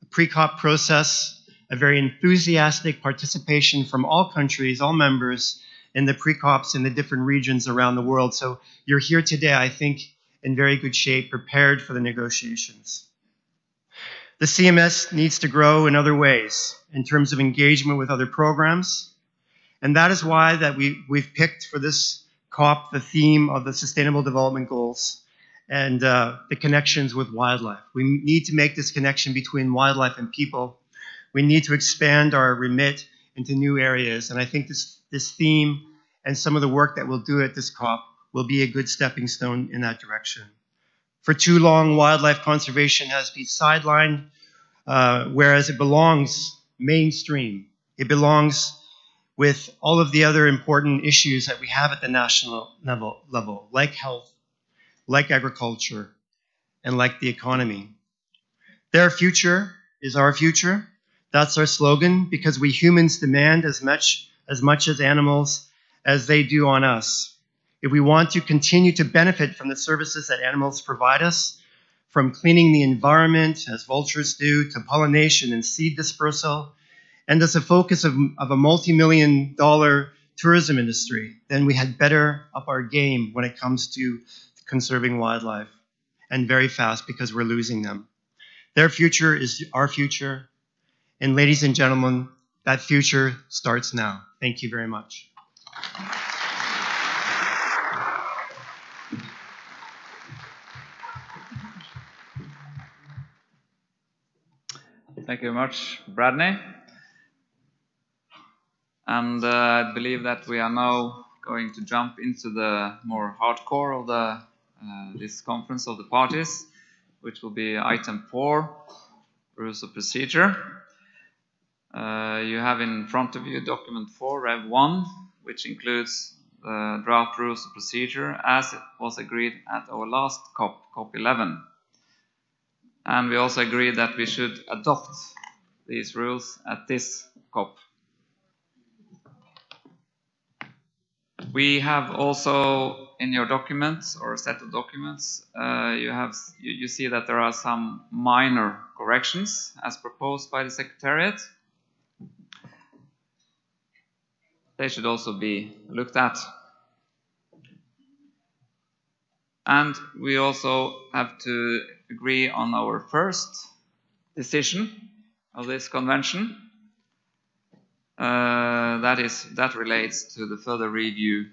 pre-COP process, a very enthusiastic participation from all countries, all members, in the pre-COPs in the different regions around the world. So you're here today, I think, in very good shape, prepared for the negotiations. The CMS needs to grow in other ways, in terms of engagement with other programs. And that is why that we've picked for this COP the theme of the Sustainable Development Goals and the connections with wildlife. We need to make this connection between wildlife and people. We need to expand our remit into new areas. And I think this theme and some of the work that we'll do at this COP will be a good stepping stone in that direction. For too long, wildlife conservation has been sidelined, whereas it belongs mainstream. It belongs with all of the other important issues that we have at the national level, like health, like agriculture, and like the economy. Their future is our future. That's our slogan, because we humans demand as much as animals as they do on us. If we want to continue to benefit from the services that animals provide us, from cleaning the environment, as vultures do, to pollination and seed dispersal, and as a focus of a multi-million-dollar tourism industry, then we had better up our game when it comes to conserving wildlife, and very fast, because we're losing them. Their future is our future, and ladies and gentlemen, that future starts now. Thank you very much. Thank you very much, Bradney. And I believe that we are now going to jump into the more hardcore of this conference of the parties, which will be item 4, rules of procedure. You have in front of you document 4, Rev 1, which includes the draft rules of procedure as it was agreed at our last COP, COP11. And we also agreed that we should adopt these rules at this COP. We have also in your documents or set of documents, you see that there are some minor corrections as proposed by the Secretariat. They should also be looked at. And we also have to agree on our first decision of this convention. That relates to the further review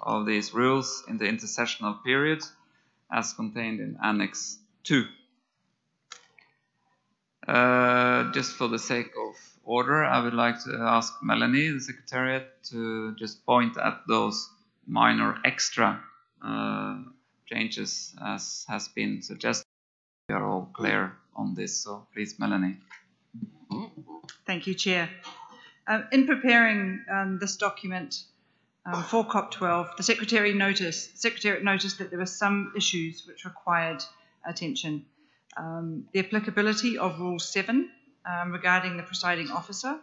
of these rules in the intersessional period as contained in Annex 2. Just for the sake of order, I would like to ask Melanie, the Secretariat, to just point at those minor extra changes as has been suggested. We are all clear on this, so please, Melanie. Thank you, Chair. In preparing this document for COP12, the Secretariat noticed that there were some issues which required attention. The applicability of Rule 7 regarding the presiding officer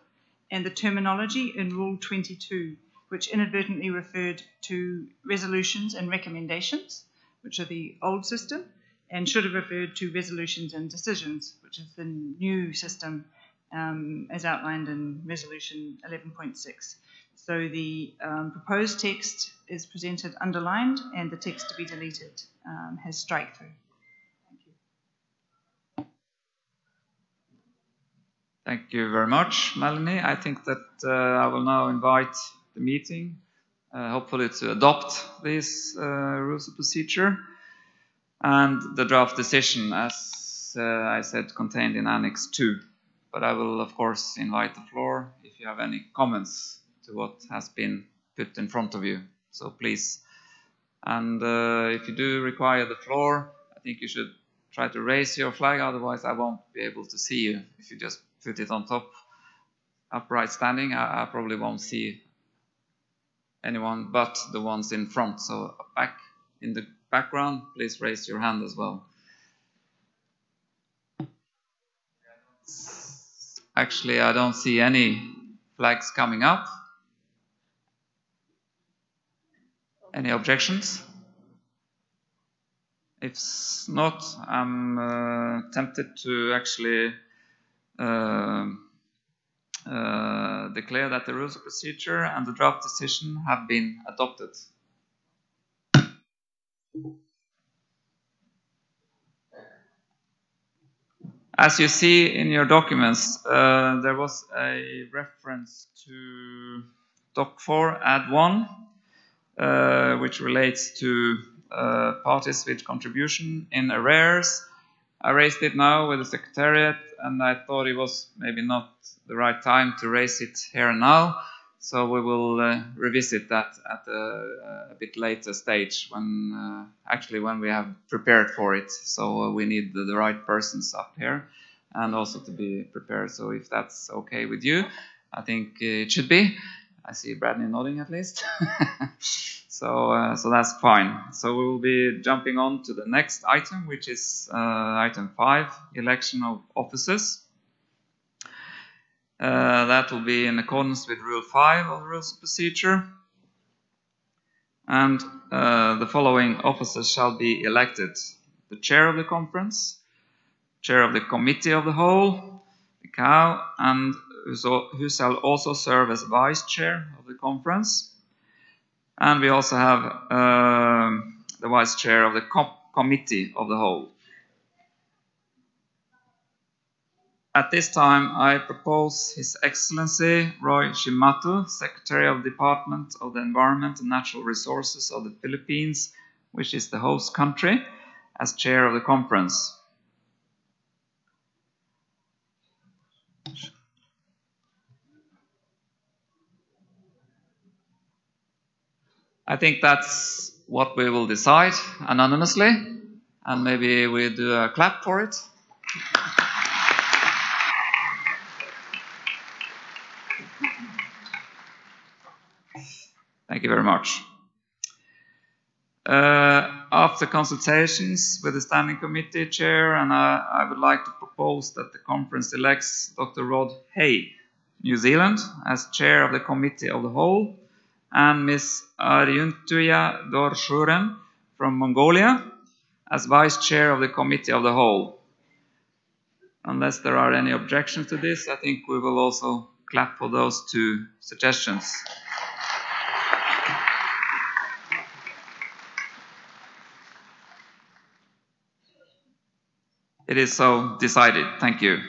and the terminology in Rule 22, which inadvertently referred to resolutions and recommendations, which are the old system, and should have referred to resolutions and decisions, which is the new system as outlined in Resolution 11.6. So the proposed text is presented underlined, and the text to be deleted has strike through. Thank you very much, Melanie. I think that I will now invite the meeting, hopefully to adopt these rules of procedure and the draft decision, as I said, contained in Annex 2. But I will, of course, invite the floor if you have any comments to what has been put in front of you. So please. And if you do require the floor, I think you should try to raise your flag, otherwise I won't be able to see you. If you just put it on top, upright standing, I probably won't see anyone but the ones in front. So back in the background, please raise your hand as well. Actually, I don't see any flags coming up. Any objections? If not, I'm tempted to actually declare that the rules of procedure and the draft decision have been adopted. As you see in your documents, there was a reference to Doc 4 Add 1, which relates to parties with contribution in arrears. I raised it now with the Secretariat, and I thought it was maybe not the right time to raise it here and now. So we will revisit that at a bit later stage, when actually when we have prepared for it. So we need the right persons up here, and also to be prepared. So if that's okay with you, I think it should be. I see Bradley nodding at least. So that's fine. So we will be jumping on to the next item, which is item 5, election of officers. That will be in accordance with Rule 5 of the Rules of Procedure. And the following officers shall be elected: the Chair of the Conference, Chair of the Committee of the Whole, the COW, and who shall also serve as Vice Chair of the Conference. And we also have the Vice Chair of the Committee of the Whole. At this time, I propose His Excellency Roy Shimato, Secretary of the Department of the Environment and Natural Resources of the Philippines, which is the host country, as Chair of the Conference. I think that's what we will decide anonymously, and maybe we do a clap for it. Thank you very much. After consultations with the Standing Committee Chair, and I would like to propose that the conference elects Dr. Rod Hay, New Zealand, as Chair of the Committee of the Whole, and Ms. Aryuntuya Dorshuren from Mongolia as Vice Chair of the Committee of the Whole. Unless there are any objections to this, I think we will also clap for those two suggestions. It is so decided. Thank you.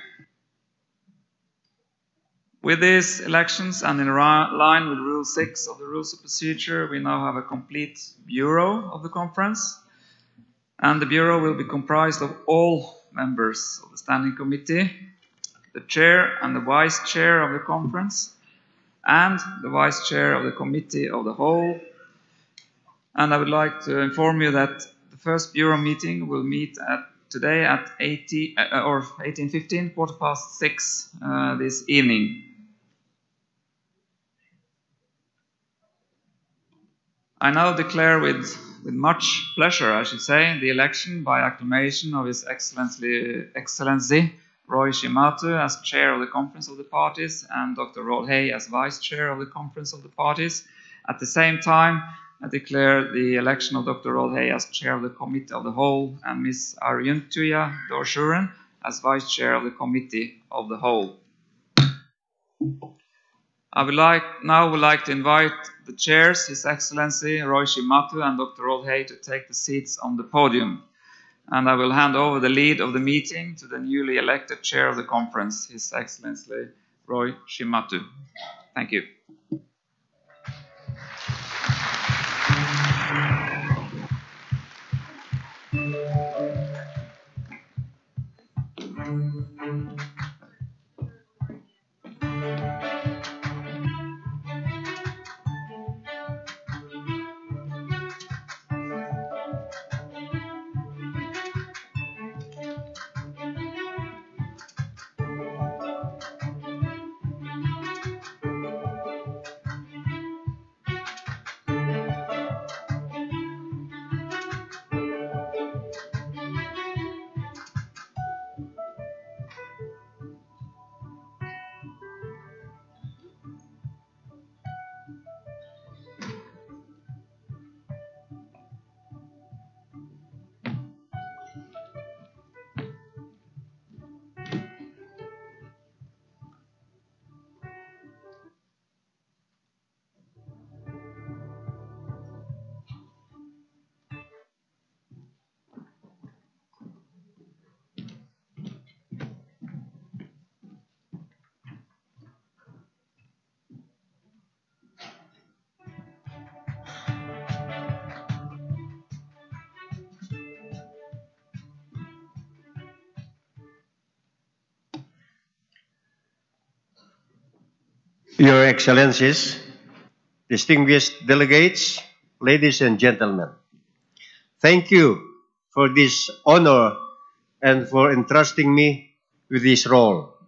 With these elections and in line with Rule 6 of the Rules of Procedure, we now have a complete Bureau of the conference. And the Bureau will be comprised of all members of the Standing Committee, the Chair and the Vice Chair of the conference, and the Vice Chair of the Committee of the Whole. And I would like to inform you that the first Bureau meeting will meet today at 18:15, 6:15 this evening. I now declare with much pleasure, I should say, the election by acclamation of His Excellency Roy Shimatu as Chair of the Conference of the Parties and Dr. Rod Hay as Vice Chair of the Conference of the Parties. At the same time, I declare the election of Dr. Rod Hay as Chair of the Committee of the Whole and Ms. Aryuntuya Dorshuren as Vice Chair of the Committee of the Whole. I would like to invite the chairs, His Excellency Roy Shimatu and Dr. Rod Hay, to take the seats on the podium. And I will hand over the lead of the meeting to the newly elected Chair of the Conference, His Excellency Roy Shimatu. Thank you. Your Excellencies, distinguished delegates, ladies and gentlemen, thank you for this honor and for entrusting me with this role.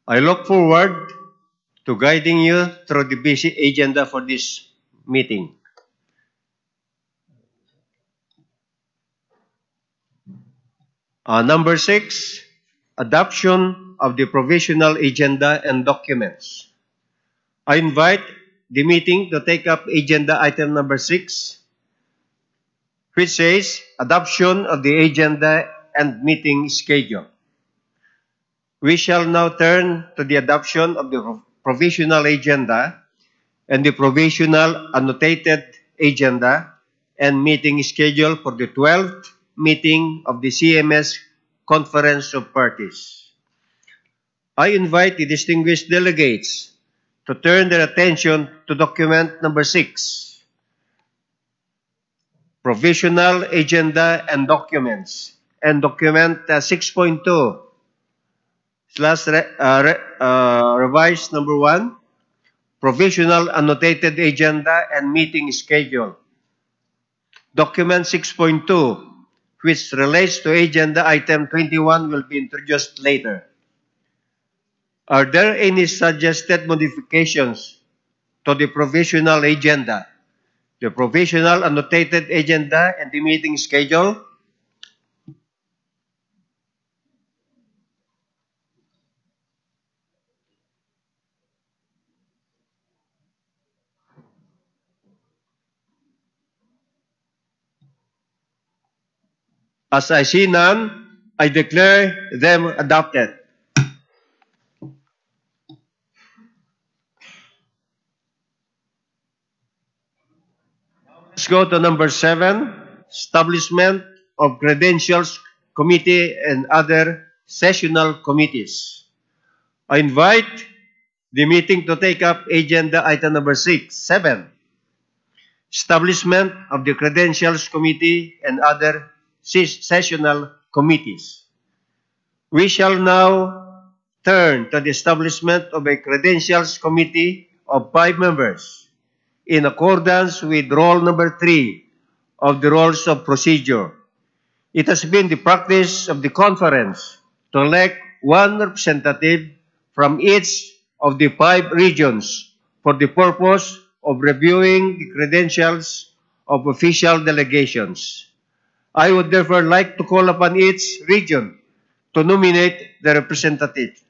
I look forward to guiding you through the busy agenda for this meeting. Number 6, adoption of the provisional agenda and documents. I invite the meeting to take up agenda item number 6, which says adoption of the agenda and meeting schedule. We shall now turn to the adoption of the provisional agenda and the provisional annotated agenda and meeting schedule for the 12th meeting of the CMS Conference of Parties. I invite the distinguished delegates to turn their attention to document number 6, provisional agenda and documents, and document 6.2 revised number 1, provisional annotated agenda and meeting schedule. Document 6.2, which relates to agenda item 21, will be introduced later. Are there any suggested modifications to the provisional agenda. The provisional annotated agenda and the meeting schedule as I see none, I declare them adopted. Let's go to number 7, establishment of credentials committee and other sessional committees. I invite the meeting to take up agenda item number 7, establishment of the credentials committee and other sessional committees. We shall now turn to the establishment of a credentials committee of 5 members in accordance with rule number 3 of the rules of procedure. It has been the practice of the conference to elect one representative from each of the 5 regions for the purpose of reviewing the credentials of official delegations. I would therefore like to call upon each region to nominate the representative.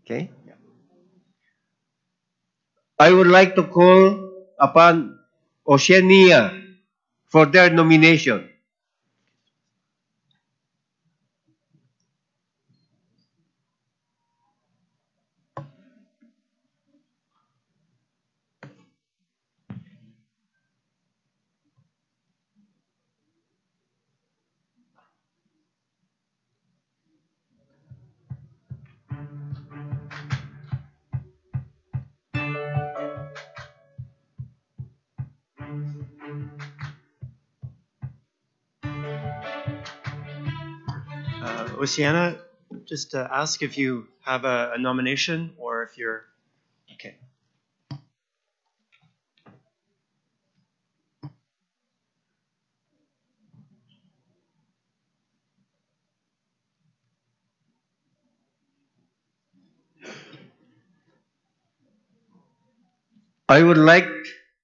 Okay. I would like to call upon Oceania for their nomination. Oceana, just to ask if you have a nomination or if you're okay. I would like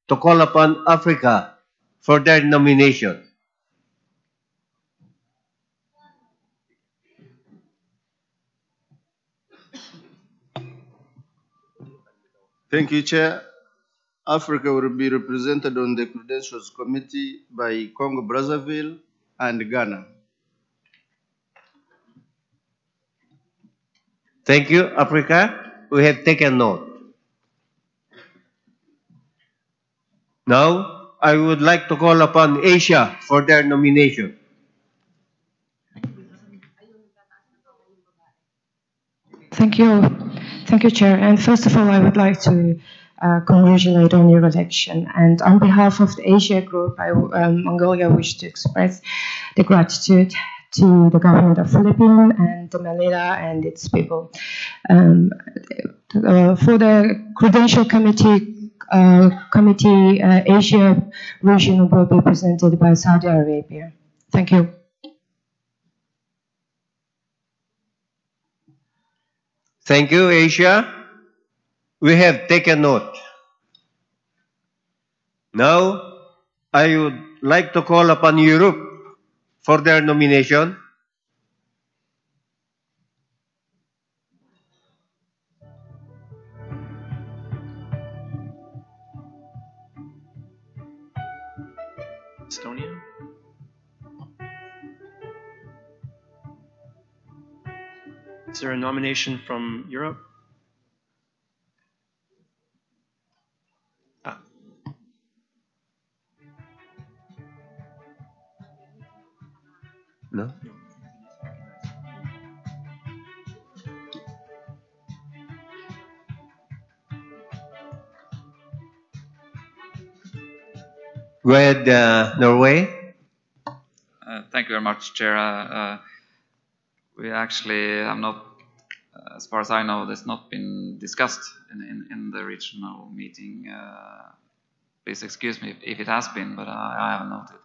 to call upon Africa for their nomination. Thank you, Chair. Africa will be represented on the Credentials Committee by Congo Brazzaville and Ghana. Thank you, Africa. We have taken note. Now, I would like to call upon Asia for their nomination. Thank you. Thank you, Chair. And first of all, I would like to congratulate on your election. And on behalf of the Asia Group, Mongolia wish to express the gratitude to the government of Philippines and Manila and its people. For the Credential Committee, Asia region will be presented by Saudi Arabia. Thank you. Thank you, Asia. We have taken note. Now, I would like to call upon Europe for their nomination. Estonia? Is there a nomination from Europe? No? Go ahead, Norway. Thank you very much, Chair. We actually have not, as far as I know, that's not been discussed in the regional meeting. Please excuse me if it has been, but I haven't noted.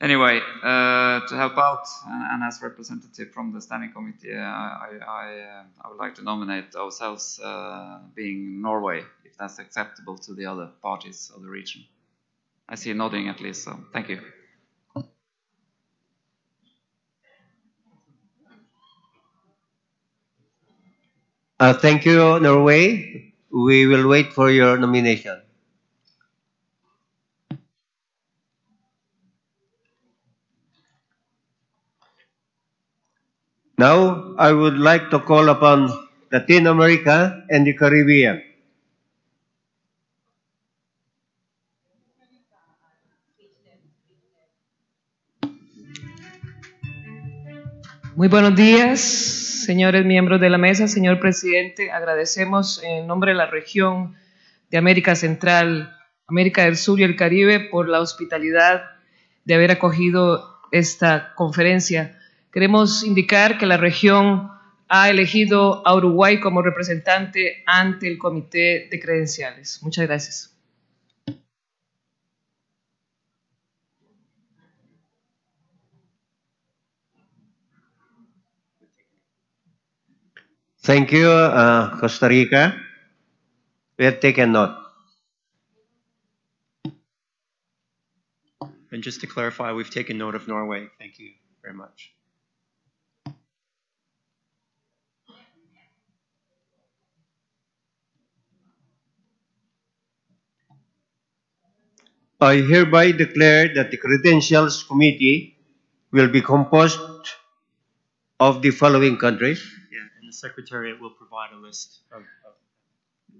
Anyway, to help out and as representative from the standing committee, I would like to nominate ourselves being Norway, if that's acceptable to the other parties of the region. I see nodding at least, so thank you. Thank you, Norway. We will wait for your nomination. Now, I would like to call upon Latin America and the Caribbean. Muy buenos días, señores miembros de la mesa, señor presidente. Agradecemos en nombre de la región de América Central, América del Sur y el Caribe por la hospitalidad de haber acogido esta conferencia. Queremos indicar que la región ha elegido a Uruguay como representante ante el Comité de Credenciales. Muchas gracias. Thank you, Costa Rica. We have taken note. And just to clarify, we've taken note of Norway. Thank you very much. I hereby declare that the Credentials Committee will be composed of the following countries. Yeah, and the Secretariat will provide a list of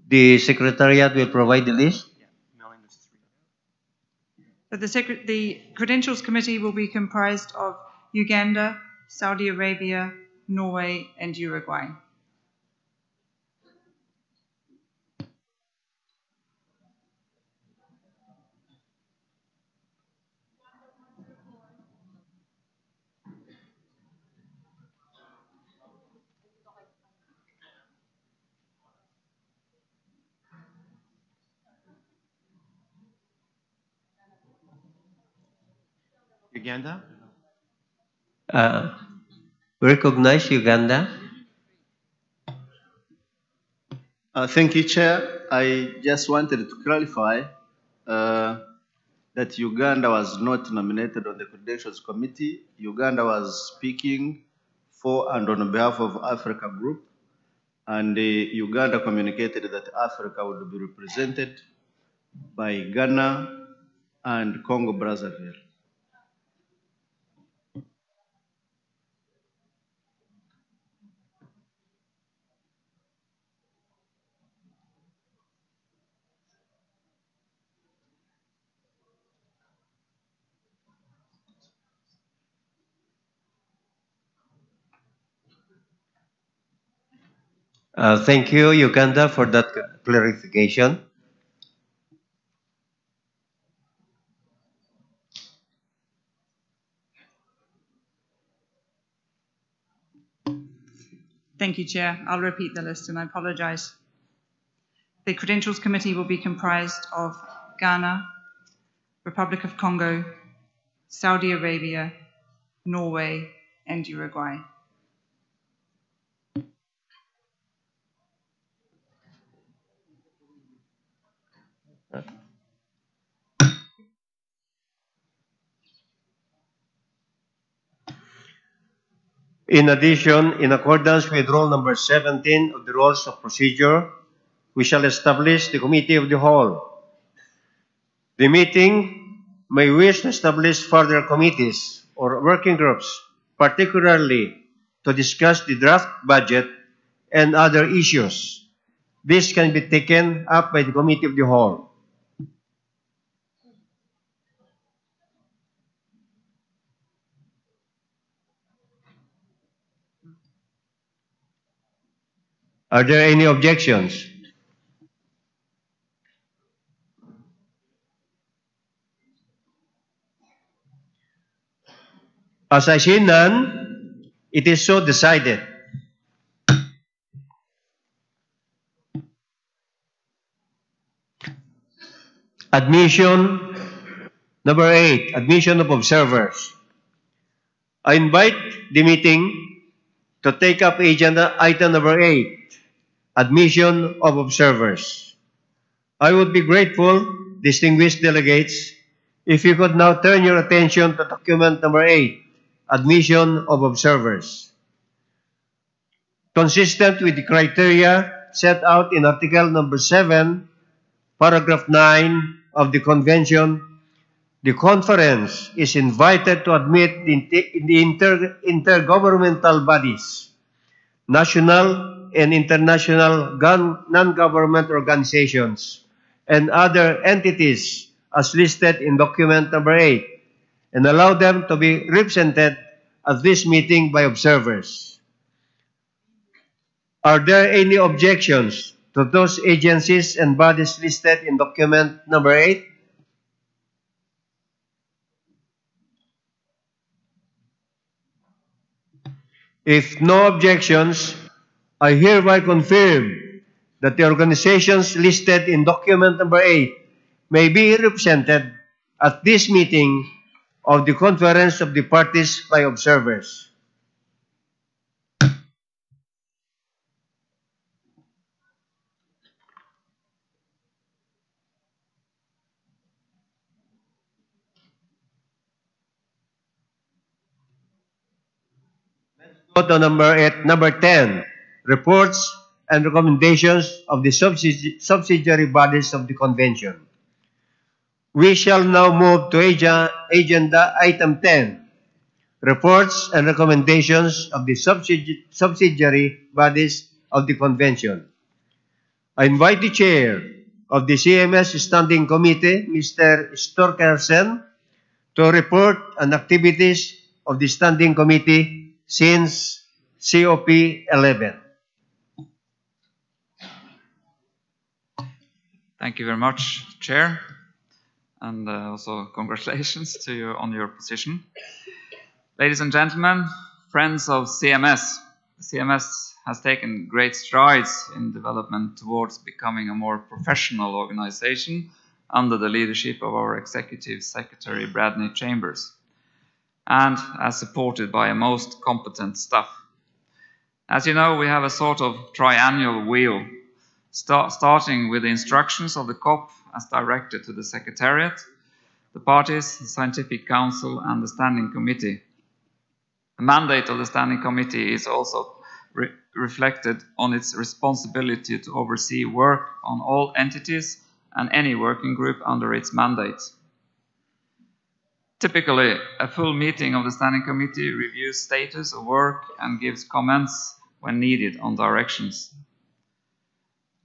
The Secretariat will provide the list. But the Credentials Committee will be comprised of Uganda, Saudi Arabia, Norway, and Uruguay. Uganda? Recognize Uganda. Thank you, Chair. I just wanted to clarify that Uganda was not nominated on the Credentials Committee. Uganda was speaking for and on behalf of Africa Group, and Uganda communicated that Africa would be represented by Ghana and Congo Brazzaville. Thank you, Uganda, for that clarification. Thank you, Chair. I'll repeat the list and I apologize. The Credentials Committee will be comprised of Ghana, Republic of Congo, Saudi Arabia, Norway, and Uruguay. In addition, in accordance with Rule number 17 of the Rules of Procedure, we shall establish the Committee of the Whole. The meeting may wish to establish further committees or working groups, particularly to discuss the draft budget and other issues. This can be taken up by the Committee of the Whole. Are there any objections? As I see none, it is so decided. Admission Number 8, admission of observers. I invite the meeting to take up agenda item number 8, admission of observers. I would be grateful, distinguished delegates, if you could now turn your attention to document number 8, admission of observers. Consistent with the criteria set out in Article number 7, paragraph 9 of the Convention, the conference is invited to admit the intergovernmental bodies, national and international non-government organizations, and other entities as listed in document number 8, and allow them to be represented at this meeting by observers. Are there any objections to those agencies and bodies listed in document number 8? If no objections, I hereby confirm that the organizations listed in document number 8 may be represented at this meeting of the Conference of the Parties by observers. Go to number 10, reports and recommendations of the subsidiary bodies of the Convention. We shall now move to agenda item 10, reports and recommendations of the subsidiary bodies of the Convention. I invite the Chair of the CMS Standing Committee, Mr. Storkersen, to report on activities of the Standing Committee since COP11. Thank you very much, Chair, and also congratulations to you on your position. Ladies and gentlemen, friends of CMS, CMS has taken great strides in development towards becoming a more professional organization under the leadership of our Executive Secretary Bradley Chambers, and as supported by a most competent staff. As you know, we have a sort of triennial wheel, starting with the instructions of the COP as directed to the Secretariat, the parties, the Scientific Council, and the Standing Committee. The mandate of the Standing Committee is also reflected on its responsibility to oversee work on all entities and any working group under its mandate. Typically, a full meeting of the Standing Committee reviews status of work and gives comments when needed on directions.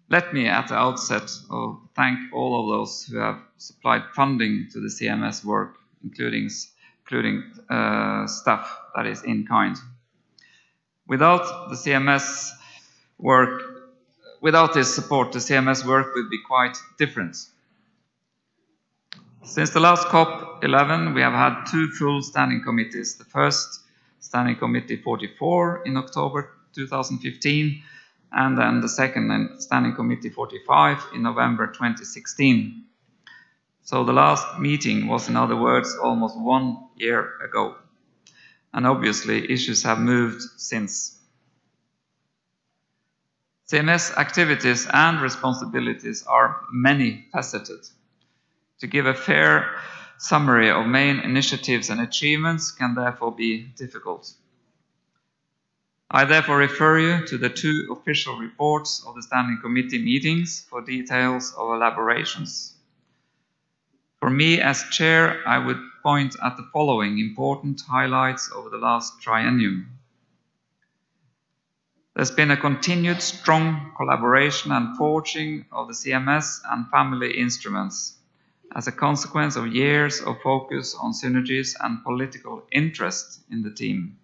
Let me at the outset thank all of those who have supplied funding to the CMS work, including staff that is in kind. Without the CMS work, without this support, the CMS work would be quite different. Since the last COP11, we have had two full standing committees. The first, Standing Committee 44 in October 2015, and then the second, Standing Committee 45 in November 2016. So the last meeting was, in other words, almost 1 year ago. And obviously, issues have moved since. CMS activities and responsibilities are many-faceted. To give a fair summary of main initiatives and achievements can therefore be difficult. I therefore refer you to the two official reports of the Standing Committee meetings for details of elaborations. For me as Chair, I would point at the following important highlights over the last triennium. There's been a continued strong collaboration and forging of the CMS and family instruments as a consequence of years of focus on synergies and political interest in the team.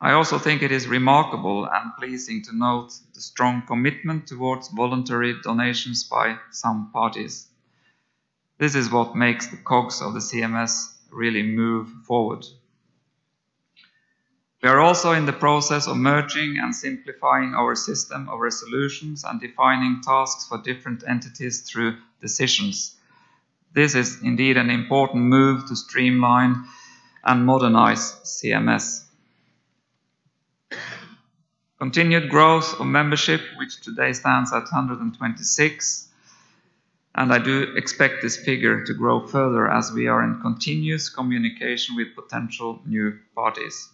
I also think it is remarkable and pleasing to note the strong commitment towards voluntary donations by some parties. This is what makes the cogs of the CMS really move forward. We are also in the process of merging and simplifying our system of resolutions and defining tasks for different entities through decisions. This is indeed an important move to streamline and modernize CMS. Continued growth of membership, which today stands at 126, and I do expect this figure to grow further as we are in continuous communication with potential new parties.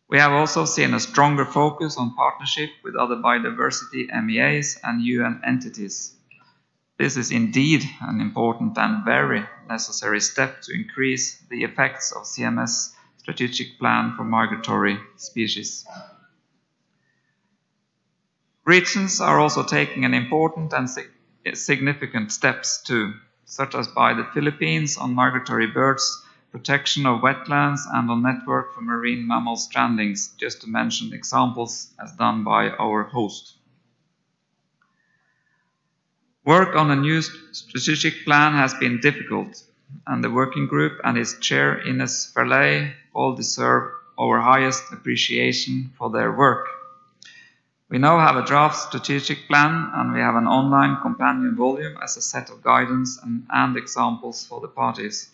We have also seen a stronger focus on partnership with other biodiversity MEAs and UN entities. This is indeed an important and very necessary step to increase the effects of CMS strategic plan for migratory species. Regions are also taking an important and significant steps too, such as by the Philippines on migratory birds, protection of wetlands, and on network for marine mammal strandings, just to mention examples as done by our host. Work on a new strategic plan has been difficult, and the working group and its chair Ines Verley all deserve our highest appreciation for their work. We now have a draft strategic plan, and we have an online companion volume as a set of guidance and examples for the parties.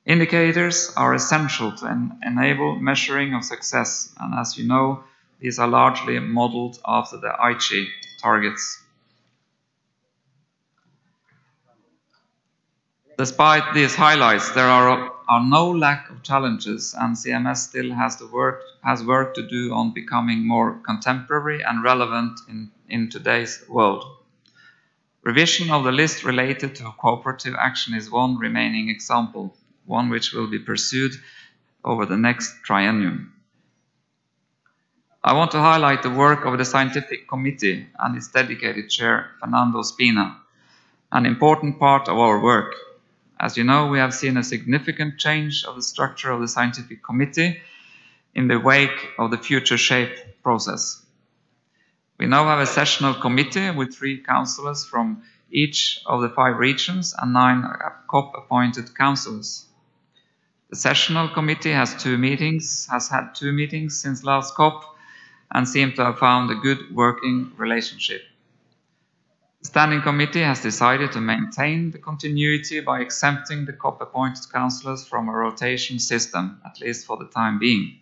Indicators are essential to enable measuring of success, and as you know, these are largely modeled after the Aichi targets. Despite these highlights, there are no lack of challenges, and CMS still has work to do on becoming more contemporary and relevant in today's world. Revision of the list related to cooperative action is one remaining example, one which will be pursued over the next triennium. I want to highlight the work of the Scientific Committee and its dedicated chair, Fernando Spina, an important part of our work. As you know, we have seen a significant change of the structure of the Scientific Committee in the wake of the Future Shape process. We now have a sessional committee with 3 councillors from each of the 5 regions and 9 COP-appointed councillors. The sessional committee has had 2 meetings since last COP and seem to have found a good working relationship. The Standing Committee has decided to maintain the continuity by exempting the COP-appointed councillors from a rotation system, at least for the time being.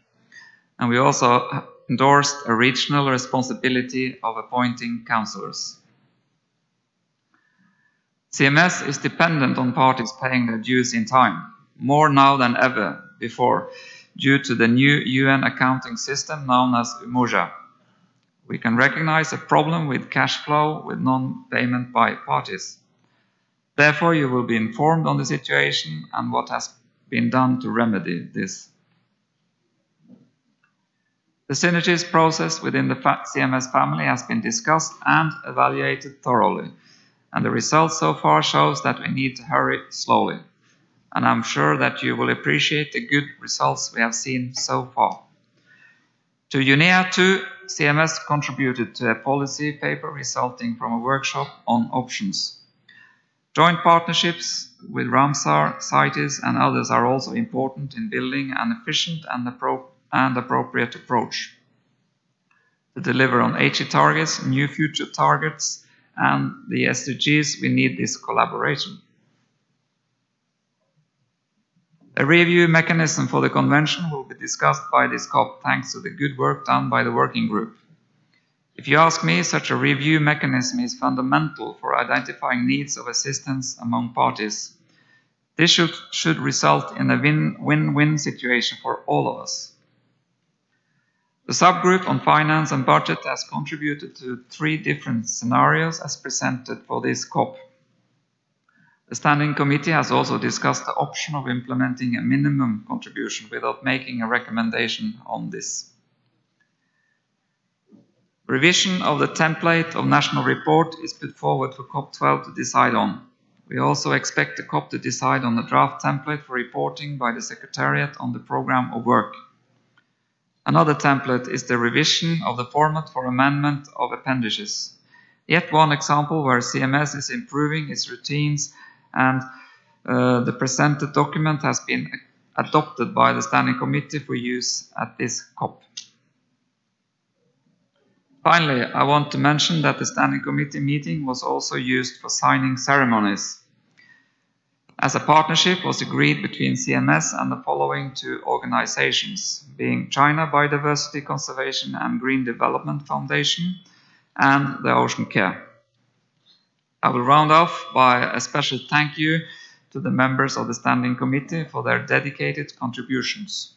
And we also endorsed a regional responsibility of appointing councillors. CMS is dependent on parties paying their dues in time, more now than ever before, due to the new UN accounting system known as UMOJA. We can recognize a problem with cash flow with non-payment by parties. Therefore, you will be informed on the situation and what has been done to remedy this. The synergies process within the CMS family has been discussed and evaluated thoroughly, and the results so far shows that we need to hurry slowly. And I'm sure that you will appreciate the good results we have seen so far. To UNEA 2, CMS contributed to a policy paper resulting from a workshop on options. Joint partnerships with Ramsar, CITES and others are also important in building an efficient and appropriate approach. To deliver on HE targets, new future targets and the SDGs, we need this collaboration. A review mechanism for the convention will be discussed by this COP thanks to the good work done by the working group. If you ask me, such a review mechanism is fundamental for identifying needs of assistance among parties. This should result in a win-win situation for all of us. The subgroup on finance and budget has contributed to 3 different scenarios as presented for this COP. The Standing Committee has also discussed the option of implementing a minimum contribution without making a recommendation on this. Revision of the template of national report is put forward for COP12 to decide on. We also expect the COP to decide on the draft template for reporting by the Secretariat on the programme of work. Another template is the revision of the format for amendment of appendices. Yet one example where CMS is improving its routines and the presented document has been adopted by the Standing Committee for use at this COP. Finally, I want to mention that the Standing Committee meeting was also used for signing ceremonies. as a partnership was agreed between CMS and the following two organizations, being China Biodiversity Conservation and Green Development Foundation and the Ocean Care. I will round off by a special thank you to the members of the Standing Committee for their dedicated contributions.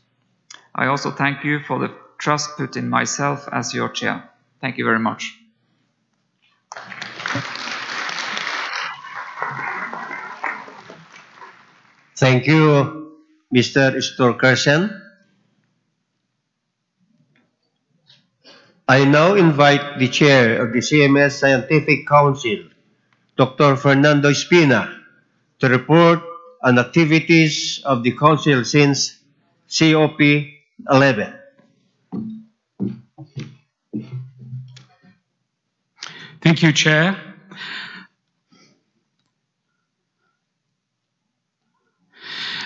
I also thank you for the trust put in myself as your chair. Thank you very much. Thank you, Mr. Storkersen. I now invite the Chair of the CMS Scientific Council, Dr. Fernando Espina, to report on activities of the Council since COP11. Thank you, Chair.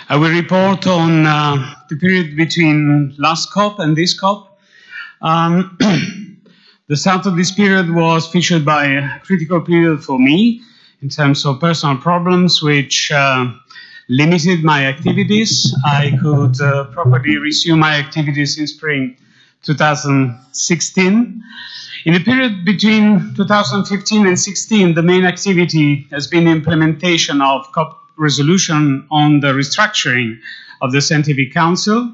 I will report on the period between last COP and this COP. The start of this period was featured by a critical period for me in terms of personal problems which limited my activities. I could properly resume my activities in spring 2016. In the period between 2015 and 16, the main activity has been the implementation of COP resolution on the restructuring of the Scientific Council,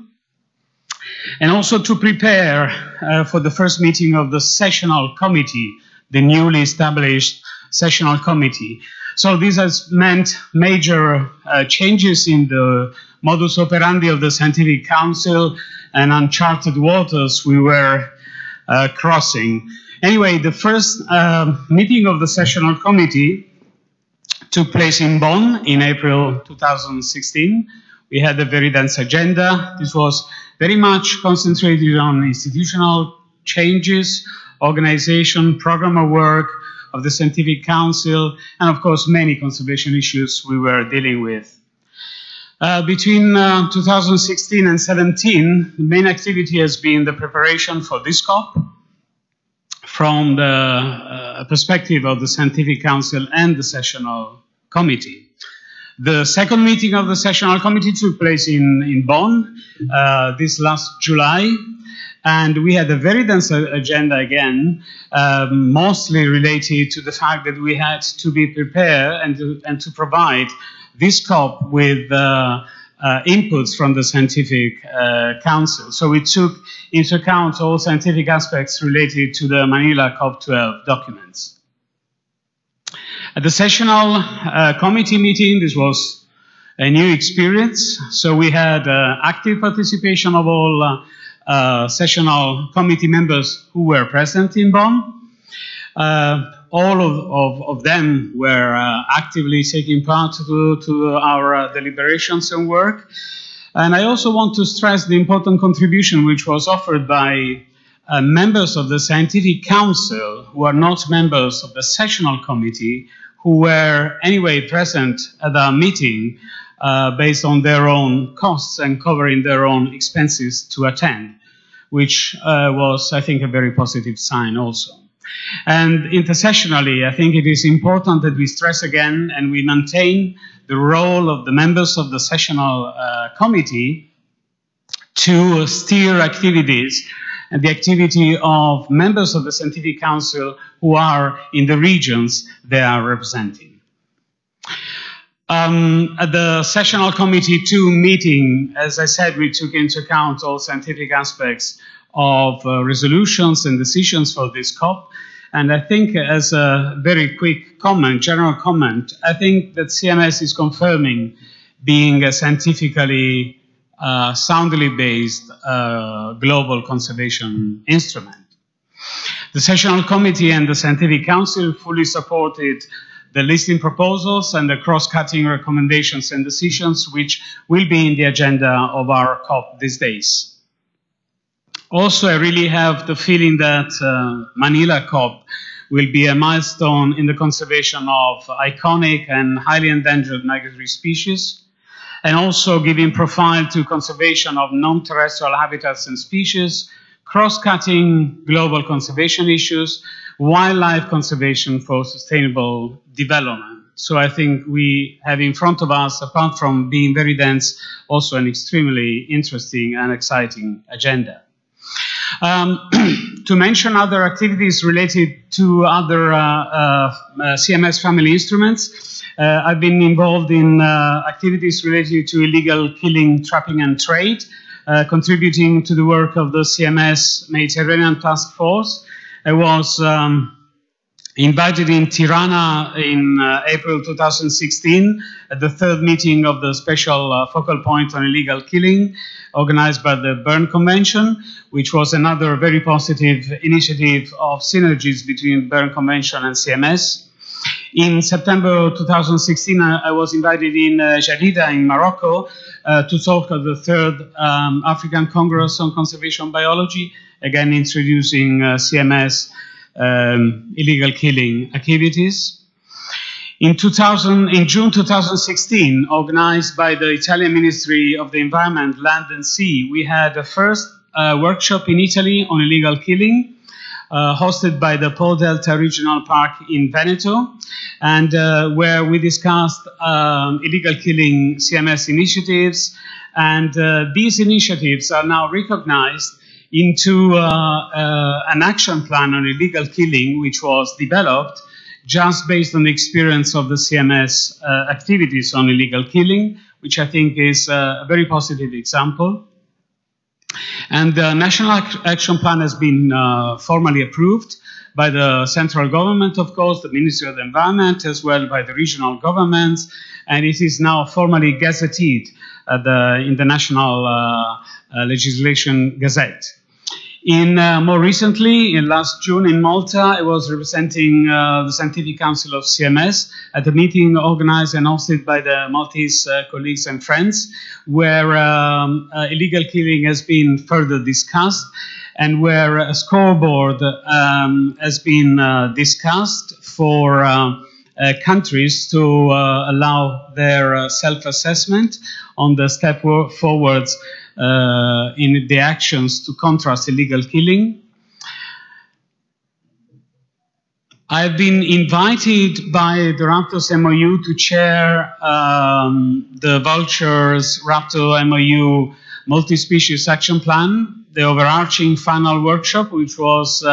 and also to prepare for the first meeting of the Sessional Committee, the newly established Sessional Committee. So this has meant major changes in the modus operandi of the Scientific Council and uncharted waters we were crossing. Anyway, the first meeting of the Sessional Committee took place in Bonn in April 2016. We had a very dense agenda. This was very much concentrated on institutional changes, organization, program of work of the Scientific Council, and of course many conservation issues we were dealing with. Between 2016 and 17, the main activity has been the preparation for this COP from the perspective of the Scientific Council and the Sessional Committee. The second meeting of the Sessional Committee took place in Bonn this last July, and we had a very dense agenda again, mostly related to the fact that we had to be prepared and to provide this COP with inputs from the Scientific Council. So we took into account all scientific aspects related to the Manila COP12 documents. At the Sessional Committee meeting, this was a new experience. So we had active participation of all Sessional Committee members who were present in Bonn. All of them were actively taking part to our deliberations and work. And I also want to stress the important contribution which was offered by members of the Scientific Council who are not members of the Sessional Committee, who were anyway present at our meeting based on their own costs and covering their own expenses to attend, which was, I think, a very positive sign also. And intersessionally, I think it is important that we stress again and we maintain the role of the members of the Sessional Committee to steer activities and the activity of members of the Scientific Council who are in the regions they are representing. At the Sessional Committee 2 meeting, as I said, we took into account all scientific aspects of resolutions and decisions for this COP. And I think as a very quick comment, general comment, I think that CMS is confirming being a scientifically soundly based global conservation instrument. The Sessional Committee and the Scientific Council fully supported the listing proposals and the cross-cutting recommendations and decisions which will be in the agenda of our COP these days. Also, I really have the feeling that Manila COP will be a milestone in the conservation of iconic and highly endangered migratory species, and also giving profile to conservation of non-terrestrial habitats and species, cross-cutting global conservation issues, wildlife conservation for sustainable development. So I think we have in front of us, apart from being very dense, also an extremely interesting and exciting agenda. To mention other activities related to other CMS family instruments, I've been involved in activities related to illegal killing, trapping and trade, contributing to the work of the CMS Mediterranean Task Force. I was invited in Tirana in April 2016 at the third meeting of the special focal point on illegal killing organized by the Berne Convention, which was another very positive initiative of synergies between Berne Convention and CMS. In September 2016, I was invited in Jarida in Morocco to talk at the third African Congress on Conservation Biology, again introducing CMS illegal killing activities. In June 2016, organized by the Italian Ministry of the Environment, Land and Sea, we had the first workshop in Italy on illegal killing, hosted by the Po Delta Regional Park in Veneto, and where we discussed illegal killing CMS initiatives, and these initiatives are now recognized into an action plan on illegal killing, which was developed just based on the experience of the CMS activities on illegal killing, which I think is a very positive example. And the National Action Plan has been formally approved by the central government, of course, the Ministry of the Environment, as well by the regional governments, and it is now formally gazetted in the National Legislation Gazette. More recently, in last June in Malta, I was representing the Scientific Council of CMS at a meeting organized and hosted by the Maltese colleagues and friends, where illegal killing has been further discussed, and where a scoreboard has been discussed for countries to allow their self-assessment on the step forwards in the actions to contrast illegal killing. I've been invited by the Raptors MOU to chair the Vultures Raptor MOU Multi-Species Action Plan, the overarching final workshop, which was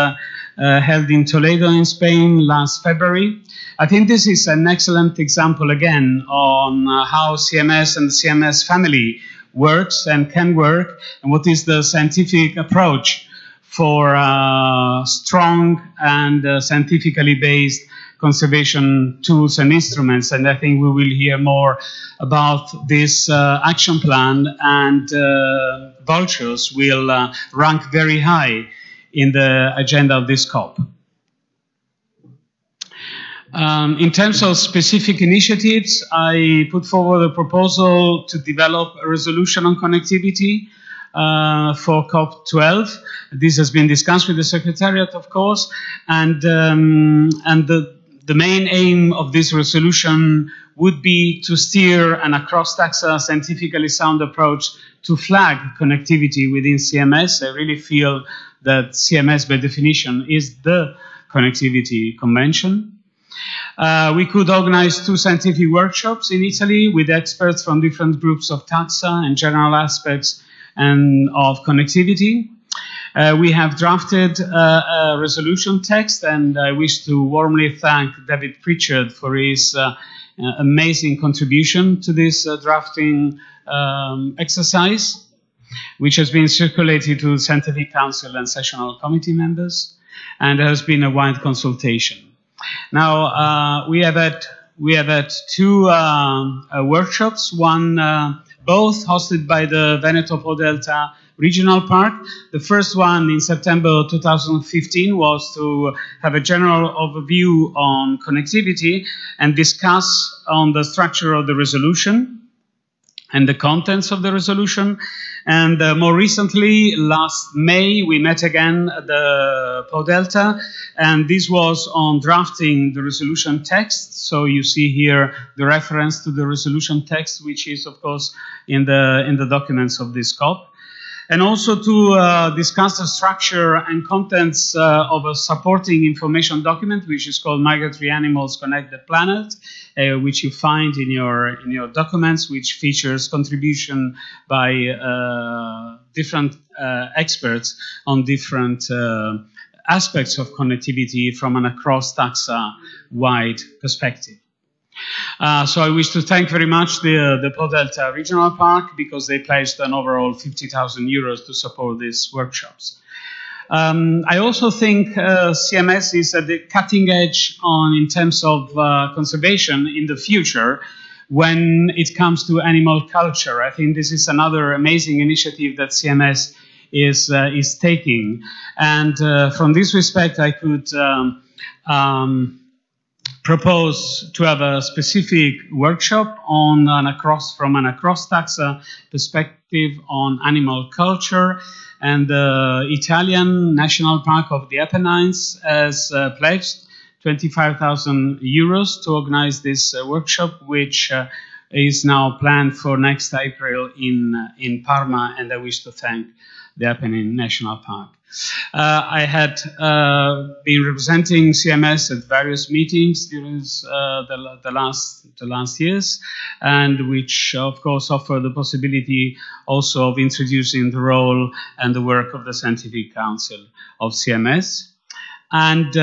held in Toledo in Spain last February. I think this is an excellent example again on how CMS and the CMS family works and can work, and what is the scientific approach for strong and scientifically based conservation tools and instruments. And I think we will hear more about this action plan, and vultures will rank very high in the agenda of this COP. In terms of specific initiatives, I put forward a proposal to develop a resolution on connectivity for COP12. This has been discussed with the Secretariat, of course, and the main aim of this resolution would be to steer an across-taxa scientifically sound approach to flag connectivity within CMS. I really feel that CMS, by definition, is the connectivity convention. We could organize 2 scientific workshops in Italy with experts from different groups of taxa and general aspects and of connectivity. We have drafted a resolution text, and I wish to warmly thank David Pritchard for his amazing contribution to this drafting exercise, which has been circulated to the Scientific Council and Sessional Committee members, and there has been a wide consultation. Now, we have had 2 workshops, one both hosted by the Veneto Po Delta Regional Park. The first one in September 2015 was to have a general overview on connectivity and discuss on the structure of the resolution and the contents of the resolution. And more recently, last May, we met again at the Po Delta, and this was on drafting the resolution text. So you see here the reference to the resolution text, which is, of course, in the documents of this COP. and also to discuss the structure and contents of a supporting information document, which is called Migratory Animals Connect the Planet, which you find in your documents, which features contribution by different experts on different aspects of connectivity from an across-taxa-wide perspective. So I wish to thank very much the Po Delta Regional Park, because they pledged an overall 50,000 euros to support these workshops. I also think CMS is at the cutting edge in terms of conservation in the future when it comes to animal culture. I think this is another amazing initiative that CMS is taking. And from this respect, I could propose to have a specific workshop on from an across-taxa perspective on animal culture. And the Italian National Park of the Apennines has pledged 25,000 euros to organize this workshop, which is now planned for next April in Parma, and I wish to thank the Apennine National Park. I had been representing CMS at various meetings during the last years, and which of course offer the possibility also of introducing the role and the work of the Scientific Council of CMS. And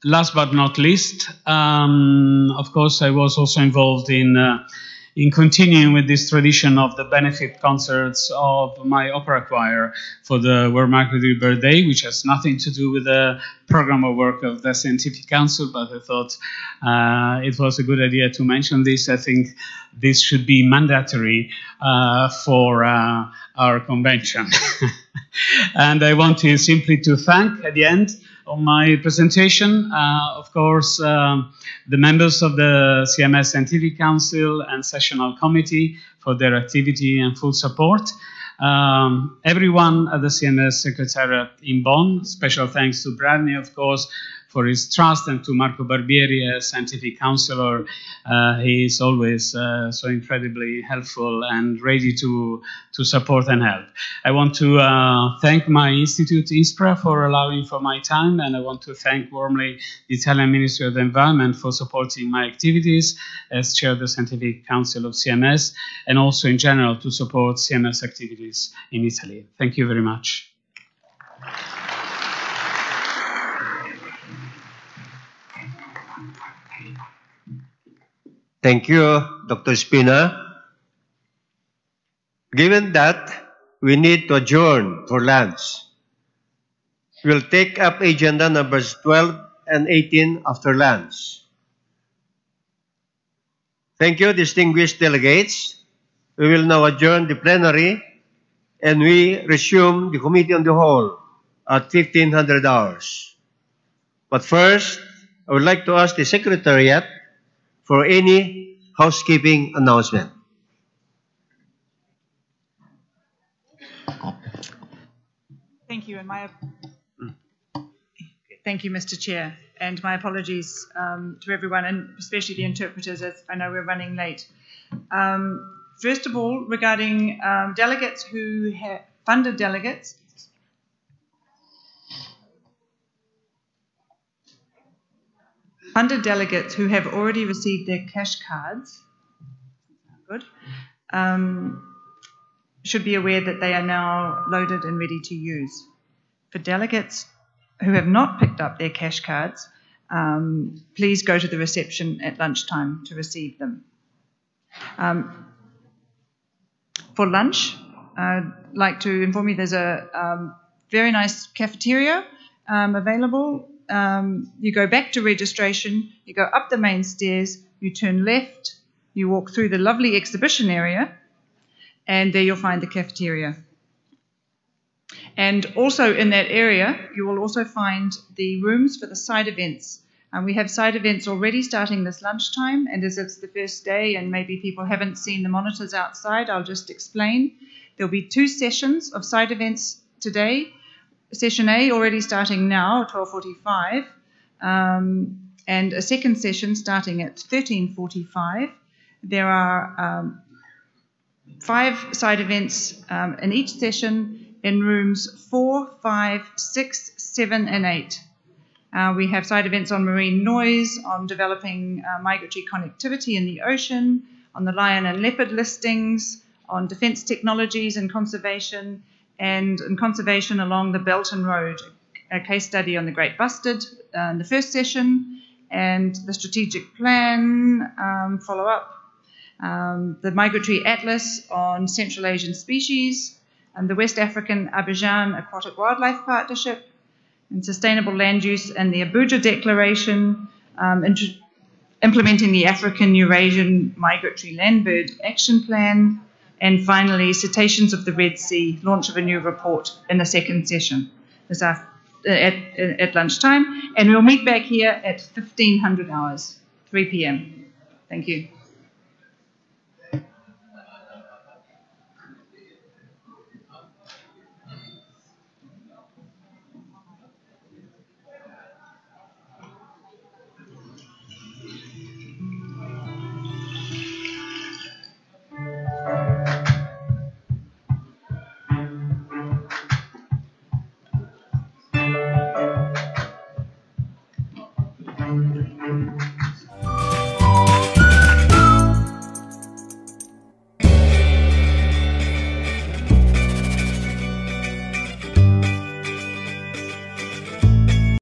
last but not least, of course, I was also involved in continuing with this tradition of the benefit concerts of my opera choir for the World Migratory Birthday, which has nothing to do with the program of work of the Scientific Council, but I thought it was a good idea to mention this. I think this should be mandatory for our convention. And I want to simply to thank at the end of my presentation, of course, the members of the CMS Scientific Council and Sessional Committee for their activity and full support. Everyone at the CMS Secretariat in Bonn, special thanks to Bradley, of course, for his trust, and to Marco Barbieri as scientific counselor. He is always so incredibly helpful and ready to support and help. I want to thank my institute, INSPRA, for allowing for my time, and I want to thank warmly the Italian Ministry of the Environment for supporting my activities as chair of the Scientific Council of CMS, and also in general to support CMS activities in Italy. Thank you very much. Thank you, Dr. Spina. Given that we need to adjourn for lunch, we'll take up agenda numbers 12 and 18 after lunch. Thank you, distinguished delegates. We will now adjourn the plenary, and we resume the Committee on the Whole at 1500 hours. But first, I would like to ask the Secretariat for any housekeeping announcement. Thank you, and thank you, Mr. Chair, and my apologies to everyone, and especially the interpreters, as I know we're running late. First of all, regarding delegates who have funded delegates. Funded delegates who have already received their cash cards, good, should be aware that they are now loaded and ready to use. For delegates who have not picked up their cash cards, please go to the reception at lunchtime to receive them. For lunch, I'd like to inform you there's a very nice cafeteria available. You go back to registration, you go up the main stairs, you turn left, you walk through the lovely exhibition area, and there you'll find the cafeteria. And also in that area, you will also find the rooms for the side events. And we have side events already starting this lunchtime, and as it's the first day and maybe people haven't seen the monitors outside, I'll just explain. There'll be 2 sessions of side events today. Session A already starting now, 12:45, and a second session starting at 13:45. There are 5 side events in each session in rooms 4, 5, 6, 7, and 8. We have side events on marine noise, on developing migratory connectivity in the ocean, on the lion and leopard listings, on defence technologies and conservation along the Belt and Road, a case study on the Great Bustard in the first session, and the strategic plan follow-up, the Migratory Atlas on Central Asian species, and the West African Abidjan Aquatic Wildlife Partnership, and sustainable land use and the Abuja Declaration, implementing the African Eurasian Migratory Land Bird Action Plan, and finally, Cetaceans of the Red Sea, launch of a new report in the second session at lunchtime. And we'll meet back here at 1500 hours, 3 p.m. Thank you.